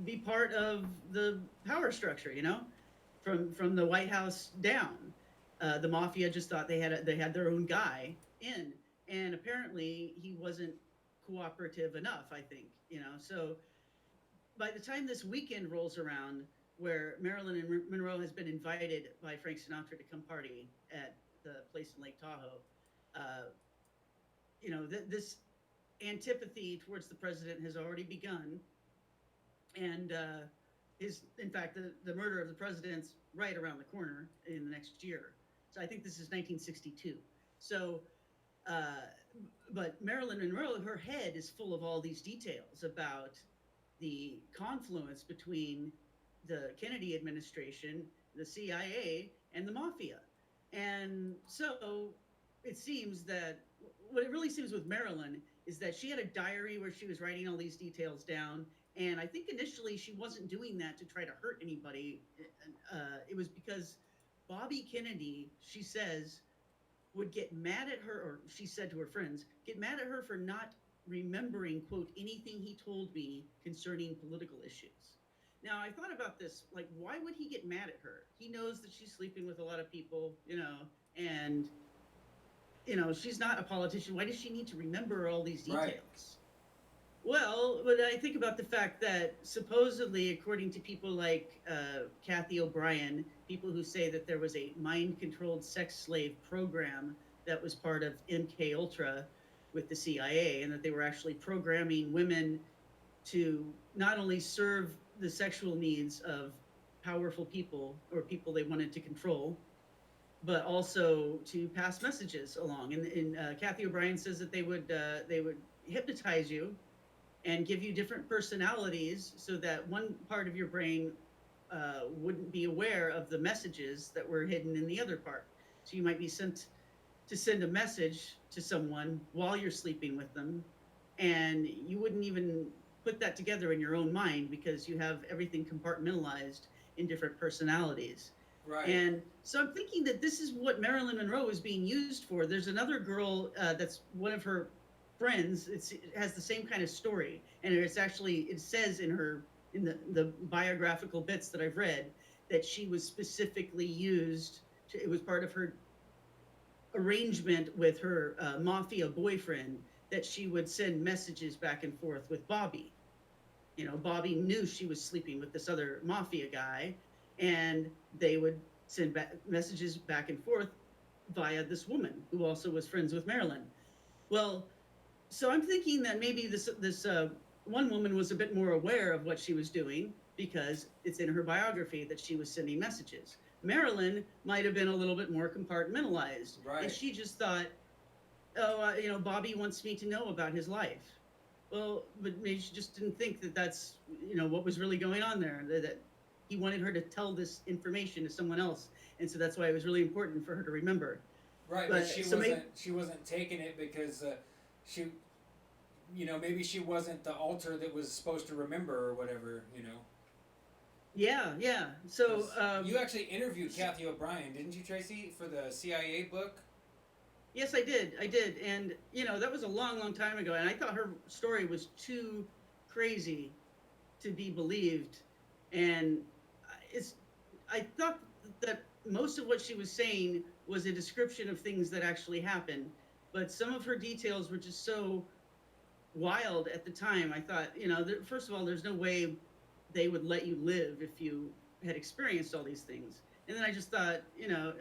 be part of the power structure. From the White House down, the mafia just thought they had their own guy in, and apparently he wasn't cooperative enough. I think so. By the time this weekend rolls around, where Marilyn Monroe has been invited by Frank Sinatra to come party at the place in Lake Tahoe, this antipathy towards the president has already begun, and in fact, the murder of the president's right around the corner in the next year. So I think this is 1962. So, but Marilyn Monroe, her head is full of all these details about the confluence between the Kennedy administration, the CIA, and the mafia. And so it seems that what it really seems with Marilyn is that she had a diary where she was writing all these details down. And I think initially she wasn't doing that to try to hurt anybody. It was because Bobby Kennedy, she says, would get mad at her, or she said to her friends, get mad at her for not remembering, quote, anything he told me concerning political issues. Now, I thought about this, like, why would he get mad at her? He knows that she's sleeping with a lot of people, and, she's not a politician. Why does she need to remember all these details? Right. Well, but I think about the fact that supposedly, according to people like Kathy O'Brien, people who say that there was a mind-controlled sex slave program that was part of MK Ultra with the CIA, and that they were actually programming women to not only serve the sexual needs of powerful people or people they wanted to control, but also to pass messages along. And Kathy O'Brien says that they would hypnotize you and give you different personalities so that one part of your brain wouldn't be aware of the messages that were hidden in the other part. So you might be sent to send a message to someone while you're sleeping with them, and you wouldn't even put that together in your own mind because you have everything compartmentalized in different personalities. Right. And so I'm thinking that this is what Marilyn Monroe is being used for. There's another girl that's one of her friends. It has the same kind of story, and it's actually, it says in the biographical bits that I've read that she was specifically used. It was part of her arrangement with her mafia boyfriend that she would send messages back and forth with Bobby. Bobby knew she was sleeping with this other mafia guy, and they would send messages back and forth via this woman who also was friends with Marilyn. Well, so I'm thinking that maybe this one woman was a bit more aware of what she was doing because it's in her biography that she was sending messages. Marilyn might have been a little bit more compartmentalized, Right. and she just thought, oh, Bobby wants me to know about his life. Well, but maybe she just didn't think that that's what was really going on there. That he wanted her to tell this information to someone else, and so that's why it was really important for her to remember. Right, but she wasn't taking it because she, maybe she wasn't the alter that was supposed to remember or whatever. Yeah. So you actually interviewed Kathy O'Brien, didn't you, Tracy, for the CIA book? Yes, I did, and that was a long time ago, and I thought her story was too crazy to be believed, and I thought that most of what she was saying was a description of things that actually happened, but some of her details were just so wild at the time. I thought, first of all, there's no way they would let you live if you had experienced all these things. And then I just thought,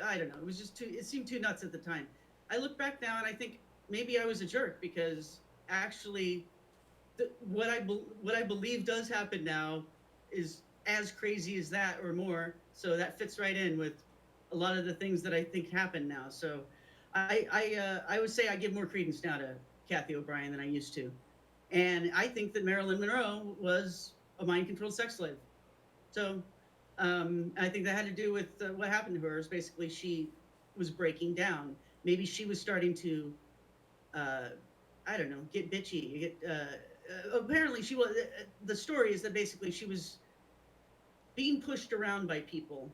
I don't know, it seemed too nuts at the time. I look back now and I think maybe I was a jerk because actually what I believe does happen now is as crazy as that or more. So that fits right in with a lot of the things that I think happen now. So I would say I give more credence now to Kathy O'Brien than I used to. And I think that Marilyn Monroe was a mind-controlled sex slave. So I think that had to do with what happened to her. Is basically she was breaking down. Maybe she was starting to, I don't know, get bitchy. Apparently, she was. The story is that basically she was being pushed around by people,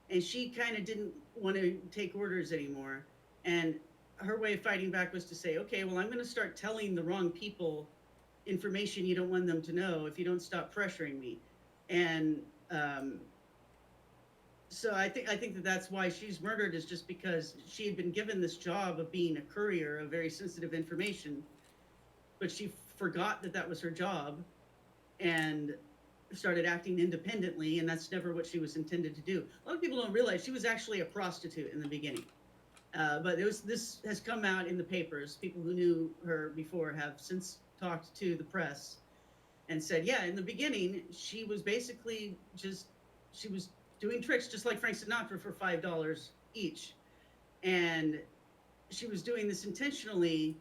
and she kind of didn't want to take orders anymore. And her way of fighting back was to say, okay, well, I'm going to start telling the wrong people information you don't want them to know if you don't stop pressuring me. And so I think that that's why she's murdered, is just because she had been given this job of being a courier of very sensitive information, but she forgot that was her job and started acting independently, and that's never what she was intended to do. A lot of people don't realize she was actually a prostitute in the beginning. But this has come out in the papers. People who knew her before have since talked to the press and said, yeah, in the beginning, she was basically she was doing tricks just like Frank Sinatra for $5 each. And she was doing this intentionally,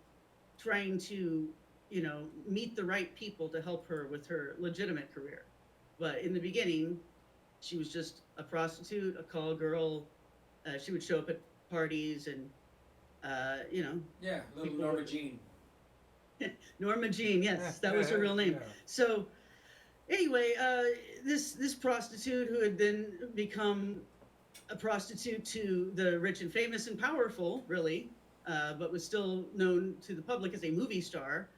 trying to, meet the right people to help her with her legitimate career. But in the beginning, she was just a prostitute, a call girl. She would show up at parties and, Yeah, little Norma Jean. Norma Jean, yes, that was her real name. Yeah. So anyway, this prostitute who had then become a prostitute to the rich and famous and powerful, really, but was still known to the public as a movie star.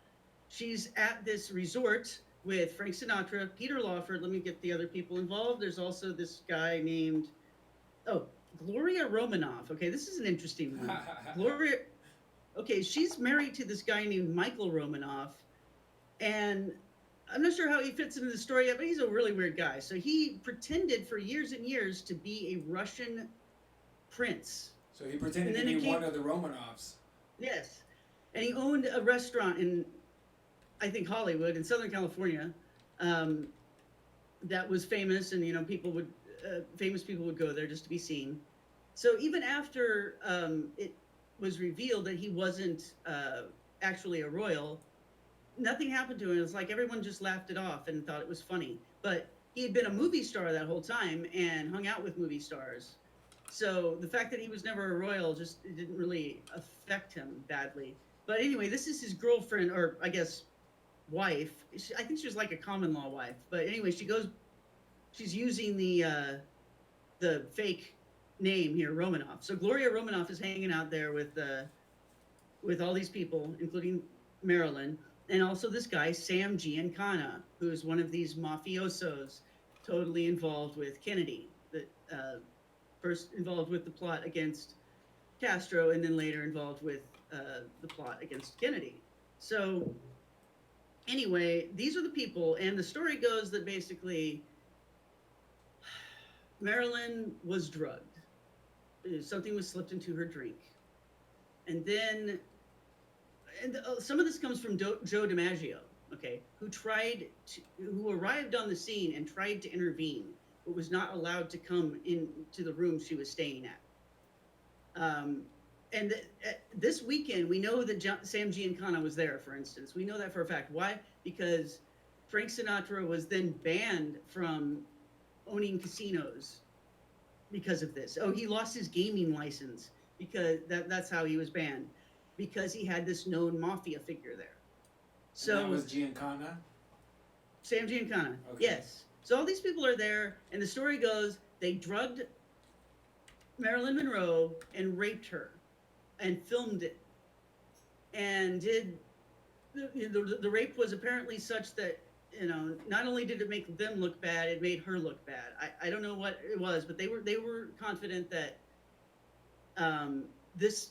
She's at this resort with Frank Sinatra, Peter Lawford. Let me get the other people involved. There's also this guy named, Gloria Romanoff. Okay, this is an interesting one. Gloria, okay, she's married to this guy named Michael Romanoff, and I'm not sure how he fits into the story yet, but he's a really weird guy. So he pretended for years and years to be a Russian prince. So he pretended to be one of the Romanovs. Yes. And he owned a restaurant in, I think, Hollywood, in Southern California, that was famous, and, famous people would go there just to be seen. So even after it was revealed that he wasn't actually a royal, nothing happened to him. It was like everyone just laughed it off and thought it was funny. But he had been a movie star that whole time and hung out with movie stars. So the fact that he was never a royal just it didn't really affect him badly. But anyway, this is his girlfriend, or I guess wife. I think she was like a common law wife. But anyway, she's using the fake name here, Romanoff. So Gloria Romanoff is hanging out there with all these people, including Marilyn, and also this guy Sam Giancana, who is one of these mafiosos, totally involved with Kennedy. That first involved with the plot against Castro, and then later involved with the plot against Kennedy. So anyway, these are the people, and the story goes that basically Marilyn was drugged. Something was slipped into her drink. And then, some of this comes from Joe DiMaggio, okay, who arrived on the scene and tried to intervene, but was not allowed to come into the room she was staying at. This weekend, we know that Sam Giancana was there, for instance. We know that for a fact. Why? Because Frank Sinatra was then banned from owning casinos because of this. Oh, he lost his gaming license because that's how he was banned, because he had this known mafia figure there. So and that was Giancana? Sam Giancana, Okay. yes. So all these people are there, and the story goes they drugged Marilyn Monroe and raped her and filmed it. And the rape was apparently such that, not only did it make them look bad, it made her look bad. I don't know what it was, but they were confident that this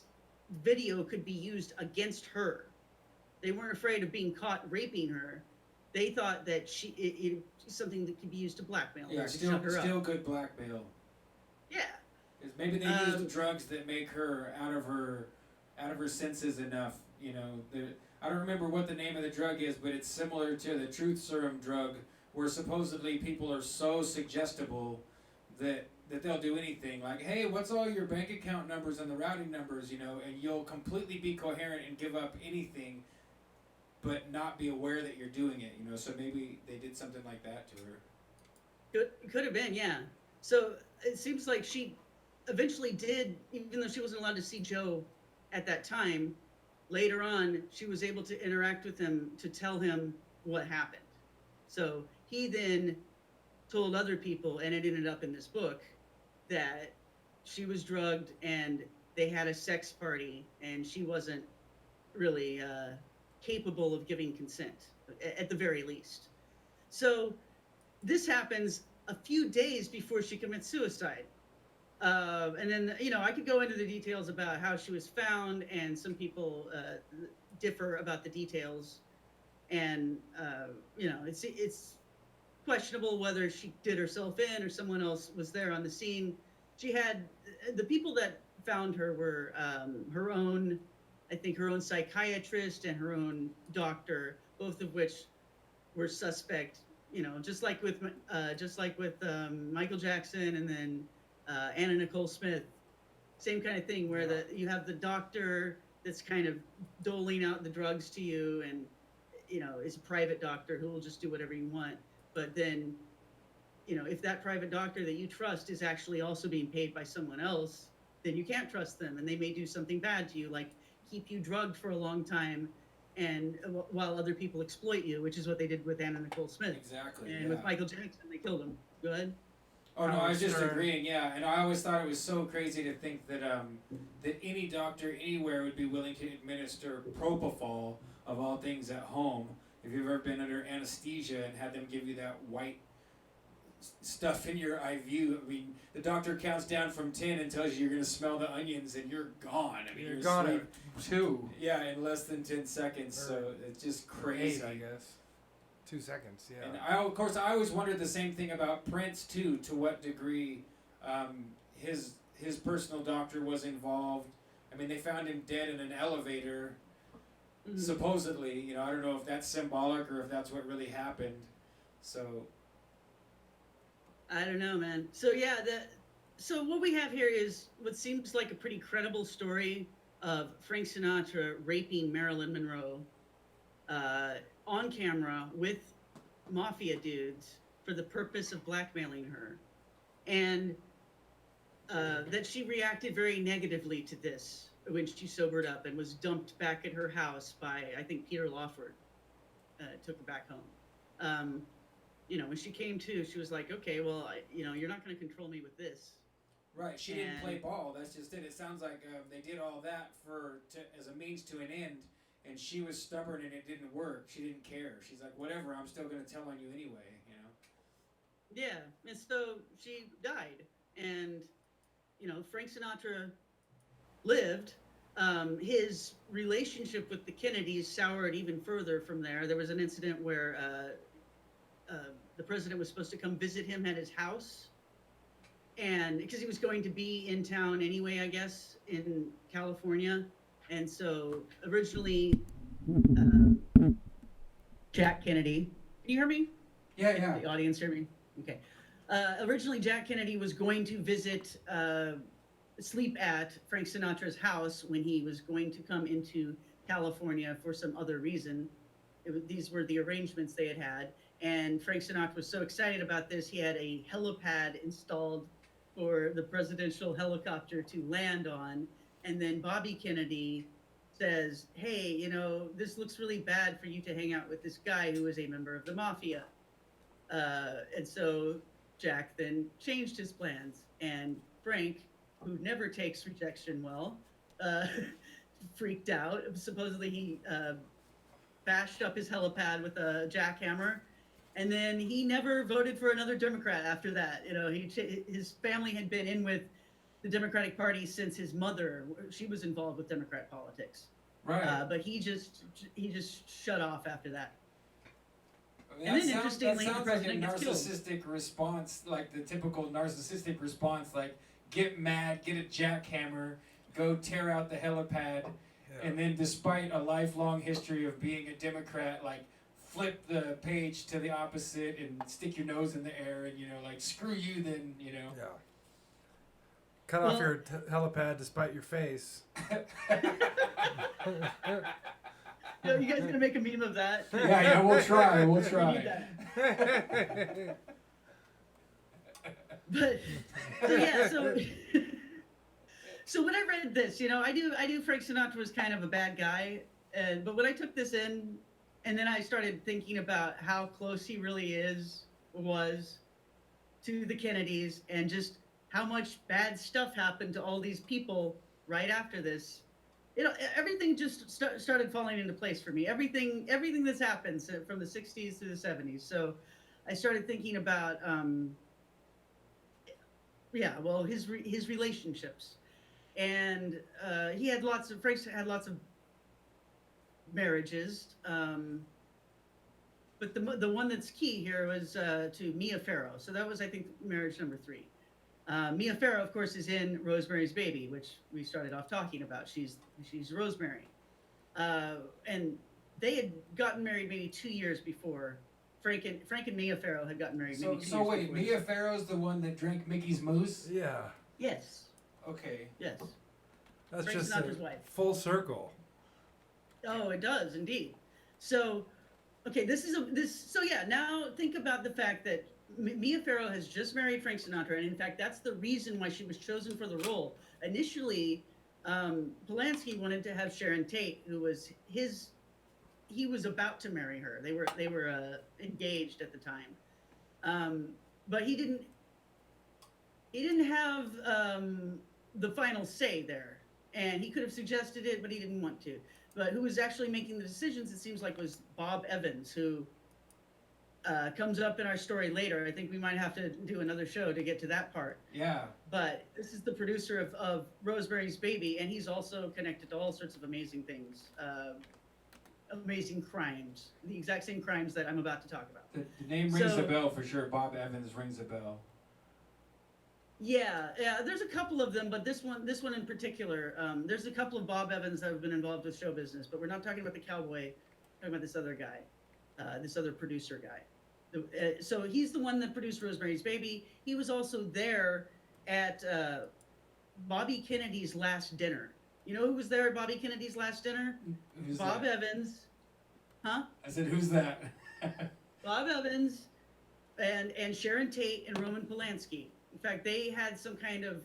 video could be used against her. They weren't afraid of being caught raping her. They thought that it's something that could be used to blackmail her. Yeah, to shut her still up. good blackmail. Yeah. 'Cause maybe they used drugs that make her out of her senses enough. I don't remember what the name of the drug is, but it's similar to the truth serum drug, where supposedly people are so suggestible that they'll do anything. Like, hey, what's all your bank account numbers and the routing numbers, and you'll completely be coherent and give up anything, but not be aware that you're doing it. So maybe they did something like that to her. Could have been, yeah. So it seems like she eventually did, even though she wasn't allowed to see Joe at that time. Later on, she was able to interact with him to tell him what happened. So he then told other people, and it ended up in this book, that she was drugged and they had a sex party, and she wasn't really capable of giving consent, at the very least. So this happens a few days before she commits suicide. And then, I could go into the details about how she was found, and some people differ about the details. And, it's questionable whether she did herself in or someone else was there on the scene. The people that found her were her own psychiatrist and her own doctor, both of which were suspect, just like with Michael Jackson, and then Anna Nicole Smith, same kind of thing, where you have the doctor that's kind of doling out the drugs to you, and is a private doctor who will just do whatever you want. But then, if that private doctor that you trust is actually also being paid by someone else, then you can't trust them, and they may do something bad to you, like keep you drugged for a long time, and while other people exploit you, which is what they did with Anna Nicole Smith. Exactly. And with Michael Jackson, they killed him. Go ahead. Oh no, I was just agreeing. Yeah, and I always thought it was so crazy to think that that any doctor anywhere would be willing to administer propofol, of all things, at home. If you've ever been under anesthesia and had them give you that white stuff in your IV, I mean, the doctor counts down from 10 and tells you you're gonna smell the onions, and you're gone. I mean, You're gone asleep. at 2. Yeah, in less than 10 seconds. So it's just crazy. 8, I guess. 2 seconds, yeah. And I always wondered the same thing about Prince too. To what degree his personal doctor was involved. I mean, they found him dead in an elevator, supposedly. I don't know if that's symbolic or if that's what really happened. So I don't know, man. So yeah, so what we have here is what seems like a pretty credible story of Frank Sinatra raping Marilyn Monroe on camera with mafia dudes for the purpose of blackmailing her. And that she reacted very negatively to this when she sobered up and was dumped back at her house by, I think, Peter Lawford. Took her back home. When she came to, she was like, okay, well, you're not going to control me with this. Right, she didn't play ball. That's just it. It sounds like they did all that as a means to an end, and she was stubborn and it didn't work. She didn't care. She's like, whatever, I'm still going to tell on you anyway, Yeah, and so she died. And, Frank Sinatra lived. His relationship with the Kennedys soured even further from there. There was an incident where the president was supposed to come visit him at his house, and because he was going to be in town anyway, I guess, in California. And so originally, Jack Kennedy, can you hear me? Yeah. The audience hear me? Okay. Originally, Jack Kennedy was going to sleep at Frank Sinatra's house when he was going to come into California for some other reason. These were the arrangements they had. And Frank Sinatra was so excited about this, he had a helipad installed for the presidential helicopter to land on. And then Bobby Kennedy says, hey, this looks really bad for you to hang out with this guy who is a member of the mafia. And so Jack then changed his plans. And Frank, who never takes rejection well, freaked out. Supposedly he bashed up his helipad with a jackhammer. And then he never voted for another Democrat after that. His family had been in with the Democratic Party since his mother. She was involved with Democrat politics. Right. But he just shut off after that. And then interestingly, that sounds like a narcissistic response, like the typical narcissistic response, like get mad, get a jackhammer, go tear out the helipad, and then despite a lifelong history of being a Democrat, like flip the page to the opposite and stick your nose in the air and, like, screw you then, Yeah. Cut off your helipad despite your face. You guys gonna make a meme of that? Yeah, we'll try. We need that. But so when I read this, I knew Frank Sinatra was kind of a bad guy, but when I took this in, and then I started thinking about how close he really was to the Kennedys, and just how much bad stuff happened to all these people right after this. Everything just started falling into place for me. Everything that's happened from the 60s to the 70s. So I started thinking about, his relationships. And Frank had lots of marriages. But the one that's key here was to Mia Farrow. So that was, I think, marriage number 3. Mia Farrow, of course, is in Rosemary's Baby, which we started off talking about. She's Rosemary. And they had gotten married maybe 2 years before. Frank and Mia Farrow had gotten married maybe 2 years before. So wait, Mia Farrow's the one that drank Mickey's Moose? Yeah. Yes. Okay. Yes. That's Frank just Sinatra's a wife. full circle. Oh, it does indeed. So, okay, now think about the fact that Mia Farrow has just married Frank Sinatra, and in fact, that's the reason why she was chosen for the role. Initially, Polanski wanted to have Sharon Tate, who was he was about to marry her. They were engaged at the time, but he didn't have the final say there, and he could have suggested it, but he didn't want to. But who was actually making the decisions, it seems like, was Bob Evans, who comes up in our story later. I think we might have to do another show to get to that part. Yeah. But this is the producer of Rosemary's Baby, and he's also connected to all sorts of amazing things, amazing crimes, the exact same crimes that I'm about to talk about. The name rings a bell for sure. Bob Evans rings a bell. Yeah, there's a couple of them, but this one in particular, there's a couple of Bob Evans that have been involved with show business, but we're not talking about the cowboy, we're talking about this other guy, this other producer guy. So he's the one that produced Rosemary's Baby. He was also there at Bobby Kennedy's last dinner. You know who was there at Bobby Kennedy's last dinner? Who's Bob that? Evans. Huh? I said, who's that? Bob Evans and Sharon Tate and Roman Polanski. In fact, they had some kind of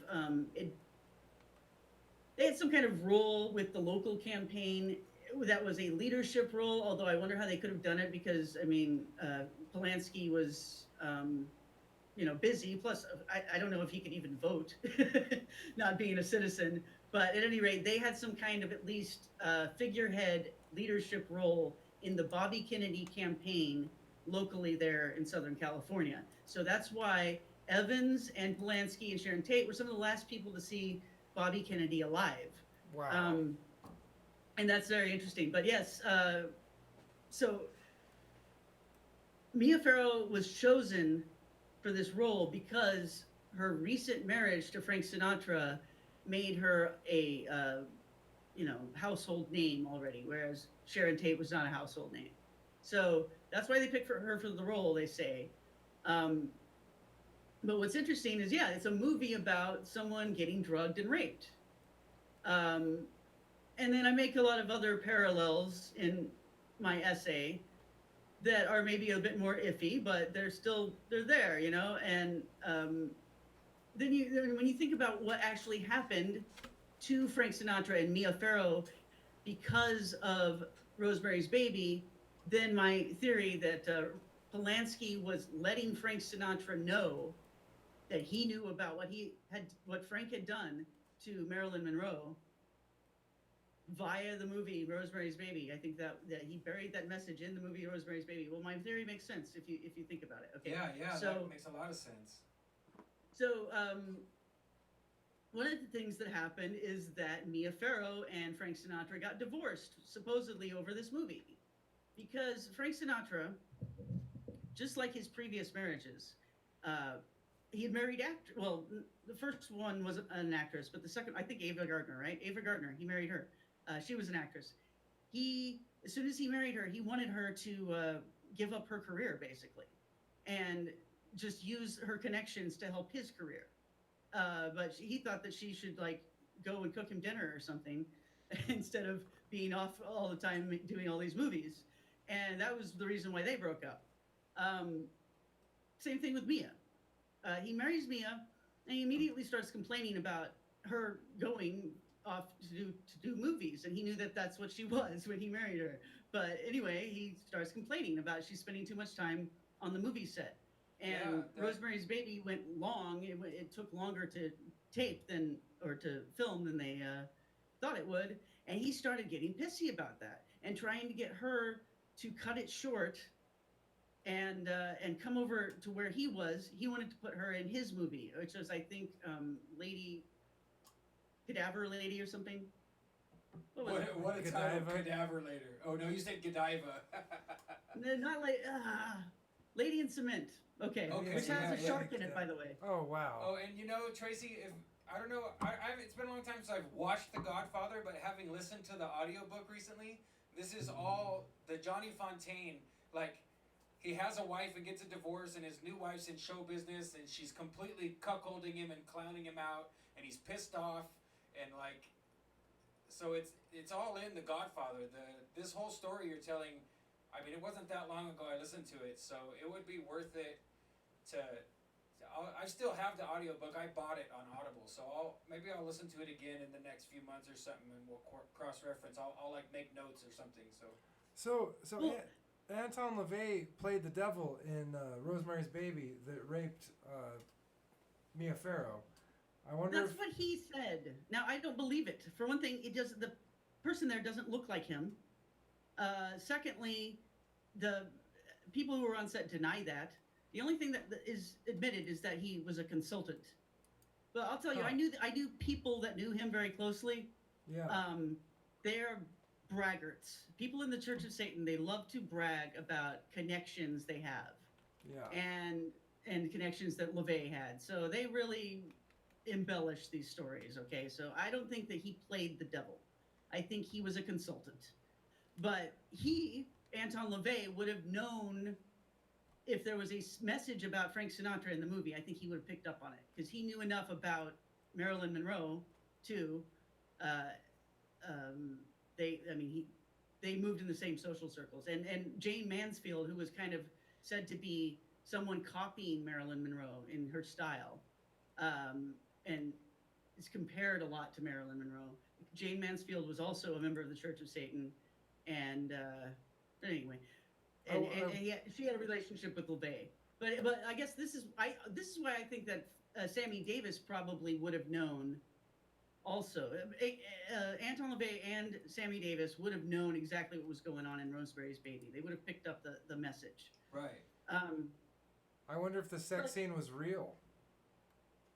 they had some kind of role with the local campaign that was a leadership role. Although I wonder how they could have done it because I mean, Polanski was busy. Plus, I don't know if he could even vote, not being a citizen. But at any rate, they had some kind of at least figurehead leadership role in the Bobby Kennedy campaign locally there in Southern California. So that's why Evans and Polanski and Sharon Tate were some of the last people to see Bobby Kennedy alive. Wow. And that's very interesting. But yes, so Mia Farrow was chosen for this role because her recent marriage to Frank Sinatra made her a household name already, whereas Sharon Tate was not a household name. So that's why they picked her for the role. They say. But what's interesting is, yeah, it's a movie about someone getting drugged and raped. And then I make a lot of other parallels in my essay that are maybe a bit more iffy, but they're there, And then when you think about what actually happened to Frank Sinatra and Mia Farrow because of Rosemary's Baby, then my theory that Polanski was letting Frank Sinatra know that he knew about what Frank had done to Marilyn Monroe via the movie Rosemary's Baby. I think that he buried that message in the movie Rosemary's Baby. Well, my theory makes sense if you think about it. Okay. Yeah, So, that makes a lot of sense. So one of the things that happened is that Mia Farrow and Frank Sinatra got divorced, supposedly over this movie, because Frank Sinatra, just like his previous marriages, he had married actor. Well, the first one was an actress, but the second, I think Ava Gardner, right? Ava Gardner, he married her. She was an actress. As soon as he married her, he wanted her to give up her career, basically, and just use her connections to help his career. But he thought that she should go and cook him dinner or something instead of being off all the time doing all these movies. And that was the reason why they broke up. Same thing with Mia. He marries Mia, and he immediately starts complaining about her going off to do movies, and he knew that that's what she was when he married her. But anyway, he starts complaining about she's spending too much time on the movie set. And Rosemary's Baby went long. It took longer to tape or to film than they thought it would. And he started getting pissy about that and trying to get her to cut it short and come over to where he was. He wanted to put her in his movie, which was, I think, Lady Cadaver Lady or something. What a title, Cadaver Later. Oh no, you said Godiva. No, not like Lady in Cement. Okay, which has a shark in it, by the way. Oh wow. Oh, and Tracy, if I don't know, it's been a long time since I've watched The Godfather, but having listened to the audiobook recently, this is all the Johnny Fontaine, he has a wife and gets a divorce, and his new wife's in show business, and she's completely cuckolding him and clowning him out, and he's pissed off, and so it's all in The Godfather. This whole story you're telling, I mean, it wasn't that long ago I listened to it, so it would be worth it I still have the audiobook. I bought it on Audible, so maybe I'll listen to it again in the next few months or something, and we'll cross-reference. I'll make notes or something. So Anton LaVey played the devil in Rosemary's Baby that raped Mia Farrow. I wonder. That's what he said. Now I don't believe it. For one thing, the person there doesn't look like him. Secondly, the people who were on set deny that. The only thing that is admitted is that he was a consultant. But I'll tell you, I knew people that knew him very closely. Yeah. They're braggarts. People in the Church of Satan, they love to brag about connections they have. Yeah. And connections that LaVey had. So they really embellish these stories, okay? So I don't think that he played the devil. I think he was a consultant. But Anton LaVey, would have known if there was a message about Frank Sinatra in the movie. I think he would have picked up on it because he knew enough about Marilyn Monroe too. They moved in the same social circles, and Jane Mansfield, who was kind of said to be someone copying Marilyn Monroe in her style, and is compared a lot to Marilyn Monroe. Jane Mansfield was also a member of the Church of Satan, and anyway, she had a relationship with LaVey. But I guess this is why I think that Sammy Davis probably would have known. Also, Anton LaVey and Sammy Davis would have known exactly what was going on in Rosemary's Baby. They would have picked up the message. Right. I wonder if the sex scene was real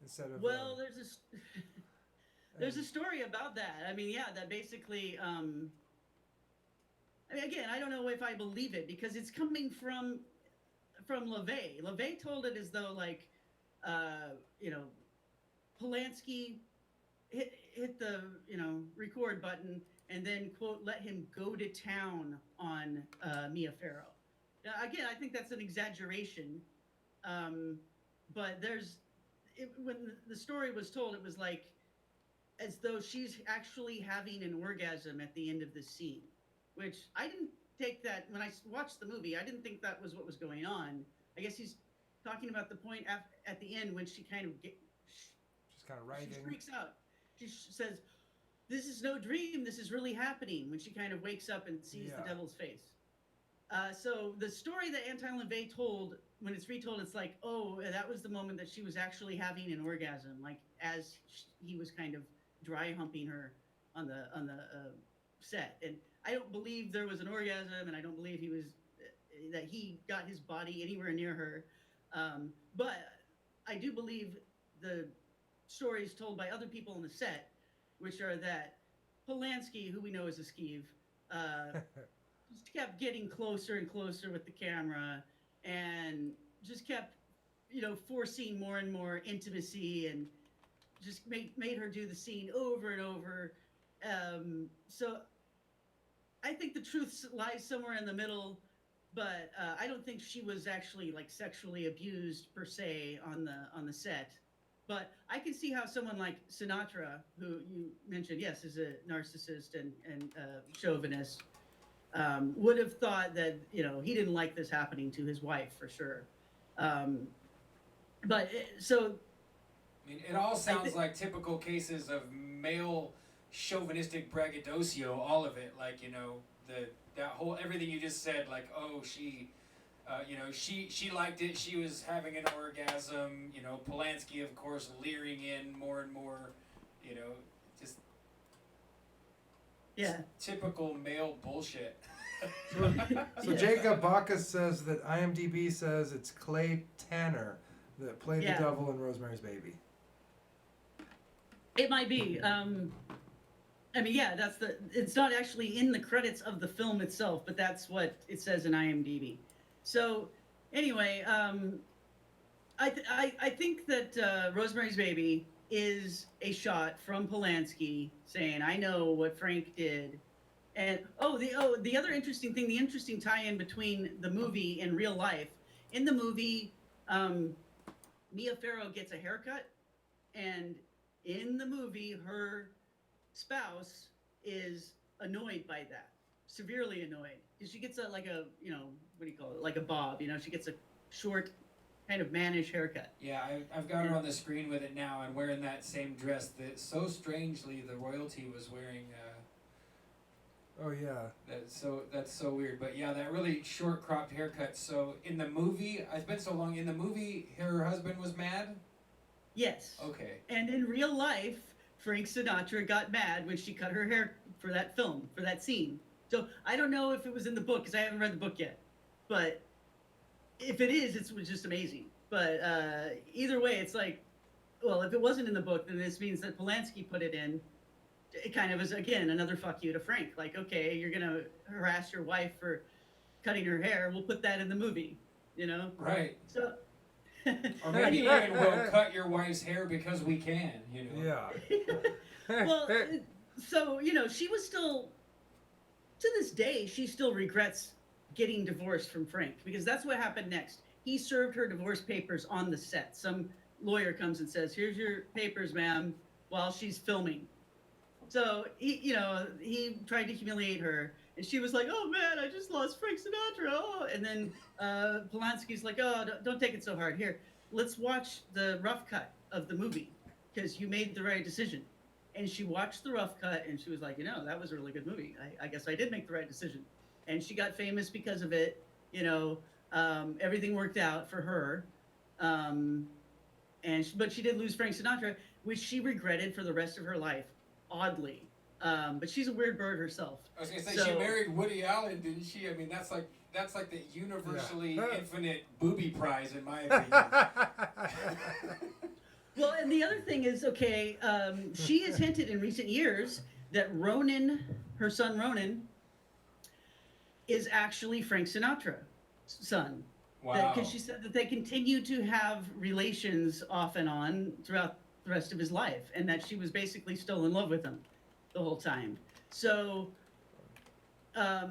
instead of. Well, there's a story about that. I mean, yeah, that basically. I mean, again, I don't know if I believe it because it's coming from LaVey. LaVey told it as though Polanski hit the record button and then quote let him go to town on Mia Farrow. Now, again, I think that's an exaggeration, but when the story was told, it was like as though she's actually having an orgasm at the end of the scene, which I didn't take that when I watched the movie. I didn't think that was what was going on. I guess he's talking about the point at the end when she kind of she's kind of writing. She freaks out. She says, "This is no dream. This is really happening." When she kind of wakes up and sees the devil's face. So the story that Anton LaVey told, when it's retold, it's like, oh, that was the moment that she was actually having an orgasm, like as he was kind of dry humping her on the set. And I don't believe there was an orgasm, and I don't believe that he got his body anywhere near her. But I do believe the stories told by other people on the set, which are that Polanski, who we know is a skeeve, just kept getting closer and closer with the camera and just kept, forcing more and more intimacy and just made her do the scene over and over. So I think the truth lies somewhere in the middle, but I don't think she was actually like sexually abused per se on the set. But I can see how someone like Sinatra, who you mentioned, yes, is a narcissist and chauvinist, would have thought that he didn't like this happening to his wife for sure. So I mean, it all sounds like typical cases of male chauvinistic braggadocio. All of it, like that whole everything you just said. Like, oh, she liked it. She was having an orgasm. Polanski, of course, leering in more and more. Just typical male bullshit. So Jacob Bacchus says that IMDb says it's Clay Tanner that played the devil in Rosemary's Baby. It might be. I mean, it's not actually in the credits of the film itself, but that's what it says in IMDb. So, anyway, I think that Rosemary's Baby is a shot from Polanski saying, "I know what Frank did," and the other interesting thing, the interesting tie-in between the movie and real life. In the movie, Mia Farrow gets a haircut, and in the movie, her spouse is annoyed by that, severely annoyed, because she gets what do you call it, like a bob. She gets a short, kind of mannish haircut. Yeah, I've got her on the screen with it now and wearing that same dress that so strangely the royalty was wearing. Oh yeah. That's so weird. But yeah, that really short cropped haircut. So in the movie, it's been so long. In the movie, her husband was mad. Yes. Okay. And in real life, Frank Sinatra got mad when she cut her hair for that film, for that scene. So I don't know if it was in the book because I haven't read the book yet, but if it is, it was just amazing. But either way, it's like, well, if it wasn't in the book, then this means that Polanski put it in. It kind of is, again, another fuck you to Frank. Like, okay, you're going to harass your wife for cutting her hair. We'll put that in the movie, Right. So. Or maybe even we'll cut your wife's hair because we can, Yeah. Well, so, she was still, to this day, she still regrets getting divorced from Frank, because that's what happened next. He served her divorce papers on the set. Some lawyer comes and says, "Here's your papers, ma'am," while she's filming. So he tried to humiliate her, and she was like, "Oh man, I just lost Frank Sinatra." Oh, and then Polanski's like, "Oh, don't take it so hard. Here, let's watch the rough cut." of the movie because you made the right decision. And she watched the rough cut and she was like, that was a really good movie. I guess I did make the right decision. And she got famous because of it. Everything worked out for her. But she did lose Frank Sinatra, which she regretted for the rest of her life, oddly. But she's a weird bird herself. I was gonna say she married Woody Allen, didn't she? I mean, that's like the universally infinite booby prize, in my opinion. Well, and the other thing is, she has hinted in recent years that Ronan, her son Ronan, is actually Frank Sinatra's son. Wow. Because she said that they continue to have relations off and on throughout the rest of his life, and that she was basically still in love with him the whole time. So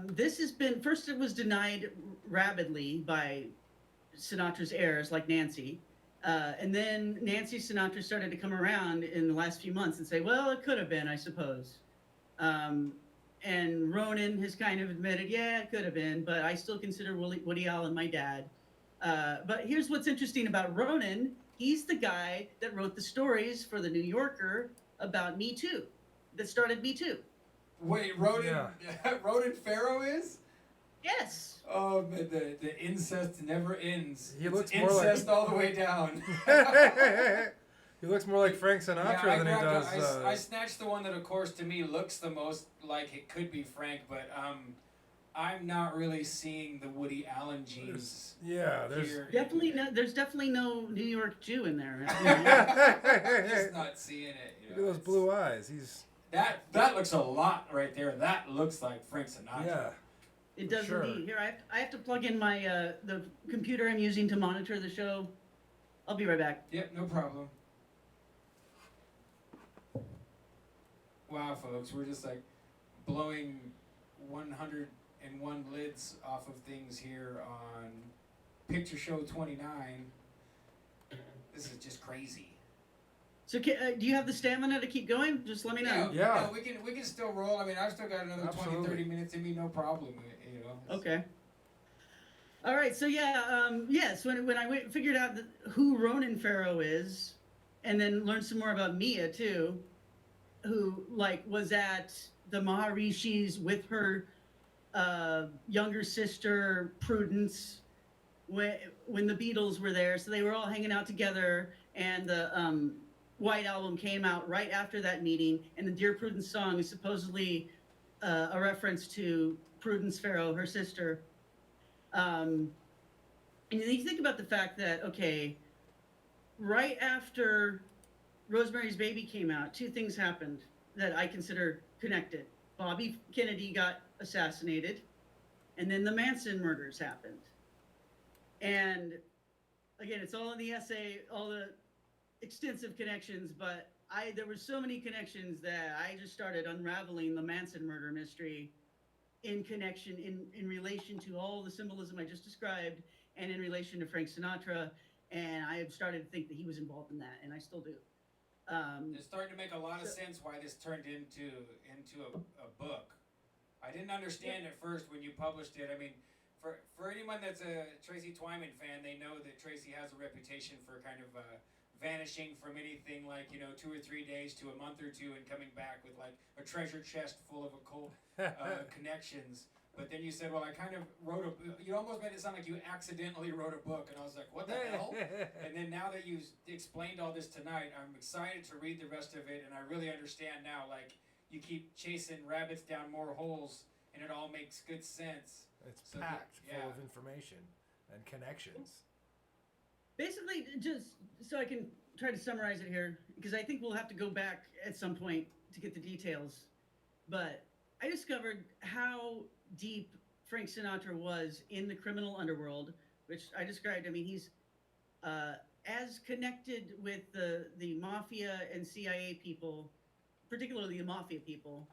this has been, first it was denied rabidly by Sinatra's heirs like Nancy. And then Nancy Sinatra started to come around in the last few months and say, well, it could have been, I suppose. And Ronan has kind of admitted, yeah, it could have been, but I still consider Woody Allen my dad. But here's what's interesting about Ronan. He's the guy that wrote the stories for the New Yorker about Me Too, that started Me Too. Wait, Ronan Farrow is? Yes. Oh, man, the incest never ends. He looks it's more incest like... all the way down. He looks more like Frank Sinatra than he does. I snatched the one that, of course, to me looks the most like it could be Frank, but I'm not really seeing the Woody Allen genes. There's definitely no New York Jew in there. Just not seeing it. Look at those blue eyes. That looks a lot right there. That looks like Frank Sinatra. Yeah. It does indeed. Here, I have to plug in my the computer I'm using to monitor the show. I'll be right back. Yep, no problem. Wow, folks, we're just like blowing 101 lids off of things here on Picture Show 29. This is just crazy. So, do you have the stamina to keep going? Just let me know. Yeah. No, we can still roll. I mean, I've still got another 20, 30 minutes in me, no problem. Okay. All right. So yes. When I figured out who Ronan Farrow is, and then learned some more about Mia too, who was at the Maharishis with her younger sister Prudence when the Beatles were there. So they were all hanging out together, and the White Album came out right after that meeting, and the Dear Prudence song is supposedly a reference to Prudence Farrow, her sister. And you think about the fact that, right after Rosemary's Baby came out, two things happened that I consider connected. Bobby Kennedy got assassinated, and then the Manson murders happened. And again, it's all in the essay, all the extensive connections, but there were so many connections that I just started unraveling the Manson murder mystery in connection, in relation to all the symbolism I just described, and in relation to Frank Sinatra. And I have started to think that he was involved in that, and I still do. It's starting to make a lot of sense why this turned into a book. I didn't understand at first when you published it. I mean, for anyone that's a Tracy Twyman fan, they know that Tracy has a reputation for kind of vanishing from anything like 2 or 3 days to a month or two and coming back with like a treasure chest full of occult connections. But then you said, well, I kind of wrote you almost made it sound like you accidentally wrote a book, and I was like, what the hell? And then now that you explained all this tonight, I'm excited to read the rest of it, and I really understand now, like, you keep chasing rabbits down more holes, and it all makes good sense. It's packed full of information and connections. Basically, just so I can try to summarize it here, because I think we'll have to go back at some point to get the details. But I discovered how deep Frank Sinatra was in the criminal underworld, which I described. I mean, he's as connected with the mafia and CIA people, particularly the mafia people,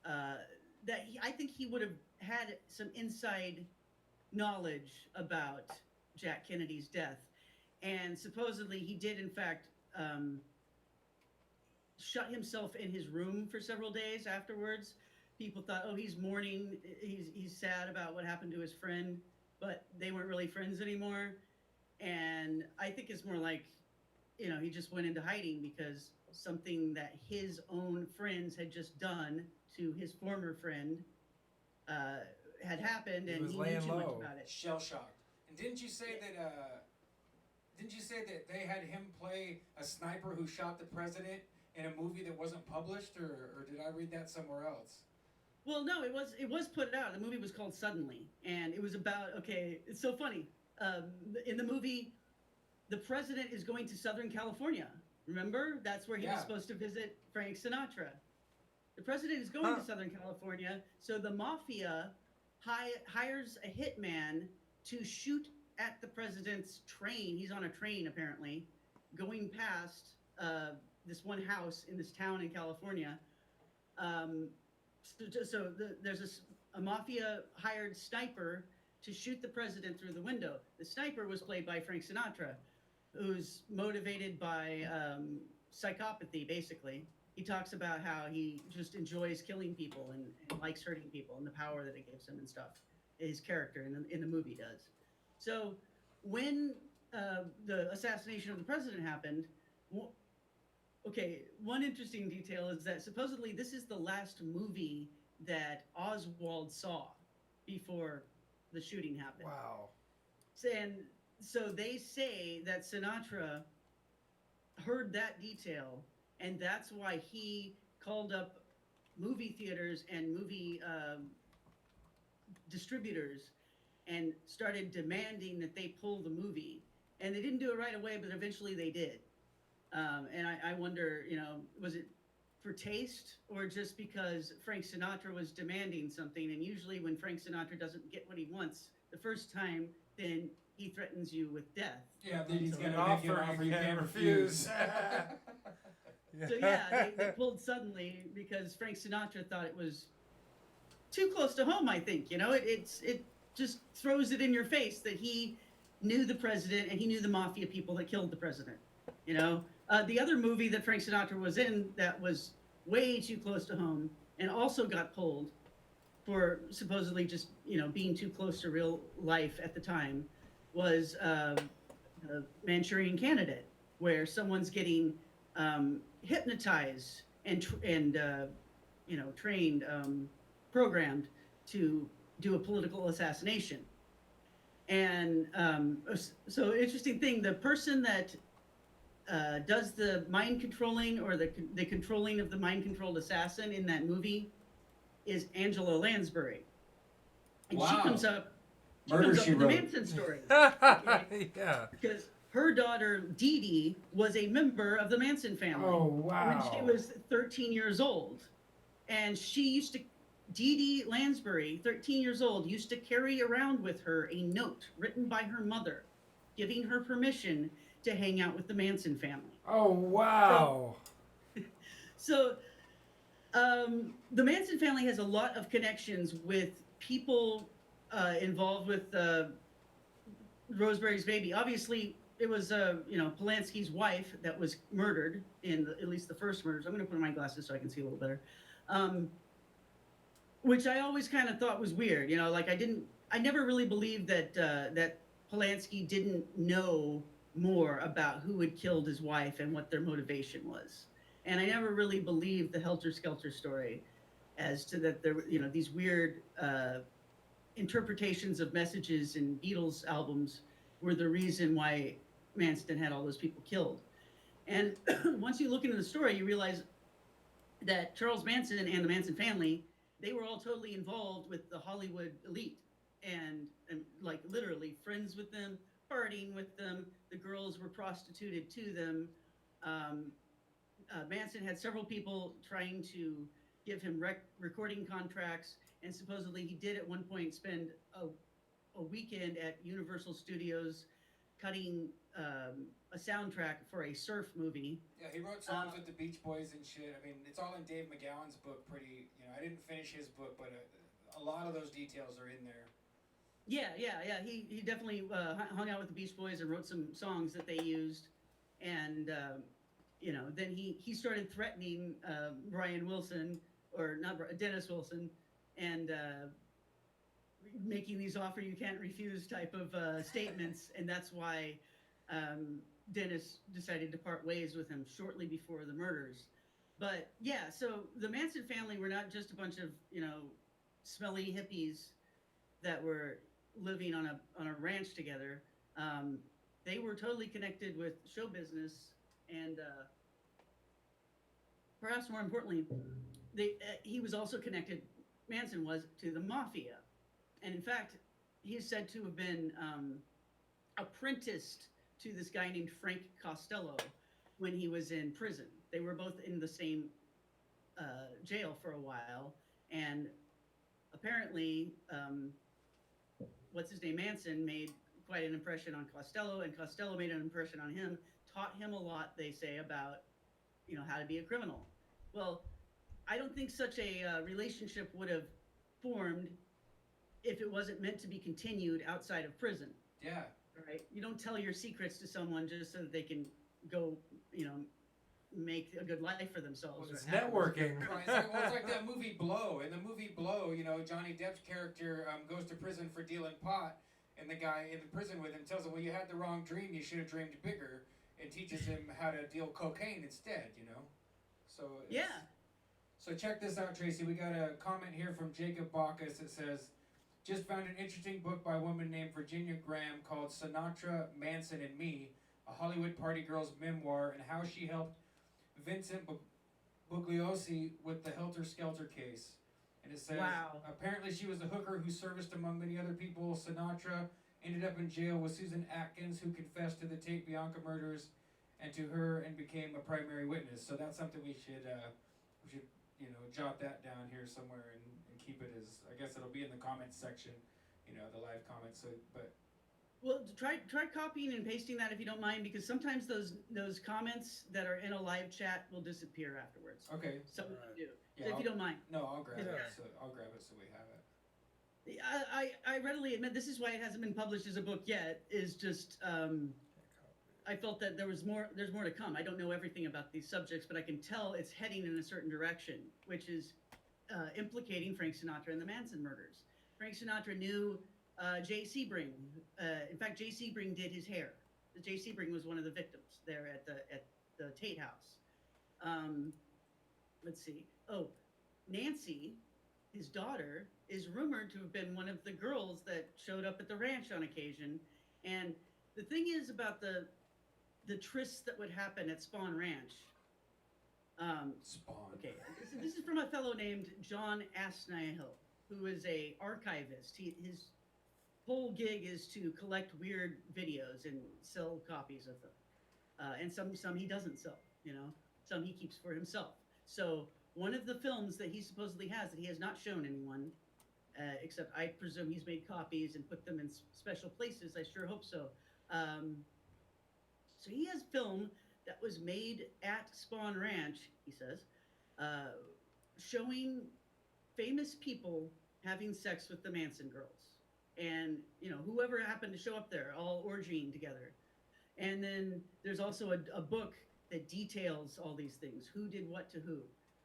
that I think he would have had some inside knowledge about Jack Kennedy's death. And supposedly he did, in fact, shut himself in his room for several days afterwards. People thought, oh, he's mourning, he's sad about what happened to his friend, but they weren't really friends anymore. And I think it's more like he just went into hiding because something that his own friends had just done to his former friend uh, had happened, He and was he knew laying too much low. about it. Shell shocked. And didn't you say that? Didn't you say that they had him play a sniper who shot the president in a movie that wasn't published, or did I read that somewhere else? Well, no, it was put out. The movie was called Suddenly, and it was about, okay. It's so funny. In the movie, the president is going to Southern California. Remember, that's where he was Yeah. supposed to visit Frank Sinatra. The president is going to Huh. Southern California, so the mafia hires a hitman to shoot at the president's train. He's on a train apparently, going past this one house in this town in California. Um, there's a mafia hired sniper to shoot the president through the window. The sniper was played by Frank Sinatra, who's motivated by psychopathy, basically. He talks about how he just enjoys killing people and likes hurting people and the power that it gives him and stuff. His character in the movie does. So when the assassination of the president happened, okay, one interesting detail is that supposedly this is the last movie that Oswald saw before the shooting happened. Wow. And so they say that Sinatra heard that detail, and that's why he called up movie theaters and movie distributors and started demanding that they pull the movie. And they didn't do it right away, but eventually they did. And I wonder, was it for taste or just because Frank Sinatra was demanding something? And usually when Frank Sinatra doesn't get what he wants the first time, then he threatens you with death. Yeah, then he's So gonna An make you an offer offer you you can't can't refuse. refuse. So yeah, they pulled suddenly because Frank Sinatra thought it was too close to home. I think it just throws it in your face that he knew the president and he knew the mafia people that killed the president. The other movie that Frank Sinatra was in that was way too close to home and also got pulled for supposedly just being too close to real life at the time was Manchurian Candidate, where someone's getting hypnotized and trained, programmed to do a political assassination. And so interesting thing, the person that does the mind controlling or the controlling of the mind controlled assassin in that movie is Angela Lansbury. And she Wow. comes up Murder, with She the Wrote. Manson story. Okay? Yeah. Because her daughter Dee Dee was a member of the Manson family Oh wow. when she was 13 years old. And Dee Dee Lansbury, 13 years old, used to carry around with her a note written by her mother giving her permission to hang out with the Manson family. Oh wow. So the Manson family has a lot of connections with people involved with Roseberry's baby. Obviously, it was Polanski's wife that was murdered in at least the first murders. I'm going to put on my glasses so I can see a little better. Which I always kind of thought was weird. I never really believed that Polanski didn't know more about who had killed his wife and what their motivation was. And I never really believed the Helter Skelter story as to that there were, these weird interpretations of messages in Beatles albums were the reason why Manson had all those people killed. And once you look into the story, you realize that Charles Manson and the Manson family, they were all totally involved with the Hollywood elite and like literally friends with them, partying with them. The girls were prostituted to them. Manson had several people trying to give him recording contracts, and supposedly he did at one point spend a weekend at Universal Studios cutting a soundtrack for a surf movie. Yeah, he wrote songs with the Beach Boys and shit. I mean, it's all in Dave McGowan's book. I didn't finish his book, but a lot of those details are in there. Yeah. He definitely hung out with the Beach Boys and wrote some songs that they used, and then he started threatening Brian Wilson, or not Dennis Wilson, and making these offer you can't refuse type of statements, and that's why Dennis decided to part ways with him shortly before the murders. But yeah, so the Manson family were not just a bunch of, smelly hippies that were living on a ranch together. Um, they were totally connected with show business, and perhaps more importantly, he was also connected. Manson was to the mafia, and in fact, he is said to have been apprenticed to this guy named Frank Costello when he was in prison. They were both in the same jail for a while, and apparently, what's his name, Manson made quite an impression on Costello, and Costello made an impression on him. Taught him a lot, they say, about how to be a criminal. Well, I don't think such a relationship would have formed if it wasn't meant to be continued outside of prison. Yeah. Right? You don't tell your secrets to someone just so that they can go, make a good life for themselves. Well, it's networking. It's like that movie Blow. In the movie Blow, Johnny Depp's character goes to prison for dealing pot, and the guy in the prison with him tells him, well, you had the wrong dream, you should have dreamed bigger, and teaches him how to deal cocaine instead, So yeah. So check this out, Tracy. We got a comment here from Jacob Bacchus that says, just found an interesting book by a woman named Virginia Graham called Sinatra, Manson, and Me, a Hollywood party girl's memoir, and how she helped Vincent Bugliosi with the Helter Skelter case. And it says, wow. Apparently she was a hooker who serviced among many other people. Sinatra ended up in jail with Susan Atkins, who confessed to the Tate Bianca murders and to her and became a primary witness. So that's something we should jot that down here somewhere and keep it as, I guess it'll be in the comments section, the live comments. So, but well, try copying and pasting that if you don't mind, because sometimes those comments that are in a live chat will disappear afterwards. Okay. Some of them do. Yeah, So if you don't mind. No, I'll grab Yeah. it. So I'll grab it so we have it. I readily admit this is why it hasn't been published as a book yet. Is just I felt that there's more to come. I don't know everything about these subjects, but I can tell it's heading in a certain direction, which is implicating Frank Sinatra and the Manson murders. Frank Sinatra knew Jay Sebring. In fact, Jay Sebring did his hair. Jay Sebring was one of the victims there at the Tate House. Let's see. Oh, Nancy, his daughter, is rumored to have been one of the girls that showed up at the ranch on occasion. And the thing is about the trysts that would happen at Spawn Ranch. Spawn. Okay, this is from a fellow named John Asnahill, who is a archivist. His whole gig is to collect weird videos and sell copies of them. And some he doesn't sell, some he keeps for himself. So one of the films that he supposedly has that he has not shown anyone, except I presume he's made copies and put them in special places. I sure hope so. So he has film that was made at Spawn Ranch, he says, showing famous people having sex with the Manson girls. And, whoever happened to show up there, all orgying together. And then there's also a book that details all these things. Who did what to who.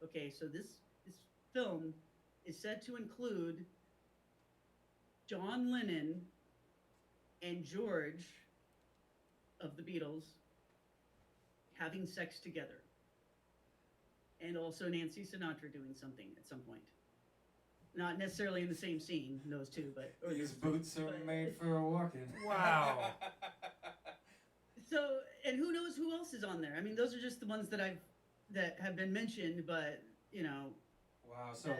Okay, so this film is said to include John Lennon and George of the Beatles having sex together. And also Nancy Sinatra doing something at some point. Not necessarily in the same scene, those two, but... These boots are made for walking. Wow. So, and who knows who else is on there? I mean, those are just the ones that have been mentioned, but, Wow, so...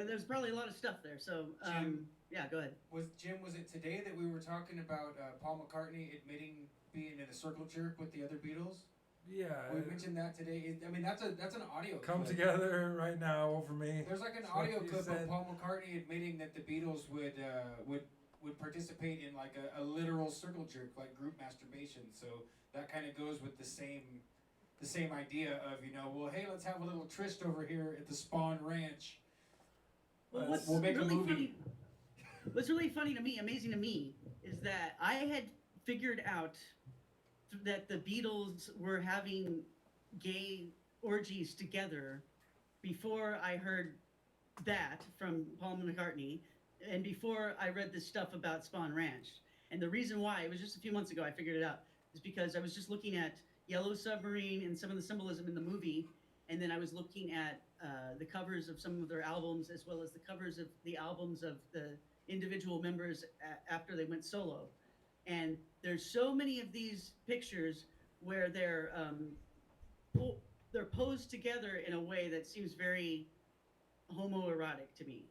there's probably a lot of stuff there, so, Jim, yeah, go ahead. Was it today that we were talking about Paul McCartney admitting being in a circle jerk with the other Beatles? Yeah. We mentioned that today. I mean, that's an audio Come clip. together right now over me. There's like an That's audio what you clip said. of Paul McCartney admitting that the Beatles would participate in like a literal circle jerk, like group masturbation. So that kind of goes with the same idea of, well, hey, let's have a little tryst over here at the Spawn Ranch. Well, We'll make a movie. What's really funny to me, amazing to me, is that I had figured out that the Beatles were having gay orgies together before I heard that from Paul McCartney and before I read this stuff about Spawn Ranch. And the reason why, it was just a few months ago I figured it out. is because I was just looking at Yellow Submarine and some of the symbolism in the movie, and then I was looking at the covers of some of their albums, as well as the covers of the albums of the individual members after they went solo. And there's so many of these pictures where they're posed together in a way that seems very homoerotic to me,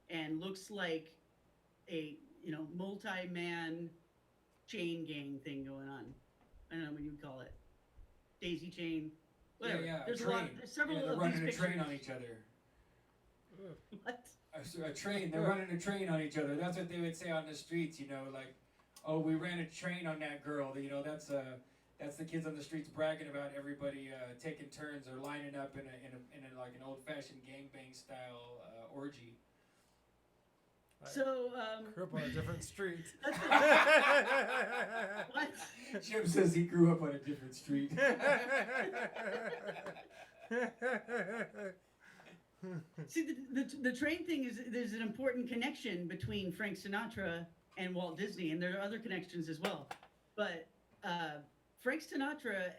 and looks like a multi-man chain gang thing going on. I don't know what you would call it, daisy chain, whatever. Yeah, There's a a lot. train. There's several they're of running these a train pictures. on each other. What? A train. They're running a train on each other. That's what they would say on the streets. Like, oh, we ran a train on that girl. That's the kids on the streets bragging about everybody taking turns or lining up in a like an old-fashioned gangbang style orgy. So Grew up on a different street. what? Jim says he grew up on a different street. See, the train thing is there's an important connection between Frank Sinatra and Walt Disney, and there are other connections as well. But Frank Sinatra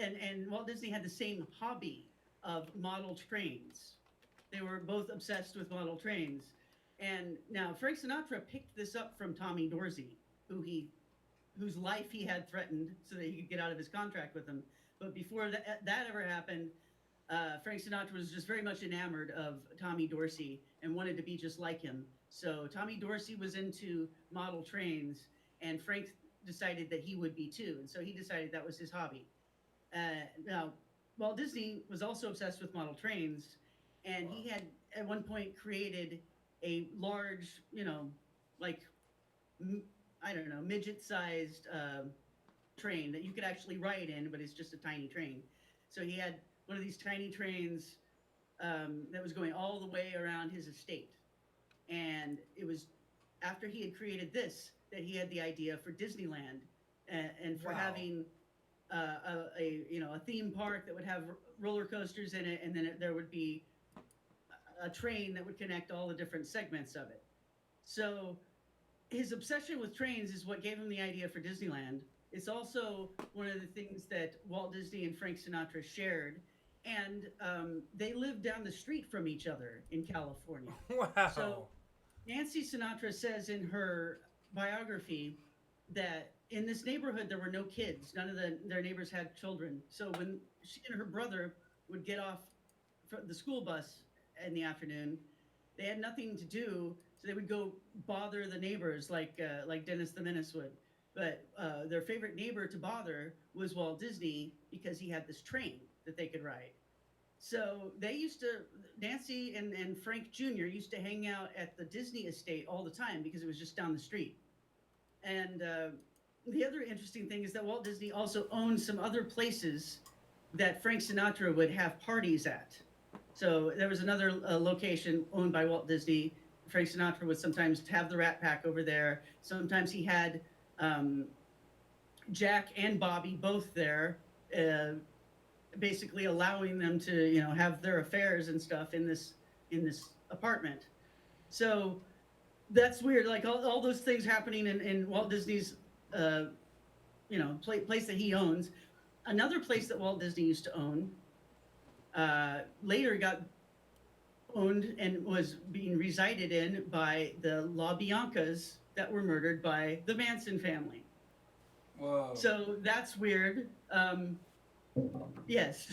and Walt Disney had the same hobby of model trains. They were both obsessed with model trains. And now Frank Sinatra picked this up from Tommy Dorsey, whose life he had threatened so that he could get out of his contract with him. But before that ever happened, Frank Sinatra was just very much enamored of Tommy Dorsey and wanted to be just like him. So Tommy Dorsey was into model trains, and Frank decided that he would be too. And so he decided that was his hobby. Now, Walt Disney was also obsessed with model trains, and he had at one point created a large, like, I don't know, midget-sized train that you could actually ride in, but it's just a tiny train. So he had one of these tiny trains that was going all the way around his estate. And it was after he had created this that he had the idea for Disneyland and for having a theme park that would have roller coasters in it, and then there would be a train that would connect all the different segments of it. So his obsession with trains is what gave him the idea for Disneyland. It's also one of the things that Walt Disney and Frank Sinatra shared, and they lived down the street from each other in California. Wow. So Nancy Sinatra says in her biography that in this neighborhood there were no kids. None of their neighbors had children. So when she and her brother would get off the school bus in the afternoon, they had nothing to do, so they would go bother the neighbors like Dennis the Menace would. But their favorite neighbor to bother was Walt Disney, because he had this train that they could ride. So Nancy and Frank Jr. used to hang out at the Disney estate all the time because it was just down the street. And the other interesting thing is that Walt Disney also owned some other places that Frank Sinatra would have parties at. So there was another location owned by Walt Disney. Frank Sinatra would sometimes have the Rat Pack over there. Sometimes he had Jack and Bobby both there, basically allowing them to have their affairs and stuff in this apartment. So that's weird. Like all those things happening in Walt Disney's place that he owns. Another place that Walt Disney used to own later got owned and was being resided in by the La Biancas that were murdered by the Manson family. Whoa. So that's weird. Yes.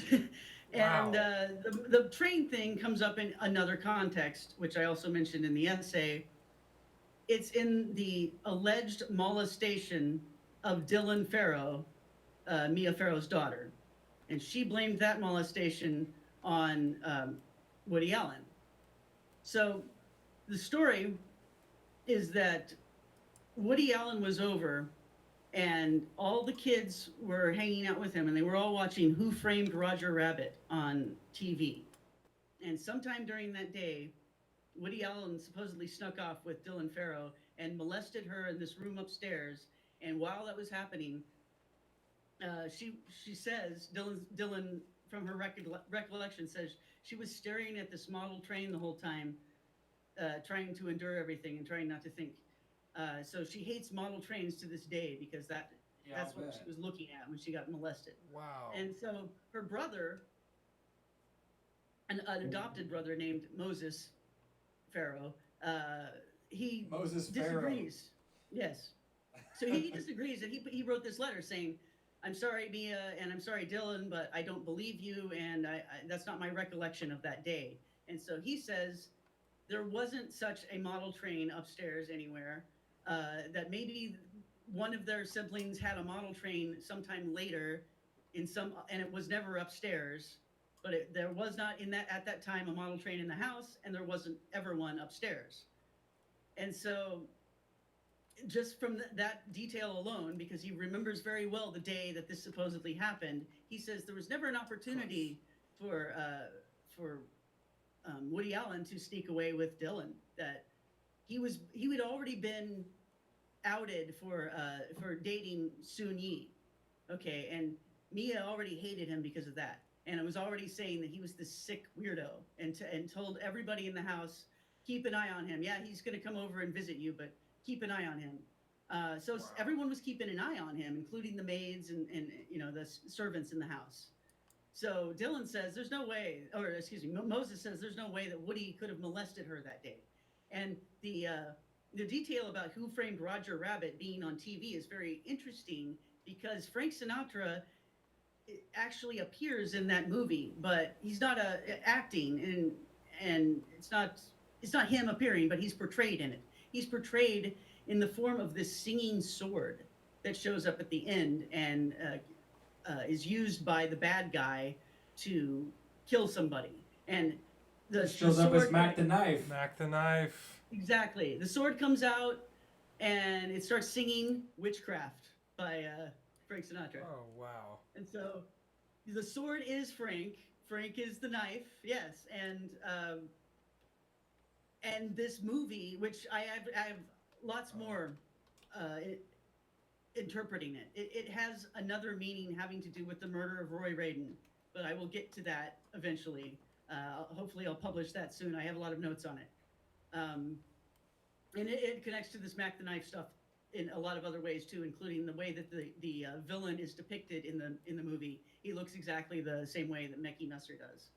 Wow. And the train thing comes up in another context, which I also mentioned in the essay. It's in the alleged molestation of Dylan Farrow, Mia Farrow's daughter. And she blamed that molestation on Woody Allen. So the story is that Woody Allen was over, and all the kids were hanging out with him, and they were all watching Who Framed Roger Rabbit on TV. And sometime during that day, Woody Allen supposedly snuck off with Dylan Farrow and molested her in this room upstairs. And while that was happening, she says, Dylan from her recollection says she was staring at this model train the whole time, trying to endure everything and trying not to think. So she hates model trains to this day because that Yeah, That's I'll what she bet. was looking at when she got molested. Wow. And so her brother, an adopted brother named Moses Pharaoh, he Moses Pharaoh. disagrees. Yes. So he disagrees, and he wrote this letter saying, "I'm sorry, Mia, and I'm sorry, Dylan, but I don't believe you, and that's not my recollection of that day." And so he says there wasn't such a model train upstairs anywhere. That maybe one of their siblings had a model train sometime later and it was never upstairs. But there was not in that at that time a model train in the house, and there wasn't ever one upstairs. And so just from that detail alone, because he remembers very well the day that this supposedly happened, he says there was never an opportunity for Woody Allen to sneak away with Dylan. That he had already been outed for dating Soon Yi, okay, and Mia already hated him because of that, and it was already saying that he was this sick weirdo, and told everybody in the house, keep an eye on him. Yeah, he's going to come over and visit you, but keep an eye on him. So Wow. everyone was keeping an eye on him, including the maids and the servants in the house. So Dylan says there's no way, or excuse me, Moses says there's no way that Woody could have molested her that day. And the detail about Who Framed Roger Rabbit being on TV is very interesting because Frank Sinatra actually appears in that movie, but he's not acting, and it's not him appearing, but he's portrayed in it. He's portrayed in the form of this singing sword that shows up at the end and is used by the bad guy to kill somebody. And It shows up as Mac the Knife. Mac the Knife. Exactly. The sword comes out and it starts singing Witchcraft by Frank Sinatra. Oh wow. And so the sword is Frank. Frank is the knife. Yes. And this movie, which I have lots more interpreting it. It has another meaning having to do with the murder of Roy Raden, but I will get to that eventually. Hopefully I'll publish that soon. I have a lot of notes on it. And it connects to this Mac the Knife stuff in a lot of other ways too, including the way that the villain is depicted in the movie. He looks exactly the same way that Mekhi Nusser does.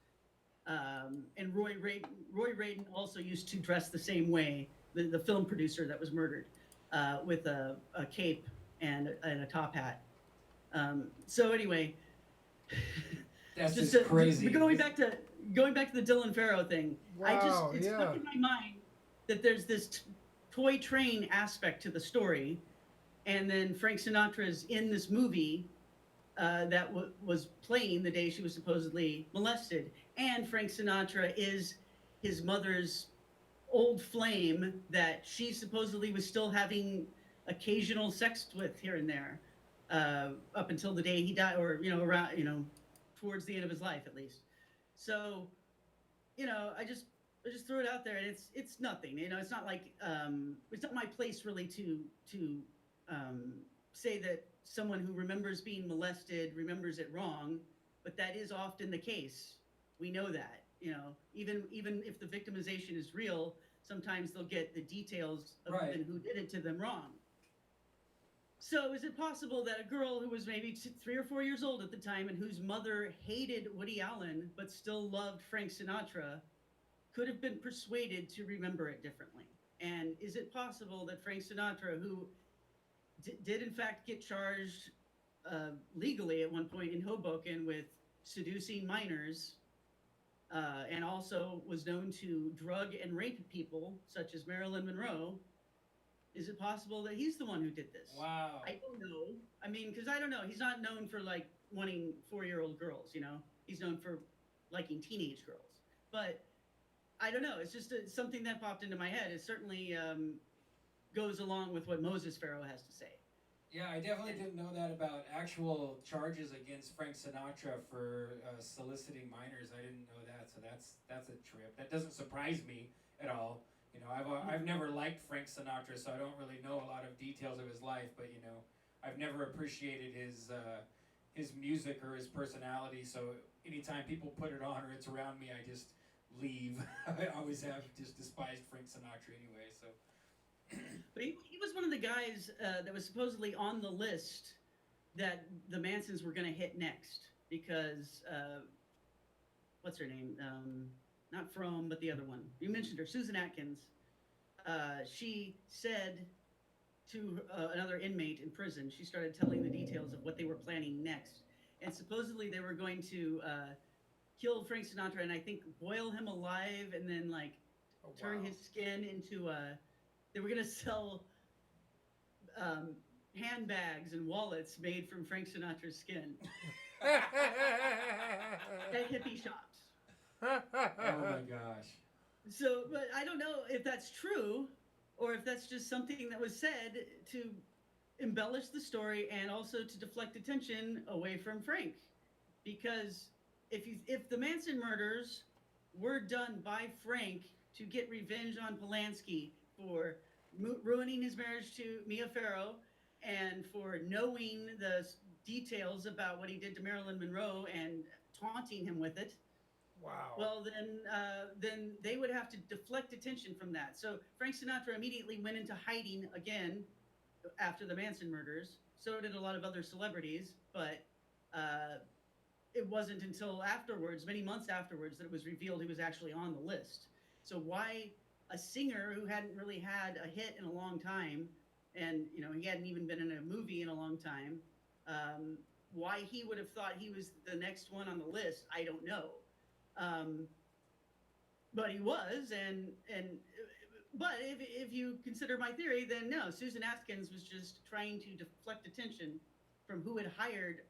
And Roy Raden also used to dress the same way, the film producer that was murdered, with a cape and a top hat. So anyway, That's just crazy. But going back to the Dylan Farrow thing, Wow, it's stuck in my mind that there's this toy train aspect to the story, and then Frank Sinatra's in this movie that was playing the day she was supposedly molested, and Frank Sinatra is his mother's old flame that she supposedly was still having occasional sex with here and there, up until the day he died, or around towards the end of his life at least. So, I just threw it out there, and it's nothing. It's not like it's not my place really to say that someone who remembers being molested remembers it wrong, but that is often the case. We know that. Even if the victimization is real, sometimes they'll get the details of Right. who did it to them wrong. So is it possible that a girl who was maybe 3 or 4 years old at the time and whose mother hated Woody Allen but still loved Frank Sinatra could have been persuaded to remember it differently? And is it possible that Frank Sinatra, who did in fact get charged legally at one point in Hoboken with seducing minors, and also was known to drug and rape people such as Marilyn Monroe, is it possible that he's the one who did this? Wow. I don't know. I mean, because I don't know. He's not known for wanting 4-year-old girls. He's known for liking teenage girls. But I don't know. It's just something that popped into my head. It certainly goes along with what Moses Pharaoh has to say. Yeah, I definitely didn't know that about actual charges against Frank Sinatra for soliciting minors. I didn't know that, so that's a trip. That doesn't surprise me at all. I've never liked Frank Sinatra, so I don't really know a lot of details of his life. But I've never appreciated his music or his personality. So anytime people put it on or it's around me, I just leave. I always have just despised Frank Sinatra anyway. So. But he was one of the guys that was supposedly on the list that the Mansons were going to hit next because what's her name? Not From, but the other one. You mentioned her, Susan Atkins. She said to another inmate in prison, she started telling the details of what they were planning next. And supposedly they were going to kill Frank Sinatra and I think boil him alive and then like Oh, turn wow. his skin into they were going to sell um, handbags and wallets made from Frank Sinatra's skin at hippie shops. Oh my gosh. So, but I don't know if that's true or if that's just something that was said to embellish the story and also to deflect attention away from Frank. Because if the Manson murders were done by Frank to get revenge on Polanski for ruining his marriage to Mia Farrow and for knowing the details about what he did to Marilyn Monroe and taunting him with it, Wow. well, then they would have to deflect attention from that. So Frank Sinatra immediately went into hiding again after the Manson murders. So did a lot of other celebrities, but it wasn't until afterwards, many months afterwards, that it was revealed he was actually on the list. So why a singer who hadn't really had a hit in a long time, and he hadn't even been in a movie in a long time, why he would have thought he was the next one on the list, I don't know. Um, but he was, but if you consider my theory, then no, Susan Atkins was just trying to deflect attention from who had hired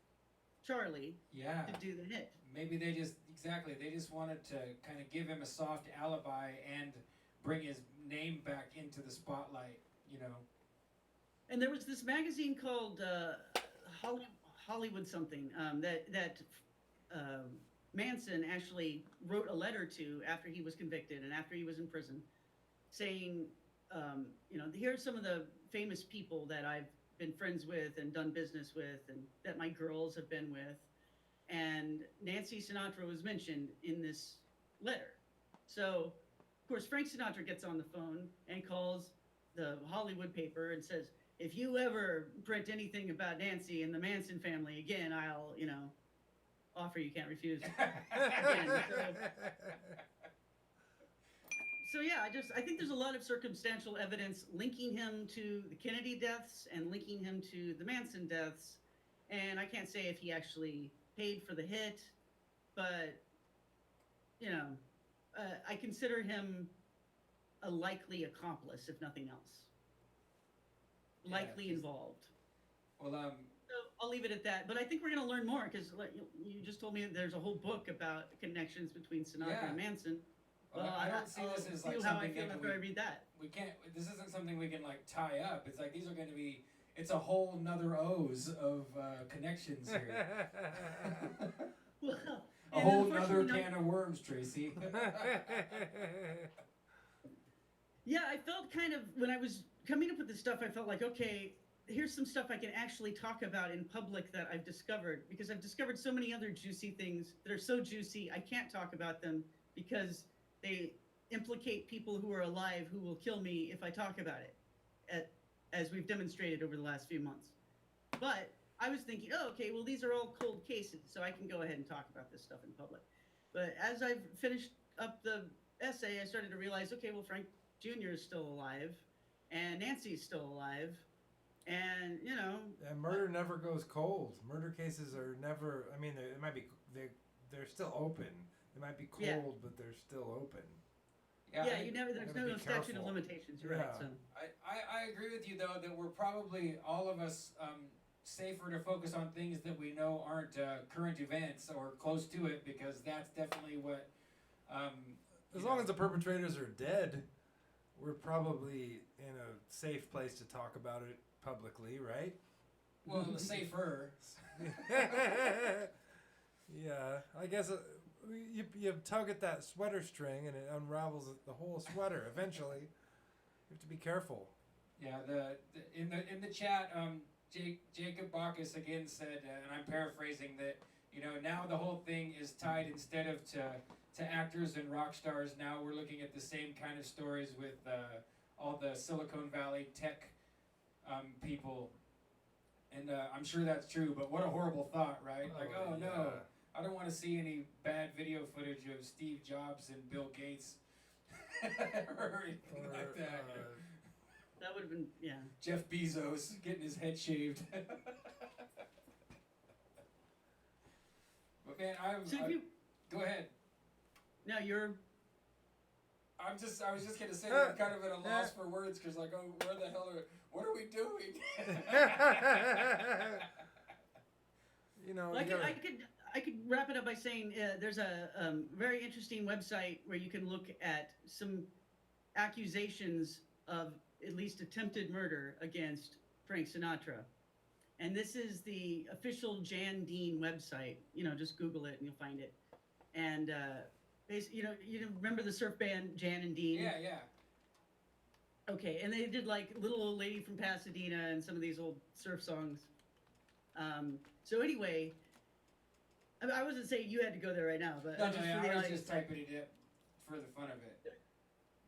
Charlie Yeah. to do the hit. Maybe they just wanted to kind of give him a soft alibi and bring his name back into the spotlight, And there was this magazine called Hollywood something that Manson actually wrote a letter to after he was convicted and after he was in prison, saying, here's some of the famous people that I've been friends with and done business with and that my girls have been with. And Nancy Sinatra was mentioned in this letter. So, of course, Frank Sinatra gets on the phone and calls the Hollywood paper and says, if you ever print anything about Nancy and the Manson family again, I'll, offer you can't refuse. Again, so yeah, I think there's a lot of circumstantial evidence linking him to the Kennedy deaths and linking him to the Manson deaths. And I can't say if he actually paid for the hit, but, I consider him a likely accomplice, if nothing else. Likely involved. Well, So I'll leave it at that. But I think we're going to learn more because you just told me that there's a whole book about connections between Sinatra and Manson. Well, I don't see this as like how I something feel that after I read that. we can't. This isn't something we can like tie up. It's like these are going to be. It's a whole nother O's of connections here. Well, A whole nother can of worms, Tracy. Yeah, I felt kind of, when I was coming up with this stuff, I felt like, okay, here's some stuff I can actually talk about in public that I've discovered, because I've discovered so many other juicy things that are so juicy, I can't talk about them because they implicate people who are alive who will kill me if I talk about it, as we've demonstrated over the last few months. But I was thinking, oh, okay, well, these are all cold cases, so I can go ahead and talk about this stuff in public. But as I've finished up the essay, I started to realize, okay, well, Frank Jr. is still alive, and Nancy's still alive, and, And murder never goes cold. Murder cases are never, I mean, it might be, they're still open. They might be cold, but they're still open. Yeah, there's no statute of careful. limitations, you're right. Yeah. So. I agree with you, though, that we're probably, all of us, safer to focus on things that we know aren't current events or close to it, because that's definitely what... As long as the perpetrators are dead, we're probably in a safe place to talk about it publicly, right? Well, safer. Yeah, I guess you tug at that sweater string and it unravels the whole sweater eventually. You have to be careful. Yeah, in the chat, Jacob Bacchus again said, and I'm paraphrasing, that now the whole thing is tied instead of to actors and rock stars. Now we're looking at the same kind of stories with all the Silicon Valley tech people. And I'm sure that's true, but what a horrible thought, right? Like, oh no, I don't want to see any bad video footage of Steve Jobs and Bill Gates or anything like that. That would have been, yeah. Jeff Bezos getting his head shaved. But man, go ahead. No, you're. I was just gonna say I'm kind of at a loss for words because like, oh, what are we doing? You know, I could wrap it up by saying there's a very interesting website where you can look at some accusations of at least attempted murder against Frank Sinatra. And this is the official Jan Dean website. You know, just Google it and you'll find it. And you remember the surf band Jan and Dean? Yeah. Okay, and they did like Little Old Lady from Pasadena and some of these old surf songs. So anyway, I wasn't saying you had to go there right now, but I was just typing it in for the fun of it.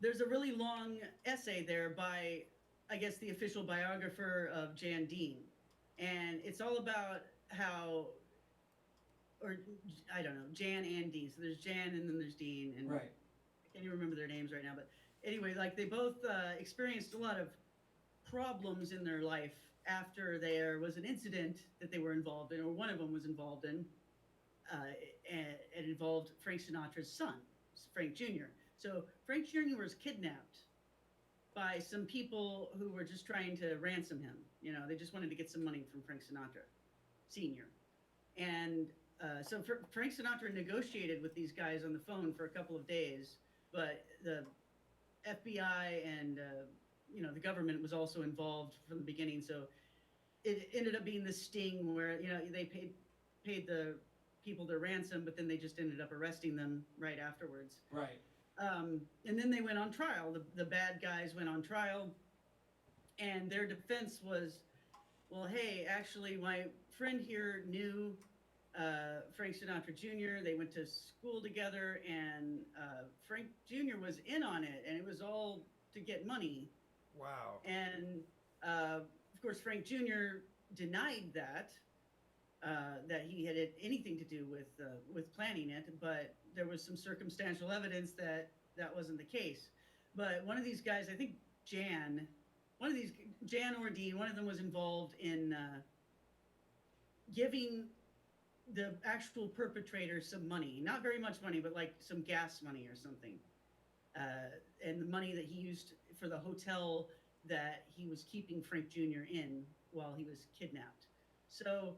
There's a really long essay there by, I guess, the official biographer of Jan Dean. And it's all about how, or I don't know, Jan and Dean. So there's Jan and then there's Dean. And right. I can't even remember their names right now. But anyway, like they both experienced a lot of problems in their life after there was an incident that they were involved in, or one of them was involved in. And it involved Frank Sinatra's son, Frank Jr. So Frank Jr. was kidnapped by some people who were just trying to ransom him. You know, they just wanted to get some money from Frank Sinatra, Sr. And so Frank Sinatra negotiated with these guys on the phone for a couple of days, but the FBI and, the government was also involved from the beginning. So it ended up being this sting where, they paid the people their ransom, but then they just ended up arresting them right afterwards. Right. And then they went on trial. The bad guys went on trial, and their defense was, well, hey, actually, my friend here knew Frank Sinatra Jr. They went to school together, and Frank Jr. was in on it, and it was all to get money. Wow. And of course, Frank Jr. denied that he had anything to do with planning it, but there was some circumstantial evidence that wasn't the case. But one of these guys, I think Jan or Dean, one of them was involved in giving the actual perpetrator some money, not very much money, but like some gas money or something. And the money that he used for the hotel that he was keeping Frank Jr. in while he was kidnapped. So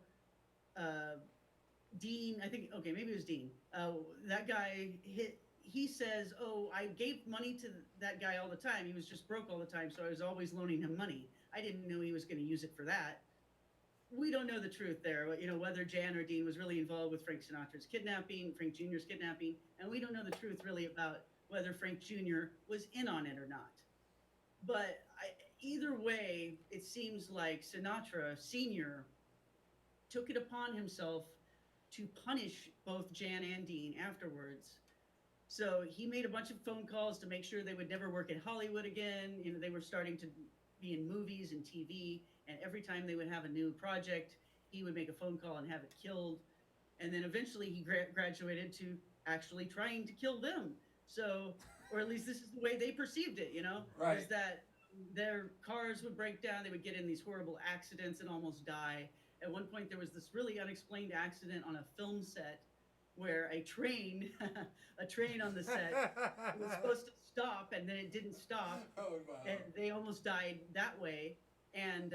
Dean, I think, okay, maybe it was Dean. That guy he says, oh, I gave money to that guy all the time. He was just broke all the time, so I was always loaning him money. I didn't know he was going to use it for that. We don't know the truth there, whether Jan or Dean was really involved with Frank Sinatra's kidnapping, Frank Jr.'s kidnapping, and we don't know the truth really about whether Frank Jr. was in on it or not. But either way, it seems like Sinatra Sr. took it upon himself to punish both Jan and Dean afterwards. So he made a bunch of phone calls to make sure they would never work in Hollywood again. They were starting to be in movies and TV, and every time they would have a new project, he would make a phone call and have it killed. And then eventually he graduated to actually trying to kill them. So, or at least this is the way they perceived it, Right. Is that their cars would break down, they would get in these horrible accidents and almost die. At one point, there was this really unexplained accident on a film set where a train on the set was supposed to stop, and then it didn't stop. Oh, wow. And they almost died that way. And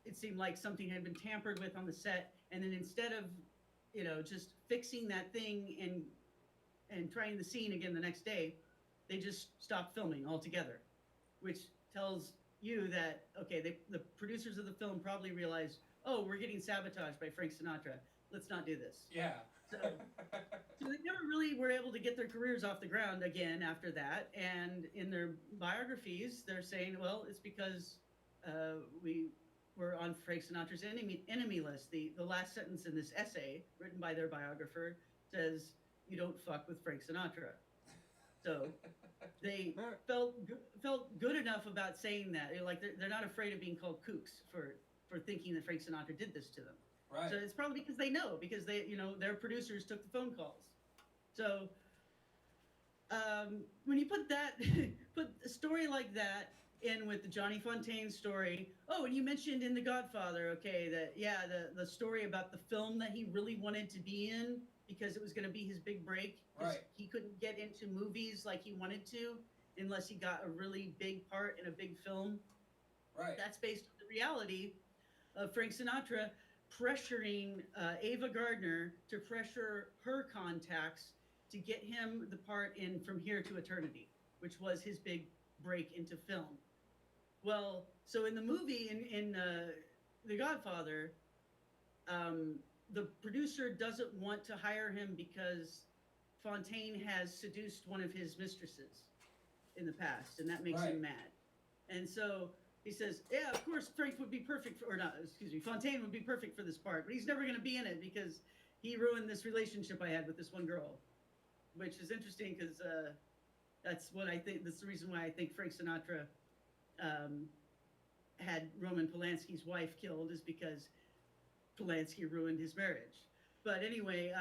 it seemed like something had been tampered with on the set. And then instead of, just fixing that thing and trying the scene again the next day, they just stopped filming altogether, which tells you that, okay, the producers of the film probably realized, oh, we're getting sabotaged by Frank Sinatra. Let's not do this. Yeah. So they never really were able to get their careers off the ground again after that. And in their biographies, they're saying, well, it's because we were on Frank Sinatra's enemy list. The last sentence in this essay, written by their biographer, says, you don't fuck with Frank Sinatra. So they felt good enough about saying that. They're not afraid of being called kooks for for thinking that Frank Sinatra did this to them. Right. So it's probably because they know, because they, their producers took the phone calls. So when you put put a story like that in with the Johnny Fontaine story. Oh, and you mentioned in The Godfather, okay, that the story about the film that he really wanted to be in because it was going to be his big break. Right. He couldn't get into movies like he wanted to unless he got a really big part in a big film. Right. That's based on the reality of Frank Sinatra pressuring Ava Gardner to pressure her contacts to get him the part in From Here to Eternity, which was his big break into film. Well, so in the movie, in The Godfather, the producer doesn't want to hire him because Fontaine has seduced one of his mistresses in the past, and that makes him mad. And so he says, yeah, of course, Frank would be perfect for, or not, excuse me, Fontaine would be perfect for this part, but he's never going to be in it because he ruined this relationship I had with this one girl, which is interesting because that's what I think, that's the reason why I think Frank Sinatra had Roman Polanski's wife killed, is because Polanski ruined his marriage. But anyway,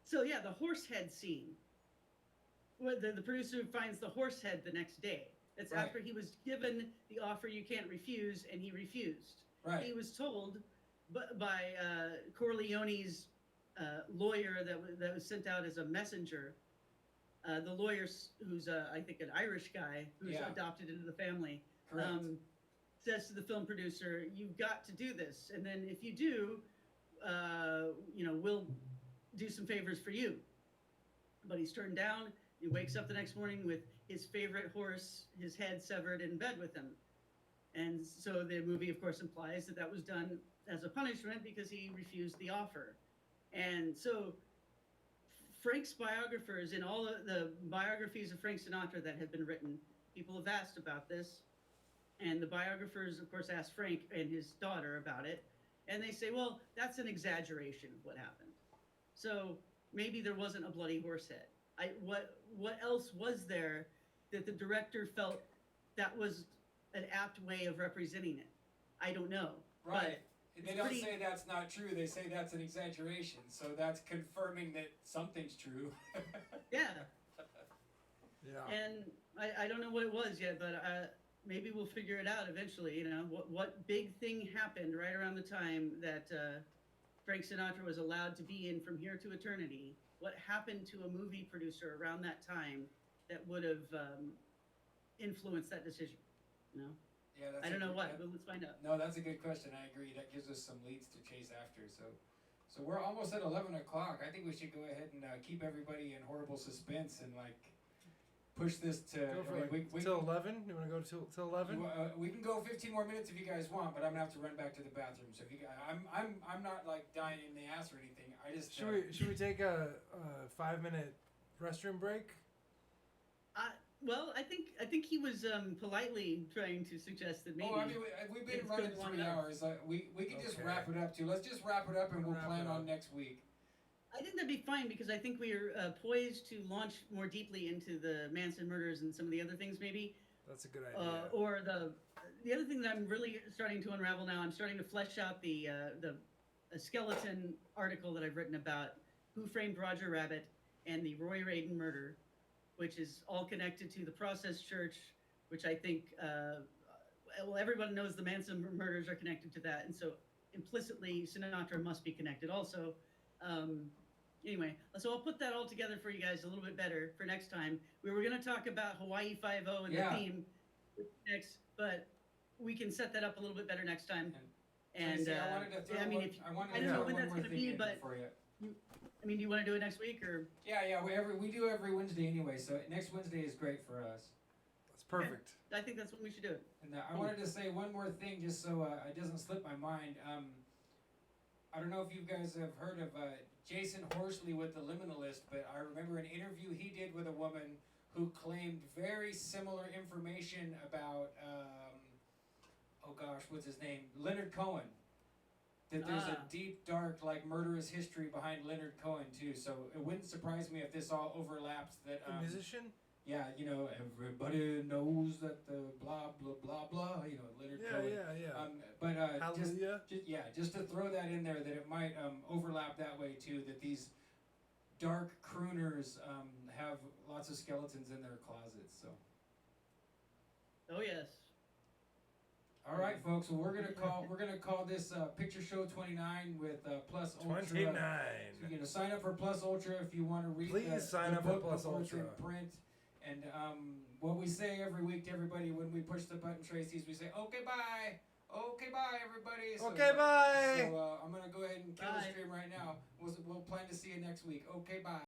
so yeah, the horse head scene. The producer finds the horse head the next day. It's after he was given the offer you can't refuse, and he refused. Right. He was told by Corleone's lawyer that was sent out as a messenger. The lawyer, who's I think an Irish guy who's adopted into the family, says to the film producer, "You've got to do this, and then if you do, we'll do some favors for you." But he's turned down. He wakes up the next morning with his favorite horse, his head severed, in bed with him. And so the movie, of course, implies that that was done as a punishment because he refused the offer. And so Frank's biographers, in all of the biographies of Frank Sinatra that have been written, people have asked about this. And the biographers, of course, asked Frank and his daughter about it. And they say, well, that's an exaggeration of what happened. So maybe there wasn't a bloody horse head. What else was there that the director felt that was an apt way of representing it? I don't know. Right. They don't say that's not true. They say that's an exaggeration. So that's confirming that something's true. Yeah. Yeah. And I don't know what it was yet, but maybe we'll figure it out eventually. What big thing happened right around the time that Frank Sinatra was allowed to be in From Here to Eternity? What happened to a movie producer around that time that would have influenced that decision? Yeah, that's I don't know what, but let's find out. No, that's a good question. I agree. That gives us some leads to chase after. So we're almost at 11 o'clock. I think we should go ahead and keep everybody in horrible suspense and push this to. Go for till 11. You want to go till 11? We can go 15 more minutes if you guys want, but I'm gonna have to run back to the bathroom. So if you guys, I'm not dying in the ass or anything. I just. Should we take a 5-minute restroom break? Well, I think he was politely trying to suggest that maybe. Oh, I mean, we've been running 3 hours. We can just wrap it up too. Let's just wrap it up and we'll plan on next week. I think that'd be fine because I think we are poised to launch more deeply into the Manson murders and some of the other things maybe. That's a good idea. Or the other thing that I'm really starting to unravel now, I'm starting to flesh out the skeleton article that I've written about Who Framed Roger Rabbit and the Roy Raiden murder, which is all connected to the Process Church, which I think, everyone knows the Manson murders are connected to that. And so implicitly, Sinatra must be connected also. Anyway, so I'll put that all together for you guys a little bit better for next time. We were going to talk about Hawaii Five-0 and the theme next, but we can set that up a little bit better next time. And I wanted to throw I don't know when that's going to be, but for you. Do you want to do it next week or? Yeah. We do every Wednesday anyway, so next Wednesday is great for us. That's perfect. I think that's when we should do it. And I wanted to say one more thing, just so it doesn't slip my mind. I don't know if you guys have heard of Jason Horsley with the Liminalist, but I remember an interview he did with a woman who claimed very similar information about, what's his name? Leonard Cohen. That there's a deep, dark, murderous history behind Leonard Cohen, too. So it wouldn't surprise me if this all overlaps. That The musician? Yeah, you know, everybody knows that the blah blah blah blah. You know, Leonard Cohen. Yeah. But Hallelujah. just to throw that in there, that it might overlap that way too. That these dark crooners have lots of skeletons in their closets. So. Oh yes. All right, folks. So we're gonna call this Picture Show 29 with Plus Ultra. 29. So, you know, sign up for Plus Ultra if you want to read. Please sign the up for book Plus before it's in Ultra. print. And what we say every week to everybody when we push the button, Tracy's, we say, "Okay, bye." Okay, bye, everybody. So, Okay, bye. So I'm gonna go ahead and kill the Bye. stream right now. We'll plan to see you next week. Okay, bye.